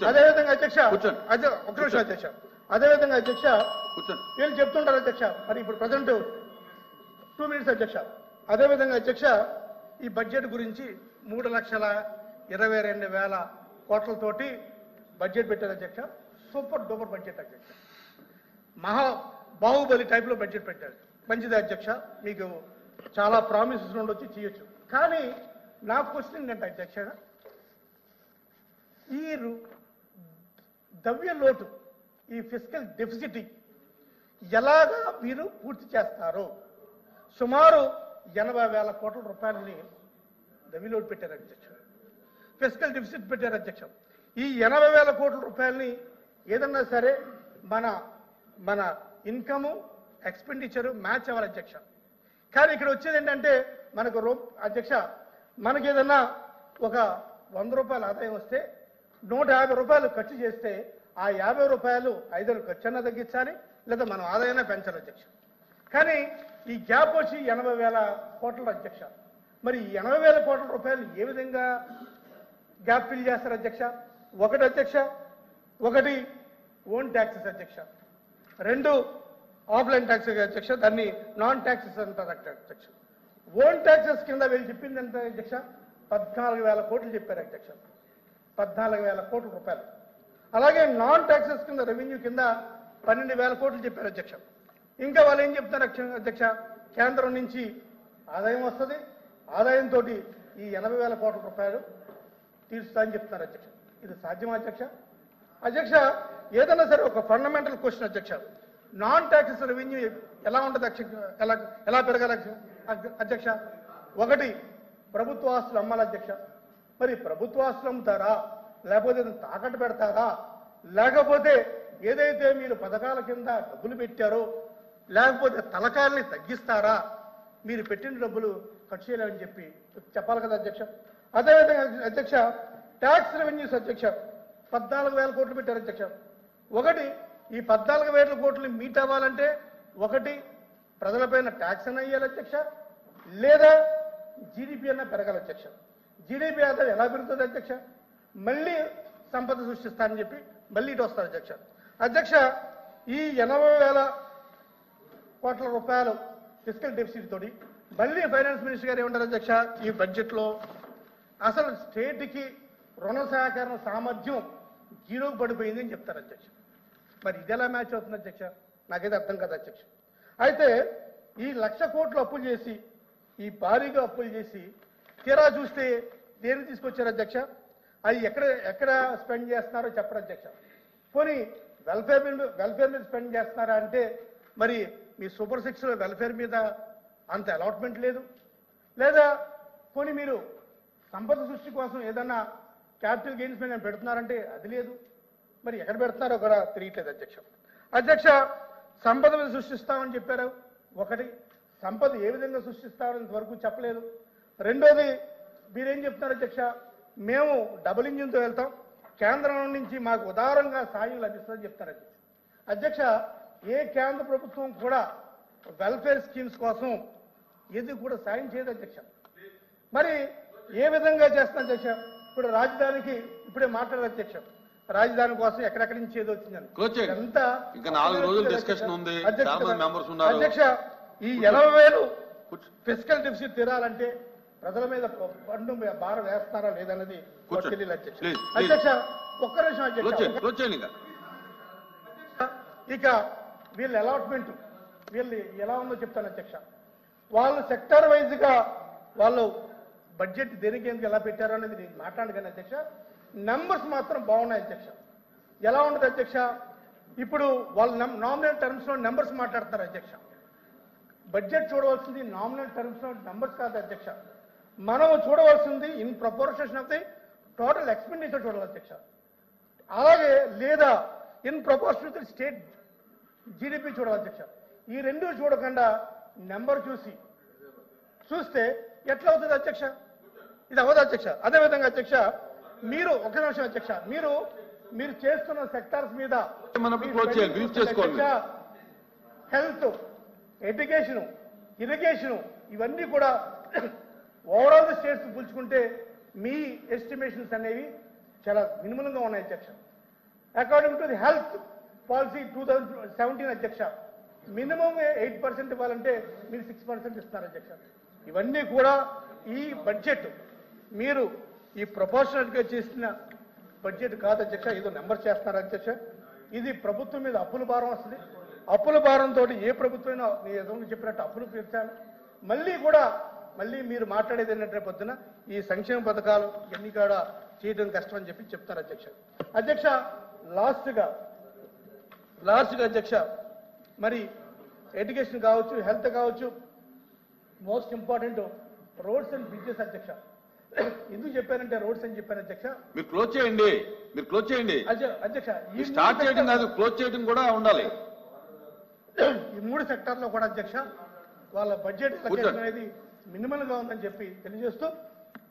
అదేవిధంగా అధ్యక్ష ఒక నిమిషం అధ్యక్ష, అదేవిధంగా అధ్యక్ష వీళ్ళు చెప్తుంటారు అధ్యక్ష, మరి ఇప్పుడు ప్రజెంట్ 2 minutes అధ్యక్ష. అదేవిధంగా అధ్యక్ష ఈ బడ్జెట్ గురించి 3,22,000 కోట్లతోటి బడ్జెట్ పెట్టారు అధ్యక్ష. సూపర్ డూపర్ బడ్జెట్ అధ్యక్ష, బాహుబలి టైప్లో బడ్జెట్ పెట్టారు. మంచిది అధ్యక్ష, మీకు చాలా ప్రామిసెస్ ఉండొచ్చు, చేయొచ్చు. కానీ నా క్వశ్చన్ ఏంటంటే అధ్యక్ష, ఈ ద్రవ్య లోటు, ఈ ఫిస్కల్ డెఫిసిట్ ఎలాగా మీరు పూర్తి చేస్తారో సుమారు 80,000 కోట్ల రూపాయలని ద్రవ్య లోటు పెట్టారు అధ్యక్ష, ఫిస్కల్ డెఫిసిట్ పెట్టారు అధ్యక్ష. ఈ 80,000 కోట్ల రూపాయలని ఏదన్నా సరే మన ఇన్కము ఎక్స్పెండిచరు మ్యాచ్ అవ్వాలి అధ్యక్ష. కానీ ఇక్కడ వచ్చేది ఏంటంటే మనకు అధ్యక్ష మనకి ఏదన్నా ఒక 100 రూపాయల ఆదాయం వస్తే 150 రూపాయలు ఖర్చు చేస్తే ఆ 50 రూపాయలు ఐదు ఖర్చు అన్నా తగ్గించాలి, లేదా మనం ఆదాయాన్ని పెంచాలి అధ్యక్ష. కానీ ఈ గ్యాప్ వచ్చి 80,000 కోట్ల అధ్యక్ష. మరి 80,000 కోట్ల రూపాయలు ఏ విధంగా గ్యాప్ ఫిల్ చేస్తారు అధ్యక్ష? ఒకటి అధ్యక్ష, ఒకటి ఓన్ ట్యాక్సెస్ అధ్యక్ష, 2 ఆఫ్లైన్ ట్యాక్సెస్ అధ్యక్ష, దాన్ని నాన్ ట్యాక్సెస్ అంటారు అధ్యక్ష. ఓన్ ట్యాక్సెస్ కింద వీళ్ళు చెప్పింది ఎంత అధ్యక్ష? 14,000 కోట్లు చెప్పారు అధ్యక్ష, 14,000 కోట్ల రూపాయలు. అలాగే నాన్ ట్యాక్సెస్ కింద రెవెన్యూ కింద 12,000 కోట్లు చెప్పారు అధ్యక్ష. ఇంకా వాళ్ళు ఏం చెప్తారు అధ్యక్ష? కేంద్రం నుంచి ఆదాయం వస్తుంది, ఆదాయంతో ఈ 80,000 కోట్ల రూపాయలు తీరుస్తా అని చెప్తున్నారు అధ్యక్ష. ఇది సాధ్యమా అధ్యక్ష? అధ్యక్ష, ఏదైనా సరే ఒక ఫండమెంటల్ క్వశ్చన్ అధ్యక్ష, నాన్ ట్యాక్సెస్ రెవెన్యూ ఎలా ఉంటుంది ఎలా పెరగాలి అధ్యక్ష? ఒకటి, ప్రభుత్వ ఆస్తులు అమ్మాలి అధ్యక్ష. మరి ప్రభుత్వ ఆస్తులు అమ్ముతారా, లేకపోతే తాకట్టు పెడతారా, లేకపోతే ఏదైతే మీరు పథకాల కింద డబ్బులు పెట్టారో, లేకపోతే తలకాయల్ని తగ్గిస్తారా? మీరు పెట్టిన డబ్బులు ఖర్చు చేయలేమని చెప్పి చెప్పాలి కదా అధ్యక్ష. అదేవిధంగా అధ్యక్ష, ట్యాక్స్ రెవెన్యూస్ అధ్యక్ష 14,000 కోట్లు పెట్టారు అధ్యక్ష. ఒకటి, ఈ 14,000 కోట్లు మీట్ అవ్వాలంటే ఒకటి ప్రజలపైన ట్యాక్స్ అన్న వేయాలి అధ్యక్ష, లేదా జీడిపి అన్న పెరగాలి అధ్యక్ష. జీడిపి ఆదాయం ఎలా పెరుగుతుంది అధ్యక్ష? మళ్ళీ సంపద సృష్టిస్తానని చెప్పి మళ్ళీ ఇటు వస్తారు అధ్యక్ష. అధ్యక్ష, ఈ 80,000 కోట్ల రూపాయలు ఫిస్కల్ డెఫిసిట్ తోటి మళ్ళీ ఫైనాన్స్ మినిస్టర్ గారు ఏమంటారు అధ్యక్ష? ఈ బడ్జెట్లో అసలు స్టేట్కి రుణ సహకరణ సామర్థ్యం జీరోకి పడిపోయింది అని చెప్తారు అధ్యక్ష. మరి ఇది ఎలా మ్యాచ్ అవుతుంది అధ్యక్ష? నాకైతే అర్థం కదా అధ్యక్ష. అయితే ఈ 1,00,000 కోట్లు అప్పులు చేసి, ఈ భారీగా అప్పులు చేసి తీరా చూస్తే దేన్ని తీసుకొచ్చారు అధ్యక్ష? అవి ఎక్కడ స్పెండ్ చేస్తున్నారో చెప్పరు అధ్యక్ష. పోనీ వెల్ఫేర్ మీద స్పెండ్ చేస్తున్నారా అంటే మరి మీ సూపర్ సిక్స్లో వెల్ఫేర్ మీద అంత అలాట్మెంట్ లేదు, లేదా పోనీ మీరు సంపద సృష్టి కోసం ఏదన్నా క్యాపిటల్ గెయిన్స్ మీద పెడుతున్నారంటే అది లేదు. మరి ఎక్కడ పెడుతున్నారో కూడా తెలియట్లేదు అధ్యక్ష. అధ్యక్ష, సంపద మీద సృష్టిస్తామని చెప్పారు. ఒకటి, సంపద ఏ విధంగా సృష్టిస్తారో ఇంతవరకు చెప్పలేదు. రెండోది, మీరేం చెప్తున్నారు అధ్యక్ష? మేము డబుల్ ఇంజిన్తో వెళ్తాం, కేంద్రం నుంచి మాకు ఉదారంగా సాయం లభిస్తుందని చెప్తారు అధ్యక్ష. అధ్యక్ష, ఏ కేంద్ర ప్రభుత్వం కూడా వెల్ఫేర్ స్కీమ్స్ కోసం ఏది కూడా సాయం చేయదు అధ్యక్ష. మరి ఏ విధంగా చేస్తున్నా అధ్యక్ష? ఇప్పుడు రాజధానికి ఇప్పుడే మాట్లాడారు అధ్యక్ష, రాజధాని కోసం ఎక్కడెక్కడి నుంచి ఏదో వచ్చిందని అంతా ఇంకా 4 రోజులు డిస్కషన్ ఉంది. అధ్యక్ష, ఈ 80,000 ఫిస్కల్ డెఫిసిట్ తీరాలంటే ప్రజల మీద పన్ను భారం వేస్తారా లేదన్నది తెలియదు అధ్యక్ష. అధ్యక్ష, ఒక్క నిమిషం అధ్యక్ష. ఇక వీళ్ళ అలాట్మెంట్ వీళ్ళు ఎలా ఉందో చెప్తాను అధ్యక్ష. వాళ్ళు సెక్టర్ వైజ్ గా వాళ్ళు బడ్జెట్ దేనికి ఎందుకు ఎలా పెట్టారో అనేది నేను మాట్లాడను కానీ అధ్యక్ష, నెంబర్స్ మాత్రం బాగున్నాయి అధ్యక్ష. ఎలా ఉంటుంది అధ్యక్ష? ఇప్పుడు వాళ్ళు నామినల్ టర్మ్స్ లో నెంబర్స్ మాట్లాడతారు అధ్యక్ష. బడ్జెట్ చూడవలసింది నామినల్ టర్మ్స్ లో నెంబర్స్ కాదు అధ్యక్ష. మనం చూడవలసింది in proportion of the total expenditure చూడాలి అధ్యక్ష. అలాగే లేదా in proportion to state GDP చూడాలి అధ్యక్ష. ఈ రెండు చూడకుండా నెంబర్ చూస్తే ఎట్లా అవుతుంది అధ్యక్ష? ఇది అవ్వదు అధ్యక్ష. అదేవిధంగా అధ్యక్ష, మీరు ఒక నిమిషం అధ్యక్ష, మీరు చేస్తున్న సెక్టార్స్ మీద హెల్త్, ఎడ్యుకేషన్, ఇరిగేషన్ ఇవన్నీ కూడా ఓవరాల్ ది స్టేట్స్ పులుచుకుంటే మీ ఎస్టిమేషన్స్ అనేవి చాలా మినిమల్గా ఉన్నాయి అధ్యక్ష. According to the health policy 2017 అధ్యక్ష, మినిమం 8% ఇవ్వాలంటే మీరు 6% ఇస్తున్నారు అధ్యక్ష. ఇవన్నీ కూడా ఈ బడ్జెట్ మీరు ఈ ప్రపోర్షనల్గా చేసిన బడ్జెట్ కాదు అధ్యక్ష, ఏదో నెంబర్ చేస్తున్నారు అధ్యక్ష. ఇది ప్రభుత్వం మీద అప్పుల భారం వస్తుంది. అప్పుల భారంతో ఏ ప్రభుత్వమైనా ఏదో చెప్పినట్టు అప్పులు తీర్చాలి. మళ్ళీ మీరు మాట్లాడేది ఏంటంటే పొద్దున ఈ సంక్షేమ పథకాలు ఇవన్నీ కూడా చేయడం కష్టం అని చెప్పి చెప్తారు అధ్యక్ష. అధ్యక్ష, లాస్ట్గా అధ్యక్ష, మరి ఎడ్యుకేషన్ కావచ్చు, హెల్త్ కావచ్చు, most important roads and bridges అధ్యక్ష. ఎందుకు చెప్పారంటే రోడ్స్ అని చెప్పారు అధ్యక్ష. మీరు క్లోజ్ చేయండి అధ్యక్ష. ఈ స్టార్ట్ చేయడం కాదు, క్లోజ్ చేయడం కూడా ఉండాలి. ఈ 3 సెక్టార్లో కూడా అధ్యక్ష వాళ్ళ బడ్జెట్ అనేది మినిమల్ గా ఉందని చెప్పి తెలియజేస్తూ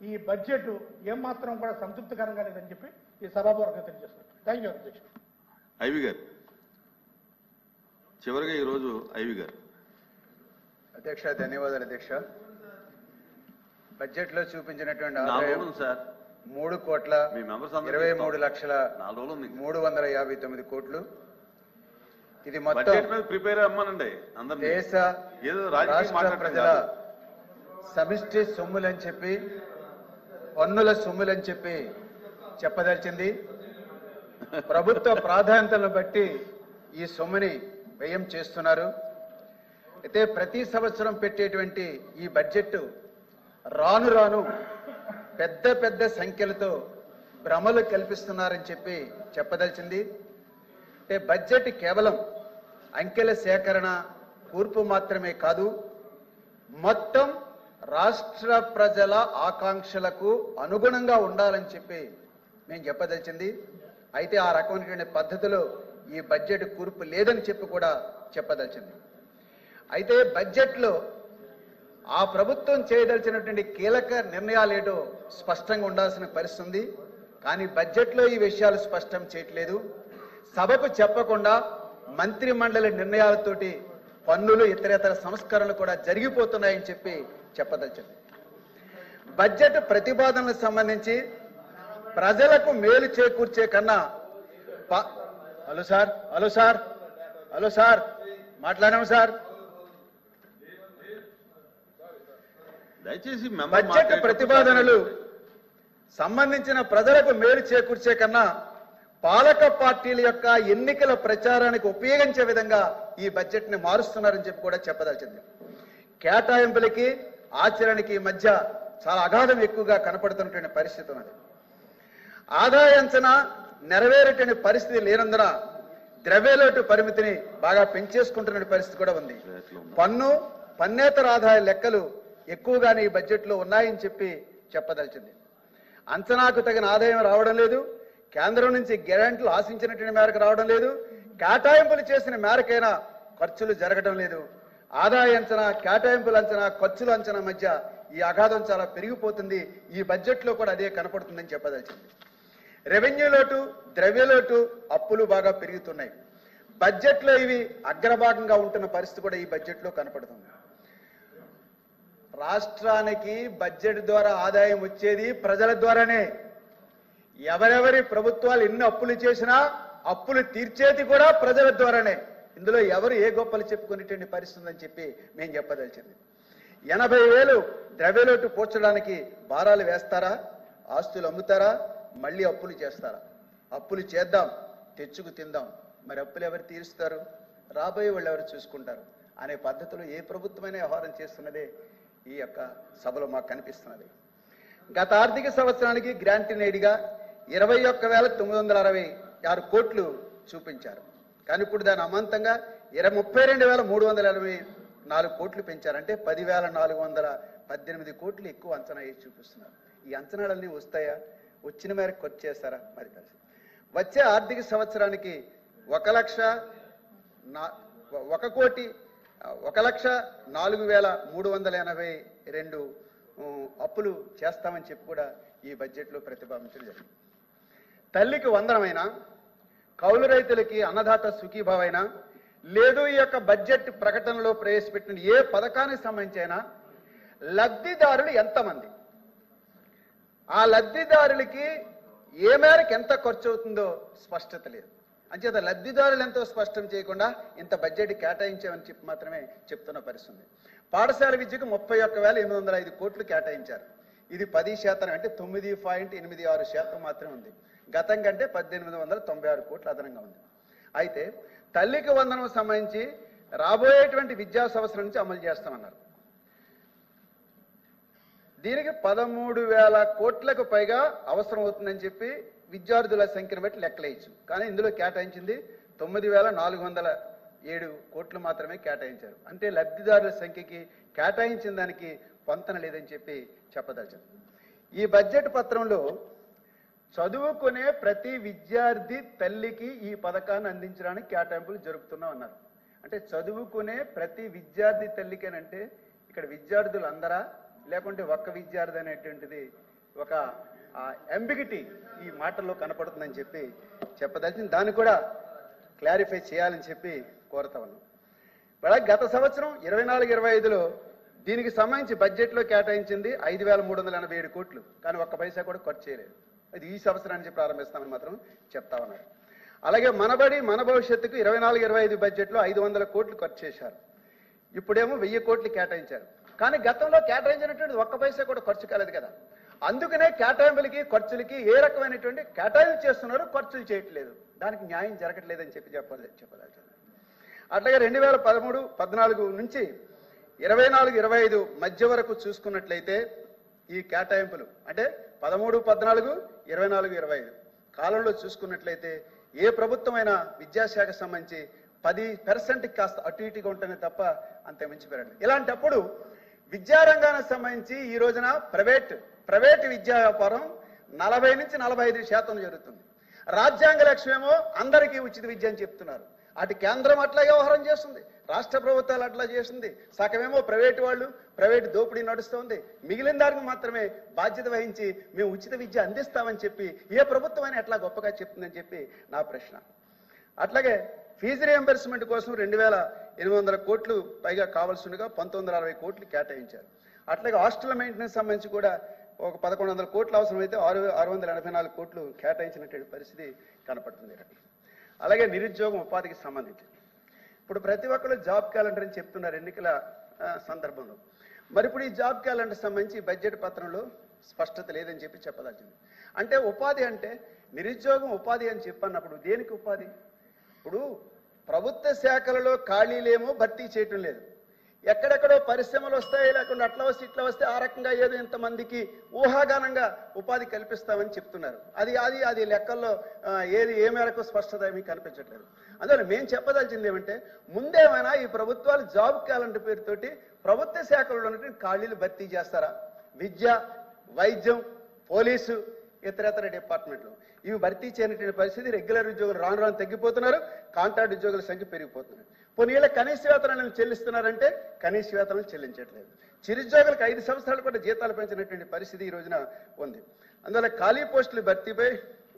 ఈ బడ్జెట్ ఏమాత్రం కూడా సంతృప్తికరంగా లేదని చెప్పి ఈ సభాపూర్వకంగా తెలియజేస్తున్నారు. థ్యాంక్ యూ అధ్యక్ష. ఐవి గారు చివరిగా ఈరోజు ఐవి గారు. అధ్యక్ష ధన్యవాదాలు అధ్యక్ష. బడ్జెట్ లో చూపించినటువంటి 4 రోజులు సార్ 3,23,359 కోట్లు. ఇది మొత్తం బడ్జెట్ మీద ప్రిపేర్ అవ్వమనండి అందరినీ. దేశ ఏదో రాష్ట్ర ప్రజల సమిష్టి సొమ్ములని చెప్పి, పన్నుల సొమ్ములని చెప్పి చెప్పదలిచింది. ప్రభుత్వ ప్రాధాన్యతలను బట్టి ఈ సొమ్ముని వ్యయం చేస్తున్నారు. అయితే ప్రతి సంవత్సరం పెట్టేటువంటి ఈ బడ్జెట్ రాను రాను పెద్ద పెద్ద సంఖ్యలతో భ్రమలు కల్పిస్తున్నారని చెప్పి చెప్పదలిచింది. అంటే బడ్జెట్ కేవలం అంకెల సేకరణ, కూర్పు మాత్రమే కాదు, మొత్తం రాష్ట్ర ప్రజల ఆకాంక్షలకు అనుగుణంగా ఉండాలని చెప్పి నేను చెప్పదలిచింది. అయితే ఆ రకమైనటువంటి పద్ధతిలో ఈ బడ్జెట్ కూర్పు లేదని చెప్పి కూడా చెప్పదలిచింది. అయితే బడ్జెట్లో ఆ ప్రభుత్వం చేయదలిచినటువంటి కీలక నిర్ణయాలేటో స్పష్టంగా ఉండాల్సిన పరిస్థితి ఉంది. కానీ బడ్జెట్లో ఈ విషయాలు స్పష్టం చేయట్లేదు. సభకు చెప్పకుండా మంత్రి మండలి నిర్ణయాలతోటి పన్నులు ఇతరేతర సంస్కరణలు కూడా జరిగిపోతున్నాయని చెప్పి చెప్పదలిచింది. బడ్జెట్ ప్రతిపాదనలకు సంబంధించి ప్రజలకు మేలు చేకూర్చే కన్నా హలో సార్ మాట్లాడాము సార్. దయచేసి బడ్జెట్ ప్రతిపాదనలు సంబంధించిన ప్రజలకు మేలు చేకూర్చే కన్నా పాలక పార్టీల యొక్క ఎన్నికల ప్రచారానికి ఉపయోగించే విధంగా ఈ బడ్జెట్ ని మారుస్తున్నారని చెప్పి కూడా చెప్పదలిచింది. కేటాయింపులకి ఆచరణకి మధ్య చాలా అగాధం ఎక్కువగా కనపడుతున్నటువంటి పరిస్థితి ఉన్నది. ఆదాయ అంచనా నెరవేరేటువంటి పరిస్థితి లేనందున ద్రవ్యలోటు పరిమితిని బాగా పెంచేసుకుంటున్న పరిస్థితి కూడా ఉంది. పన్నేతర ఆదాయ లెక్కలు ఎక్కువగానే ఈ బడ్జెట్లో ఉన్నాయని చెప్పి చెప్పదలిచింది. అంచనాకు తగిన ఆదాయం రావడం లేదు, కేంద్రం నుంచి గ్యారెంటీలు ఆశించినటువంటి మేరకు రావడం లేదు, కేటాయింపులు చేసిన మేరకైనా ఖర్చులు జరగడం లేదు. ఆదాయ అంచనా, కేటాయింపుల అంచనా, ఖర్చుల అంచనా మధ్య ఈ అగాధం చాలా పెరిగిపోతుంది. ఈ బడ్జెట్లో కూడా అదే కనపడుతుందని చెప్పదలిచింది. రెవెన్యూ లోటు, ద్రవ్యలోటు, అప్పులు బాగా పెరుగుతున్నాయి. బడ్జెట్లో ఇవి అగ్రభాగంగా ఉంటున్న పరిస్థితి కూడా ఈ బడ్జెట్లో కనపడుతుంది. రాష్ట్రానికి బడ్జెట్ ద్వారా ఆదాయం వచ్చేది ప్రజల ద్వారానే. ఎవరెవరి ప్రభుత్వాలు ఎన్ని అప్పులు చేసినా అప్పులు తీర్చేది కూడా ప్రజల ద్వారానే. ఇందులో ఎవరు ఏ గొప్పలు చెప్పుకునేటువంటి పరిస్థితి ఉందని చెప్పి మేము చెప్పదలిచింది. 80,000 ద్రవ్యలోటు పూడ్చడానికి భారాలు వేస్తారా? ఆస్తులు అమ్ముతారా? మళ్ళీ అప్పులు చేస్తారా? అప్పులు చేద్దాం, తెచ్చుకు తిందాం, మరి అప్పులు ఎవరు తీరుస్తారు? రాబోయే వాళ్ళు ఎవరు చూసుకుంటారు అనే పద్ధతిలో ఏ ప్రభుత్వమైనా వ్యవహారం చేస్తున్నదే ఈ యొక్క సభలో మాకు కనిపిస్తున్నది. గత ఆర్థిక సంవత్సరానికి గ్రాంటినేడిగా 21,966 కోట్లు చూపించారు. కానీ ఇప్పుడు దాని అమాంతంగా 32,384 కోట్లు పెంచారు. అంటే 10,418 కోట్లు ఎక్కువ అంచనా వేసి చూపిస్తున్నారు. ఈ అంచనాలన్నీ వస్తాయా? వచ్చిన మేరకు ఖర్చు చేస్తారా? మరి కలిసి వచ్చే ఆర్థిక సంవత్సరానికి 1,04,382 అప్పులు చేస్తామని చెప్పి కూడా ఈ బడ్జెట్లో ప్రతిపాదించడం జరిగింది. తల్లికి వందనమైనా, కౌలు రైతులకి అన్నదాత సుఖీభావైనా, లేదు ఈ యొక్క బడ్జెట్ ప్రకటనలో ప్రవేశపెట్టిన ఏ పథకానికి సంబంధించిన లబ్ధిదారులు ఎంతమంది, ఆ లబ్ధిదారులకి ఏ మేరకు ఎంత ఖర్చు అవుతుందో స్పష్టత లేదు. అంచేత లబ్ధిదారులు ఎంతో స్పష్టం చేయకుండా ఇంత బడ్జెట్ కేటాయించామని చెప్పి మాత్రమే చెప్తున్న పరిస్థితి. పాఠశాల విద్యకు 31,805 కోట్లు కేటాయించారు. ఇది 10%, అంటే 9.86% మాత్రమే ఉంది. గతం కంటే 1,896 కోట్లు అదనంగా ఉంది. అయితే తల్లికి వందనం సంబంధించి రాబోయేటువంటి విద్యా సంవత్సరం నుంచి అమలు చేస్తామన్నారు. దీనికి 13,000 కోట్లకు పైగా అవసరం అవుతుందని చెప్పి విద్యార్థుల సంఖ్యను బట్టి లెక్కలేయచ్చు. కానీ ఇందులో కేటాయించింది 9,407 కోట్లు మాత్రమే కేటాయించారు. అంటే లబ్ధిదారుల సంఖ్యకి కేటాయించిన దానికి పొంతన లేదని చెప్పి చెప్పదలిచారు. ఈ బడ్జెట్ పత్రంలో చదువుకునే ప్రతి విద్యార్థి తల్లికి ఈ పథకాన్ని అందించడానికి కేటాయింపులు జరుపుతున్నాం అన్నారు. అంటే చదువుకునే ప్రతి విద్యార్థి తల్లికేనంటే ఇక్కడ విద్యార్థులు అందరా, లేకుంటే ఒక్క విద్యార్థి అనేటువంటిది ఒక అంబిగిటీ ఈ మాటల్లో కనపడుతుందని చెప్పి చెప్పదలిచింది. దాన్ని కూడా క్లారిఫై చేయాలని చెప్పి కోరుతా ఉన్నాం. గత సంవత్సరం 24-25లో దీనికి సంబంధించి బడ్జెట్లో కేటాయించింది 5,387 కోట్లు, కానీ ఒక్క పైసా కూడా ఖర్చు చేయలేదు. అది ఈ సంవత్సరానికి ప్రారంభిస్తామని మాత్రం చెప్తా ఉన్నారు. అలాగే మనబడి మన భవిష్యత్తుకు 24-25 బడ్జెట్లో 500 కోట్లు ఖర్చు చేశారు. ఇప్పుడేమో 1000 కోట్లు కేటాయించారు. కానీ గతంలో కేటాయించినటువంటి ఒక్క పైసా కూడా ఖర్చు కాలేదు కదా. అందుకనే కేటాయింపులకి ఖర్చులకి ఏ రకమైనటువంటి కేటాయింపు చేస్తున్నారు, ఖర్చులు చేయట్లేదు. దానికి న్యాయం జరగట్లేదని చెప్పి చెప్పదలుచున్నాను. అట్లాగే 2013-14 నుంచి 24-25 మధ్య వరకు చూసుకున్నట్లయితే ఈ కేటాయింపులు అంటే 13-14, 24-25 కాలంలో చూసుకున్నట్లయితే ఏ ప్రభుత్వమైనా విద్యాశాఖ సంబంధించి 10% కాస్త అటు ఇటుగా ఉంటేనే తప్ప అంత మించి పెరగలేదు. ఇలాంటప్పుడు విద్యారంగానికి సంబంధించి ఈ రోజున ప్రైవేట్ విద్యా వ్యాపారం 40 నుంచి 45% జరుగుతుంది. రాజ్యాంగ లక్ష్యమేమో అందరికీ ఉచిత విద్య అని చెప్తున్నారు. అటు కేంద్రం అట్లా వ్యవహారం చేస్తుంది, రాష్ట్ర ప్రభుత్వాలు అట్లా చేస్తుంది. సగమేమో ప్రైవేట్ దోపిడీ నడుస్తుంది. మిగిలిన దానికి మాత్రమే బాధ్యత వహించి మేము ఉచిత విద్య అందిస్తామని చెప్పి ఏ ప్రభుత్వమైనా ఎట్లా గొప్పగా చెప్తుందని చెప్పి నా ప్రశ్న. అట్లాగే ఫీజు రియంబర్స్మెంట్ కోసం 2,800 కోట్లు పైగా కావాల్సిందిగా 1,960 కోట్లు కేటాయించారు. అట్లాగే హాస్టల్ మెయింటెనెన్స్ సంబంధించి కూడా ఒక 1,100 కోట్లు అవసరమైతే 684 కోట్లు కేటాయించినటువంటి పరిస్థితి కనపడుతుంది. అలాగే నిరుద్యోగం ఉపాధికి సంబంధించి ఇప్పుడు ప్రతి ఒక్కరు జాబ్ క్యాలెండర్ అని చెప్తున్నారు ఎన్నికల సందర్భంలో. మరి ఇప్పుడు ఈ జాబ్ క్యాలెండర్ సంబంధించి బడ్జెట్ పత్రంలో స్పష్టత లేదని చెప్పి చెప్పదలిచింది. అంటే ఉపాధి అంటే నిరుద్యోగం ఉపాధి అని చెప్పన్నప్పుడు దేనికి ఉపాధి? ఇప్పుడు ప్రభుత్వ శాఖలలో ఖాళీలేమో భర్తీ చేయటం లేదు, ఎక్కడెక్కడో పరిశ్రమలు వస్తాయి, లేకుండా అట్లా వస్తే ఇట్లా వస్తే ఆ రకంగా ఏదో ఇంతమందికి ఊహాగానంగా ఉపాధి కల్పిస్తామని చెప్తున్నారు. అది లెక్కల్లో ఏ మేరకు స్పష్టత మీకు కనిపించట్లేదు. అందువల్ల మేము చెప్పదలిచింది ఏమంటే ముందేమైనా ఈ ప్రభుత్వాలు జాబ్ క్యాలెండర్ పేరుతోటి ప్రభుత్వ శాఖల్లో ఉన్నటువంటి ఖాళీలు భర్తీ చేస్తారా? విద్య, వైద్యం, పోలీసు, ఇతర డిపార్ట్మెంట్లు ఇవి భర్తీ చేయనటువంటి పరిస్థితి. రెగ్యులర్ ఉద్యోగులు రాను తగ్గిపోతున్నారు, కాంట్రాక్ట్ ఉద్యోగుల సంఖ్య పెరిగిపోతున్నారు. పోనీళ్ళ కనీస వేతనాలను చెల్లిస్తున్నారంటే కనీస వేతనాలు చెల్లించట్లేదు. చిరుద్యోగులకు 5 సంవత్సరాలు కూడా జీతాలు పెంచినటువంటి పరిస్థితి ఈ రోజున ఉంది. అందువల్ల ఖాళీ పోస్టులు భర్తీపై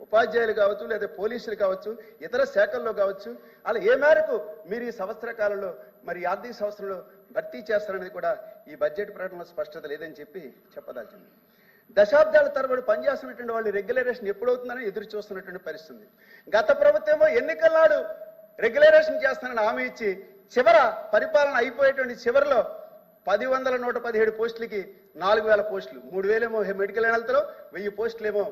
ఉపాధ్యాయులు కావచ్చు, లేదా పోలీసులు కావచ్చు, ఇతర శాఖల్లో కావచ్చు, అలా ఏ మేరకు మీరు ఈ సంవత్సర కాలంలో మరి ఆర్థిక సంవత్సరంలో భర్తీ చేస్తారనేది కూడా ఈ బడ్జెట్ ప్రకటనలో స్పష్టత లేదని చెప్పి చెప్పదలిచింది. దశాబ్దాల తరబడి పనిచేస్తున్నటువంటి వాళ్ళు రెగ్యులరేషన్ ఎప్పుడవుతుందని ఎదురు చూస్తున్నటువంటి పరిస్థితి. గత ప్రభుత్వమో ఎన్నికల నాడు రెగ్యులరేషన్ చేస్తానని హామీ ఇచ్చి చివర పరిపాలన అయిపోయేటువంటి చివరిలో 1,117 పోస్టులకి 4,000 పోస్టులు, 3,000 ఏమో మెడికల్ హెల్త్లో, 1000 పోస్టులేమో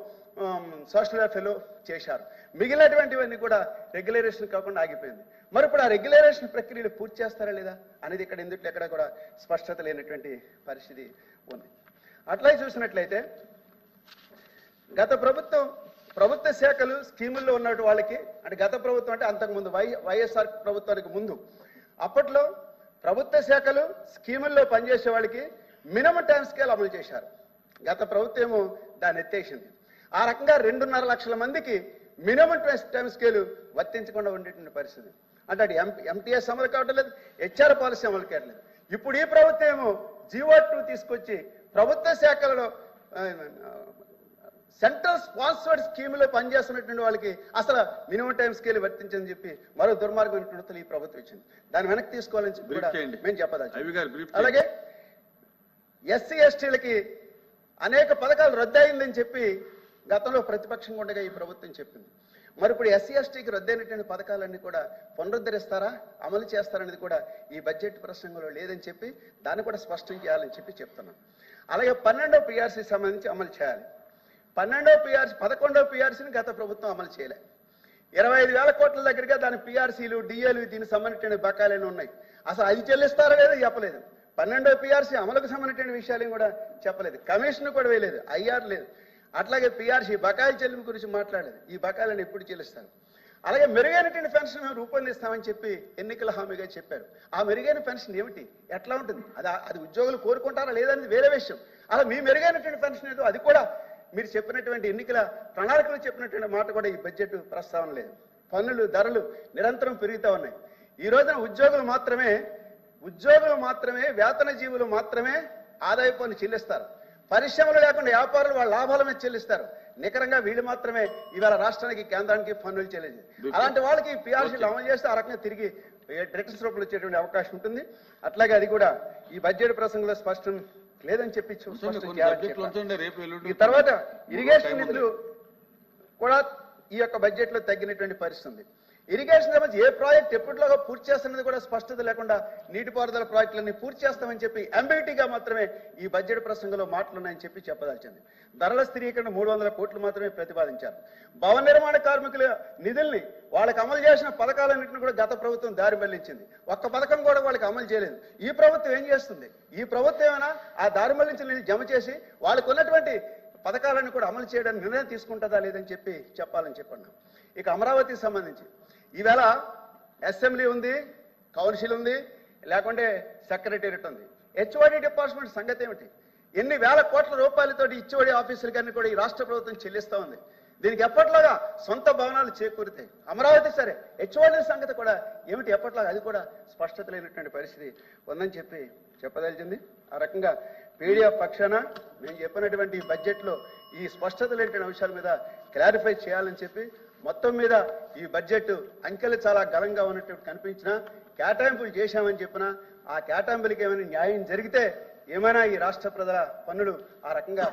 సోషల్ వెల్ఫేర్లో చేశారు. మిగిలినటువంటివన్నీ కూడా రెగ్యులరేషన్ కాకుండా ఆగిపోయింది. మరి ఇప్పుడు ఆ రెగ్యులరేషన్ ప్రక్రియలు పూర్తి చేస్తారా లేదా అనేది ఇక్కడ ఎందుకు ఎక్కడ కూడా స్పష్టత లేనటువంటి పరిస్థితి ఉంది. అట్లాగే చూసినట్లయితే గత ప్రభుత్వ శాఖలు స్కీముల్లో ఉన్నటువంటి వాళ్ళకి, అంటే గత ప్రభుత్వం అంటే అంతకుముందు వైఎస్ఆర్ ప్రభుత్వానికి ముందు అప్పట్లో ప్రభుత్వ శాఖలు స్కీముల్లో పనిచేసే వాళ్ళకి మినిమం టైం స్కేల్ అమలు చేశారు. గత ప్రభుత్వం ఏమో దాన్ని ఎత్తేసింది. ఆ రకంగా 2.5 లక్షల మందికి మినిమం టైం స్కేల్ వర్తించకుండా ఉండేటువంటి పరిస్థితి. అంటే అది ఎంటీఎస్ అమలు కావటం లేదు, హెచ్ఆర్ పాలసీ అమలు కావట్లేదు. ఇప్పుడు ఈ ప్రభుత్వం ఏమో జీవో2 తీసుకొచ్చి ప్రభుత్వ శాఖలలో సెంట్రల్ స్పాన్సర్డ్ స్కీమ్లో పనిచేస్తున్నటువంటి వాళ్ళకి అసలు మినిమం టైం స్కేల్ వర్తించని చెప్పి మరో దుర్మార్గమైనటువంటి ఈ ప్రభుత్వం ఇచ్చింది. దాన్ని వెనక్కి తీసుకోవాలని చెప్పి కూడా మేము చెప్పదలుచుకున్నాం. అలాగే ఎస్సీ ఎస్టీలకి అనేక పథకాలు రద్దయిందని చెప్పి గతంలో ప్రతిపక్షంగా ఉండగా ఈ ప్రభుత్వం చెప్పింది. మరి ఇప్పుడు ఎస్సీ ఎస్టీకి రద్దయినటువంటి పథకాలన్నీ కూడా పునరుద్ధరిస్తారా, అమలు చేస్తారనేది కూడా ఈ బడ్జెట్ ప్రసంగంలో లేదని చెప్పి దాన్ని కూడా స్పష్టం చేయాలని చెప్పి చెప్తున్నాం. అలాగే 12వ PRC సంబంధించి అమలు చేయాలి. 11వ PRCని గత ప్రభుత్వం అమలు చేయలే. 25,000 కోట్ల దగ్గరగా దాని PRCలు, DAలు దీనికి సంబంధించిన బకాయిలు ఉన్నాయి. అసలు అది చెల్లిస్తారా లేదో చెప్పలేదు. 12వ PRC అమలుకు సంబంధించిన విషయాలు కూడా చెప్పలేదు. కమిషన్ కూడా వేయలేదు, IR లేదు. అట్లాగే PRC బకాయిల చెల్లింపు గురించి మాట్లాడలేదు. ఈ బకాయిలను ఎప్పుడు చెల్లిస్తారు? అలాగే మెరుగైనటువంటి పెన్షన్ మేము రూపొందిస్తామని చెప్పి ఎన్నికల హామీగా చెప్పారు. ఆ మెరుగైన పెన్షన్ ఏమిటి, ఎట్లా ఉంటుంది? అది ఉద్యోగులు కోరుకుంటారా లేదనేది వేరే విషయం. అలా మీ మెరుగైనటువంటి పెన్షన్ ఏదో అది కూడా మీరు చెప్పినటువంటి ఎన్నికల ప్రణాళికలు చెప్పినటువంటి మాట కూడా ఈ బడ్జెట్ ప్రస్తావన లేదు. పన్నులు, ధరలు నిరంతరం పెరుగుతూ ఉన్నాయి. ఈ రోజున ఉద్యోగులు మాత్రమే వేతన జీవులు మాత్రమే ఆదాయ పన్ను చెల్లిస్తారు. పరిశ్రమలు లేకుండా వ్యాపారులు వాళ్ళ లాభాల మీద చెల్లిస్తారు. నికరంగా వీళ్ళు మాత్రమే ఇవాళ రాష్ట్రానికి కేంద్రానికి పన్నులు చెల్లింది. అలాంటి వాళ్ళకి పిఆర్సీలు అమలు చేస్తే ఆ రకంగా తిరిగి రిటర్న్స్ రూపంలో వచ్చేటువంటి అవకాశం ఉంటుంది. అట్లాగే అది కూడా ఈ బడ్జెట్ ప్రసంగంలో స్పష్టం లేదని చెప్పి ఈ తర్వాత ఇరిగేషన్ నిధులు కూడా ఈ యొక్క బడ్జెట్ లో తగ్గినటువంటి పరిస్థితి ఉంది. ఇరిగేషన్ సంబంధించి ఏ ప్రాజెక్ట్ ఎప్పటిలోగా పూర్తి చేస్తున్నది కూడా స్పష్టత లేకుండా నీటిపారుదల ప్రాజెక్టులన్నీ పూర్తి చేస్తామని చెప్పి అంబిటీగా మాత్రమే ఈ బడ్జెట్ ప్రసంగంలో మాటలున్నాయని చెప్పి చెప్పదలిచింది. ధరల స్థిరీకరణ 300 కోట్లు మాత్రమే ప్రతిపాదించారు. భవన నిర్మాణ కార్మికుల నిధుల్ని వాళ్ళకి అమలు చేసిన పథకాలన్నింటినీ కూడా గత ప్రభుత్వం దారి మళ్లించింది. ఒక్క పథకం కూడా వాళ్ళకి అమలు చేయలేదు. ఈ ప్రభుత్వం ఏం చేస్తుంది? ఈ ప్రభుత్వం ఏమైనా ఆ దారి మళ్లించిన నిధులు జమ చేసి వాళ్ళకు ఉన్నటువంటి పథకాలను కూడా అమలు చేయడానికి నిర్ణయం తీసుకుంటుందా లేదని చెప్పి చెప్పాలని చెప్పన్నాం. ఇక అమరావతికి సంబంధించి ఈవేళ అసెంబ్లీ ఉంది, కౌన్సిల్ ఉంది, లేకుంటే సెక్రటేరియట్ ఉంది. హెచ్ఓడి డిపార్ట్మెంట్ సంగతి ఏమిటి? ఎన్ని వేల కోట్ల రూపాయలతో హెచ్ఓడి ఆఫీసులకన్నీ కూడా ఈ రాష్ట్ర ప్రభుత్వం చెల్లిస్తూ ఉంది. దీనికి ఎప్పట్లాగా సొంత భవనాలు చేకూరుతాయి. అమరావతి సరే, హెచ్ఓడి సంగతి కూడా ఏమిటి ఎప్పట్లాగా అది కూడా స్పష్టత లేనటువంటి పరిస్థితి ఉందని చెప్పి చెప్పదలిచింది. ఆ రకంగా పీడీఎఫ్ పక్షాన నేను చెప్పినటువంటి బడ్జెట్లో ఈ స్పష్టత లేని అంశాల మీద క్లారిఫై చేయాలని చెప్పి మొత్తం మీద ఈ బడ్జెట్ అంకెలు చాలా ఘనంగా ఉన్నట్టు కనిపించినా కేటాయింపులు చేశామని చెప్పినా ఆ కేటాయింపులకి ఏమైనా న్యాయం జరిగితే ఏమైనా ఈ రాష్ట్ర ప్రజల పన్నులు ఆ రకంగా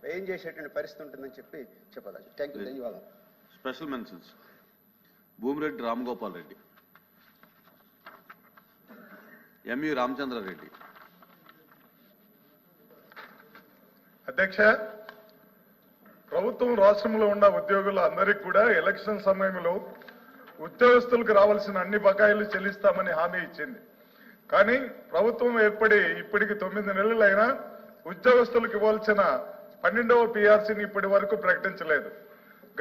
వ్యయం చేసేటువంటి పరిస్థితి ఉంటుందని చెప్పి చెప్పదాం. Thank you. ధన్యవాదాలు. Special mentions Bhumireddy Ramagopal Reddy, MU Ramachandra Reddy. అధ్యక్ష, ప్రభుత్వం రాష్ట్రంలో ఉన్న ఉద్యోగుల అందరికీ కూడా ఎలక్షన్ సమయంలో ఉద్యోగస్తులకు రావాల్సిన అన్ని బకాయిలు చెల్లిస్తామని హామీ ఇచ్చింది. కానీ ప్రభుత్వం ఏర్పడి ఇప్పటికి 9 నెలలైనా ఉద్యోగస్తులకు ఇవ్వాల్సిన 12వ పిఆర్సీని ఇప్పటి వరకు ప్రకటించలేదు.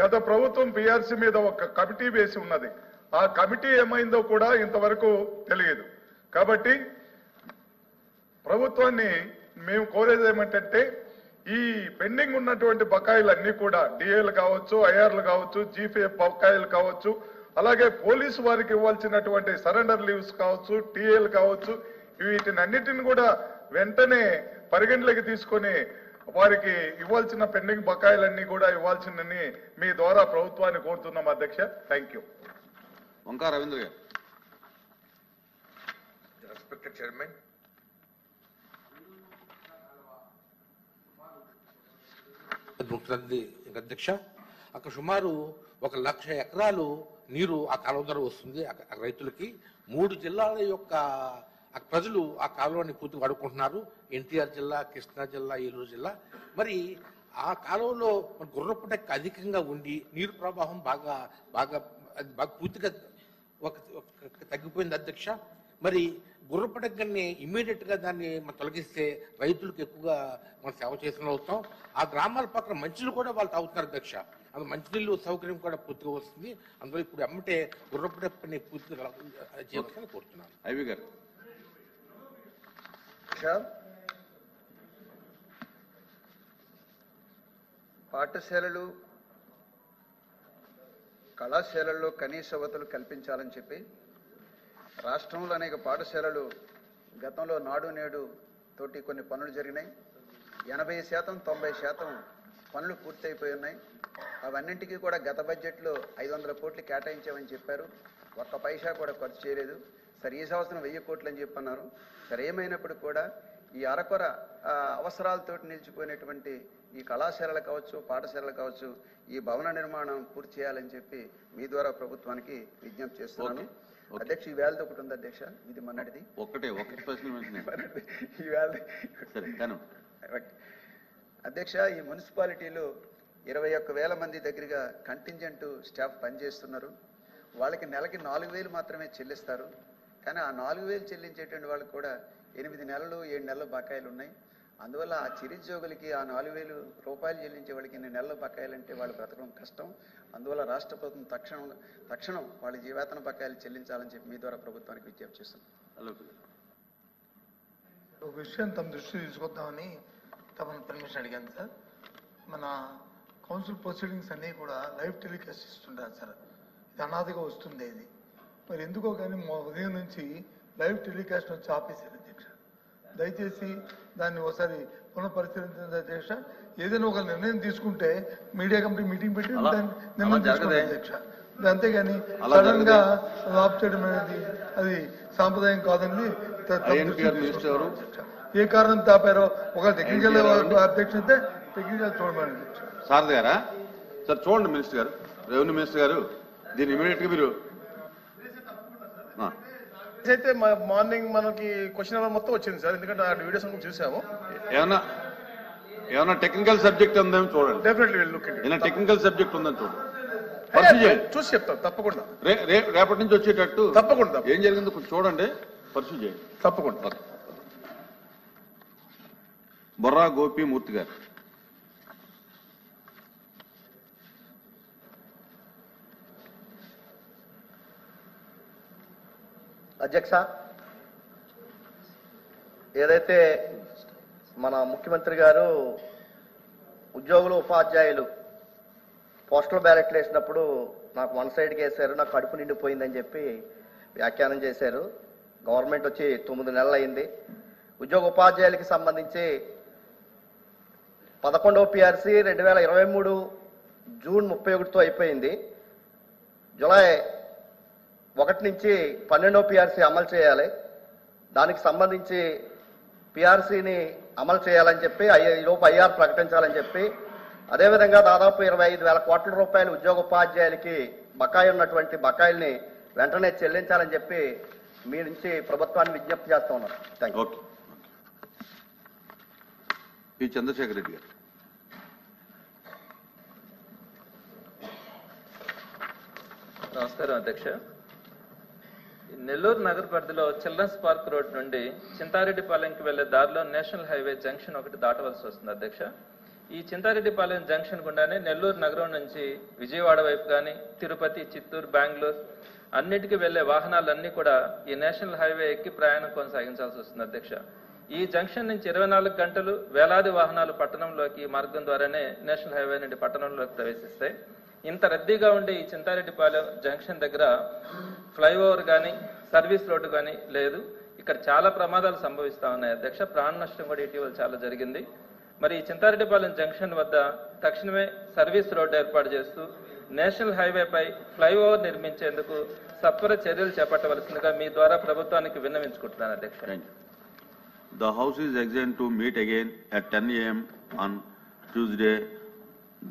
గత ప్రభుత్వం పిఆర్సీ మీద ఒక కమిటీ వేసి ఉన్నది. ఆ కమిటీ ఏమైందో కూడా ఇంతవరకు తెలియదు. కాబట్టి ప్రభుత్వాన్ని మేము కోరేది ఏమంటే ఈ పెండింగ్ ఉన్నటువంటి బకాయిలన్నీ కూడా డిఏలు కావచ్చు, ఐఆర్లు కావచ్చు, జీపీఎఫ్ బకాయిలు కావచ్చు, అలాగే పోలీసు వారికి ఇవ్వాల్సినటువంటి సరెండర్ లీవ్స్ కావచ్చు, టీఏలు కావచ్చు, వీటిని అన్నిటిని కూడా వెంటనే పరిగణలోకి తీసుకొని వారికి ఇవ్వాల్సిన పెండింగ్ బకాయిలన్నీ కూడా ఇవ్వాల్సిందని మీ ద్వారా ప్రభుత్వాన్ని కోరుతున్నాం అధ్యక్ష. Thank you. వంకా రవీంద్ర గారు. రెస్పెక్టెడ్ చైర్మన్, అధ్యక్ష, అక్కడ సుమారు 1,00,000 ఎకరాలు నీరు ఆ కాలువ ద్వారా వస్తుంది రైతులకి. 3 జిల్లాల యొక్క ప్రజలు ఆ కాలువని పూర్తిగా వాడుకుంటున్నారు. ఎన్టీఆర్ జిల్లా, కృష్ణా జిల్లా, ఏలూరు జిల్లా. మరి ఆ కాలువలో గుర్రపు డెక్క అధికంగా ఉండి నీరు ప్రవాహం బాగా పూర్తిగా తగ్గిపోయింది అధ్యక్ష. మరి గుర్రపు డెక్కని ఇమ్మీడియట్ గా దాన్ని మనం తొలగిస్తే రైతులకు ఎక్కువగా మనం సేవ చేసిన అవుతాం. ఆ గ్రామాల పక్కన మంచినీళ్ళు కూడా వాళ్ళు తాగుతున్నారు అధ్యక్ష. అది మంచినీళ్ళు సౌకర్యం కూడా పూర్తిగా వస్తుంది. అందులో ఇప్పుడు అమ్మటే గుర్రపు డెక్కని పూర్తిగా చేయాలని కోరుతున్నాను. ఐవి గారు. పాఠశాలలు, కళాశాలల్లో కనీస వసతులు కల్పించాలని చెప్పి రాష్ట్రంలో అనేక పాఠశాలలు గతంలో నాడు నేడు తోటి కొన్ని పనులు జరిగినాయి. 80%, 90% పనులు పూర్తయిపోయి ఉన్నాయి. అవన్నింటికీ కూడా గత బడ్జెట్లో 500 కోట్లు కేటాయించామని చెప్పారు. ఒక్క పైసా కూడా ఖర్చు చేయలేదు. సరే, ఈ సంవత్సరం 1000 కోట్లు అని చెప్పన్నారు. సరే, ఏమైనప్పుడు కూడా ఈ అరకొర అవసరాలతో నిలిచిపోయినటువంటి ఈ కళాశాలలు కావచ్చు, పాఠశాలలు కావచ్చు, ఈ భవన నిర్మాణం పూర్తి చేయాలని చెప్పి మీ ద్వారా ప్రభుత్వానికి విజ్ఞప్తి చేస్తున్నాను. అధ్యక్ష, ఈ వేళది ఒకటి ఉంది అధ్యక్ష, ఇది మొన్నటిది అధ్యక్ష. ఈ మున్సిపాలిటీలో 21,000 మంది దగ్గరగా కంటింజెంట్ స్టాఫ్ పనిచేస్తున్నారు. వాళ్ళకి నెలకి 4,000 మాత్రమే చెల్లిస్తారు. కానీ ఆ 4,000 చెల్లించేటువంటి వాళ్ళకి కూడా 8 నెలలు 7 నెలల బకాయిలు ఉన్నాయి. అందువల్ల ఆ చిరుద్యోగులకి ఆ 4,000 రూపాయలు చెల్లించే వాళ్ళకి 2 నెలల బకాయిలు అంటే వాళ్ళు బ్రతకడం కష్టం. అందువల్ల రాష్ట్ర ప్రభుత్వం తక్షణం వాళ్ళ జీవేతన బకాయిలు చెల్లించాలని చెప్పి మీ ద్వారా ప్రభుత్వానికి విజ్ఞప్తి చేస్తున్నాం. ఒక విషయం తమ దృష్టి తీసుకొద్దామని తమను పర్మిషన్ అడిగాను సార్. మన కౌన్సిల్ ప్రొసీడింగ్స్ అన్నీ కూడా లైవ్ టెలికాస్ట్ ఇస్తుంటారు సార్. ఇది అనాదిగా వస్తుంది. ఇది మరి ఎందుకో కానీ ఉదయం నుంచి లైవ్ టెలికాస్ట్ వచ్చి ఆపేశారు అధ్యక్ష. దయచేసి దాన్ని ఒకసారి పునఃపరిశీలించండి అధ్యక్ష. ఏదైనా ఒక నిర్ణయం తీసుకుంటే మీడియా కమిటీ మీటింగ్ పెట్టి దాన్ని నిర్ణయం తీసుకోండి అధ్యక్ష. అంతేగాని సడన్ గా ఆఫ్ చేయడం అనేది అది సాంప్రదాయం కాదని ఏ కారణం తాపారో ఒక టెక్నికల్ అధ్యక్ష అయితే టెక్నికల్ చూడమని అధ్యక్ష. సారథి గారా? సార్ చూడండి మినిస్టర్ గారు, రెవెన్యూ మినిస్టర్ గారు, దీన్ని ఇమీడియట్ గా మీరు అయితే మార్నింగ్ మనకి క్వశ్చన్ అవర్ మొత్తం వచ్చింది సార్, ఎందుకంటే ఆ వీడియోస్ అంతా చూసాము. ఏమన్నా టెక్నికల్ సబ్జెక్ట్ ఉందేమో చూడండి. Definitely will look it. ఏమైనా టెక్నికల్ సబ్జెక్ట్ ఉందని చూడండి, చూసి చెప్తాం తప్పకుండా. రేపటి నుంచి వచ్చేటట్టు తప్పకుండా ఏం జరిగిందో కొంచెం చూడండి, పరిశీలి చేయండి తప్పకుండా. బొర్రా గోపి మూర్తి గారు. అధ్యక్ష, ఏదైతే మన ముఖ్యమంత్రి గారు ఉద్యోగులు ఉపాధ్యాయులు పోస్టల్ బ్యాలెట్లు వేసినప్పుడు నాకు వన్ సైడ్కి వేశారు, నాకు కడుపు నిండిపోయిందని చెప్పి వ్యాఖ్యానం చేశారు. గవర్నమెంట్ వచ్చి 9 నెలలు అయింది. ఉద్యోగ ఉపాధ్యాయులకి సంబంధించి 11వ పిఆర్సీ 2023 జూన్ 31తో అయిపోయింది. జూలై 1 నుంచి 12వ పిఆర్సీ అమలు చేయాలి. దానికి సంబంధించి పిఆర్సీని అమలు చేయాలని చెప్పి ఈలోపు ఐఆర్ ప్రకటించాలని చెప్పి, అదేవిధంగా దాదాపు 25,000 కోట్ల రూపాయలు ఉద్యోగోపాధ్యాయులకి బకాయి ఉన్నటువంటి బకాయిల్ని వెంటనే చెల్లించాలని చెప్పి మీ నుంచి ప్రభుత్వాన్ని విజ్ఞప్తి చేస్తా ఉన్నారు. Thank you. P Chandrasekhar Reddy garu. నమస్కారం అధ్యక్ష. నెల్లూరు నగర పరిధిలో చిల్డ్రన్స్ పార్క్ రోడ్ నుండి చింతారెడ్డిపాలెంకి వెళ్లే దారిలో నేషనల్ హైవే జంక్షన్ ఒకటి దాటవలసి వస్తుంది అధ్యక్ష. ఈ చింతారెడ్డిపాలెం జంక్షన్ గుండానే నెల్లూరు నగరం నుంచి విజయవాడ వైపు కానీ తిరుపతి, చిత్తూరు, బెంగళూరు అన్నిటికీ వెళ్లే వాహనాలన్నీ కూడా ఈ నేషనల్ హైవే ఎక్కి ప్రయాణం కొనసాగించాల్సి వస్తుంది అధ్యక్ష. ఈ జంక్షన్ నుంచి 24 గంటలు వేలాది వాహనాలు పట్టణంలోకి మార్గం ద్వారానే నేషనల్ హైవే నుండి పట్టణంలోకి ప్రవేశిస్తాయి. ఇంత రద్దీగా ఉండే ఈ చింతారెడ్డిపాలెం జంక్షన్ దగ్గర ఫ్లైఓవర్ కానీ సర్వీస్ రోడ్డు కానీ లేదు. ఇక్కడ చాలా ప్రమాదాలు సంభవిస్తూ ఉన్నాయి అధ్యక్ష. ప్రాణ నష్టం కూడా ఇటీవల చాలా జరిగింది. మరి ఈ చింతారెడ్డిపాలెం జంక్షన్ వద్ద తక్షణమే సర్వీస్ రోడ్డు ఏర్పాటు చేస్తూ నేషనల్ హైవేపై ఫ్లైఓవర్ నిర్మించేందుకు సత్వర చర్యలు చేపట్టవలసిందిగా మీ ద్వారా ప్రభుత్వానికి విన్నవించుకుంటున్నాను అధ్యక్ష. The House is adjourned to meet again at 10 a.m. on Tuesday,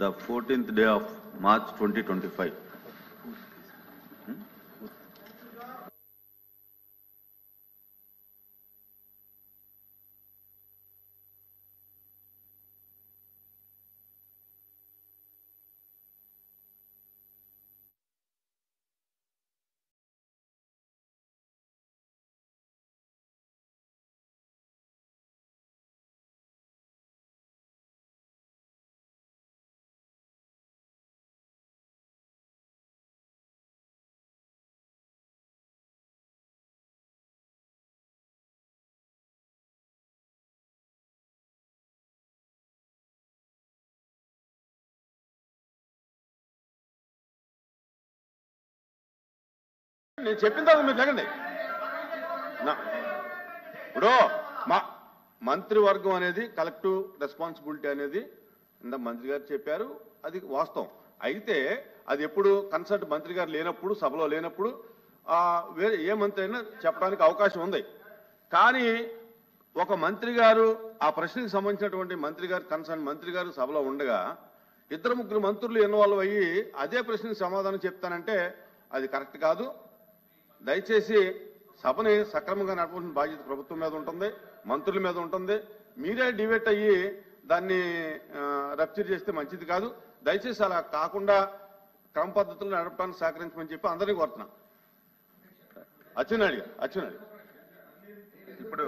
the 14th day of March 2025. నేను చెప్పిన తర్వాత మీరు లేకండి. ఇప్పుడు మా మంత్రివర్గం అనేది కలెక్టివ్ రెస్పాన్సిబిలిటీ అనేది ఇంత మంత్రి గారు చెప్పారు, అది వాస్తవం. అయితే అది ఎప్పుడు కన్సల్ట్ మంత్రి గారు లేనప్పుడు, సభలో లేనప్పుడు వేరే ఏ మంత్రి అయినా చెప్పడానికి అవకాశం ఉంది. కానీ ఒక మంత్రి గారు ఆ ప్రశ్నకు సంబంధించినటువంటి మంత్రి గారు కన్సర్న్ మంత్రి గారు సభలో ఉండగా 2-3 మంత్రులు ఇన్వాల్వ్ అయ్యి అదే ప్రశ్నకు సమాధానం చెప్తానంటే అది కరెక్ట్ కాదు. దయచేసి సభని సక్రమంగా నడపాల్సిన బాధ్యత ప్రభుత్వం మీద ఉంటుంది, మంత్రుల మీద ఉంటుంది. మీరే డిబేట్ అయ్యి దాన్ని రప్చర్ చేస్తే మంచిది కాదు. దయచేసి అలా కాకుండా క్రమ పద్ధతులు నడపడానికి సహకరించమని చెప్పి అందరినీ కోరుతున్నాం. అచ్చెన్నాయుడు ఇప్పుడు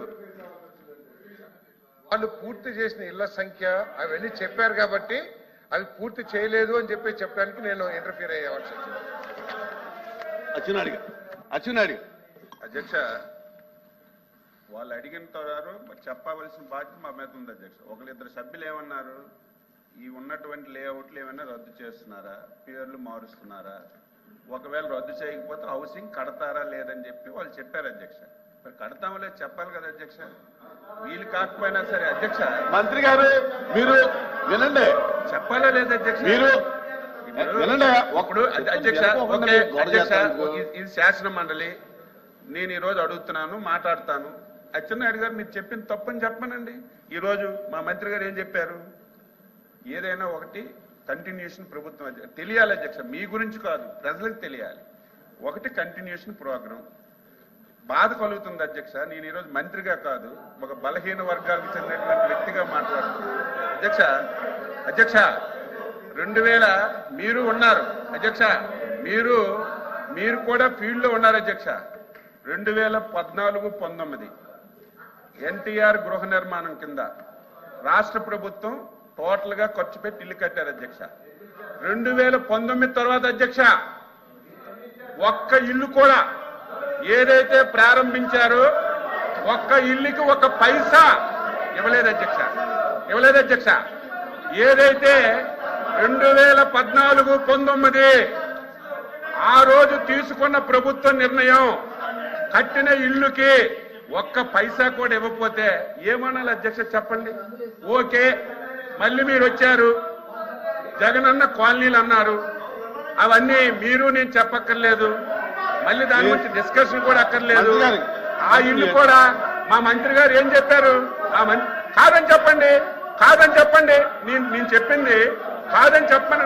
వాళ్ళు పూర్తి చేసిన ఇళ్ల సంఖ్య అవన్నీ చెప్పారు కాబట్టి అవి పూర్తి చేయలేదు అని చెప్పి చెప్పడానికి నేను ఇంటర్ఫీర్ అయ్యేవాల్సి వచ్చింది. అచ్చెన్నాయుడు అధ్యక్ష, వాళ్ళు అడిగిన తర్వాత చెప్పవలసిన బాధ్యత మా మీద ఉంది అధ్యక్ష. 1-2 సభ్యులు ఏమన్నారు, ఈ ఉన్నటువంటి లేఅవుట్లు ఏమైనా రద్దు చేస్తున్నారా, పేర్లు మారుస్తున్నారా, ఒకవేళ రద్దు చేయకపోతే హౌసింగ్ కడతారా లేదని చెప్పి వాళ్ళు చెప్పారు అధ్యక్ష. మరి కడతామో లేదు చెప్పాలి కదా అధ్యక్ష. వీలు కాకపోయినా సరే అధ్యక్ష, మంత్రి గారు మీరు వినండి, చెప్పాలా లేదా అధ్యక్ష? మీరు వినండి. ఇప్పుడు అధ్యక్ష, ఓకే అధ్యక్ష, ఇది శాసన మండలి, నేను ఈరోజు అడుగుతున్నాను, మాట్లాడతాను. అచ్చెన్నాయుడు గారు మీరు చెప్పింది తప్పని చెప్పమనండి. ఈరోజు మా మంత్రి గారు ఏం చెప్పారు? ఏదైనా ఒకటి కంటిన్యూషన్ ప్రభుత్వం తెలియాలి అధ్యక్ష, మీ గురించి కాదు, ప్రజలకు తెలియాలి. ఒకటి కంటిన్యూషన్ ప్రోగ్రాం. బాధ కలుగుతుంది అధ్యక్ష, నేను ఈరోజు మంత్రిగా కాదు, ఒక బలహీన వర్గాలకు చెందినటువంటి వ్యక్తిగా మాట్లాడుతున్నాను. అధ్యక్ష 2000 మీరు ఉన్నారు అధ్యక్ష, మీరు కూడా ఫీల్డ్ లో ఉన్నారు అధ్యక్ష. 2014-19 ఎన్టీఆర్ గృహ నిర్మాణం కింద రాష్ట్ర ప్రభుత్వం టోటల్ గా ఖర్చు పెట్టి ఇల్లు కట్టారు అధ్యక్ష. 2019 తర్వాత అధ్యక్ష ఒక్క ఇల్లు కూడా ఏదైతే ప్రారంభించారో ఒక్క ఇల్లుకి ఒక పైసా ఇవ్వలేదు అధ్యక్ష. ఏదైతే 2014-19 ఆ రోజు తీసుకున్న ప్రభుత్వ నిర్ణయం కట్టిన ఇల్లుకి ఒక్క పైసా కూడా ఇవ్వకపోతే ఏమనాలి అధ్యక్ష చెప్పండి? ఓకే, మళ్ళీ మీరు వచ్చారు, జగనన్న కాలనీలు అన్నారు, అవన్నీ మీరు నేను చెప్పక్కర్లేదు, మళ్ళీ దాని గురించి డిస్కషన్ కూడా అక్కర్లేదు. ఆ ఇల్లు కూడా మా మంత్రి గారు ఏం చెప్పారు? కాదని చెప్పండి, నేను చెప్పింది కాదని చెప్పండి.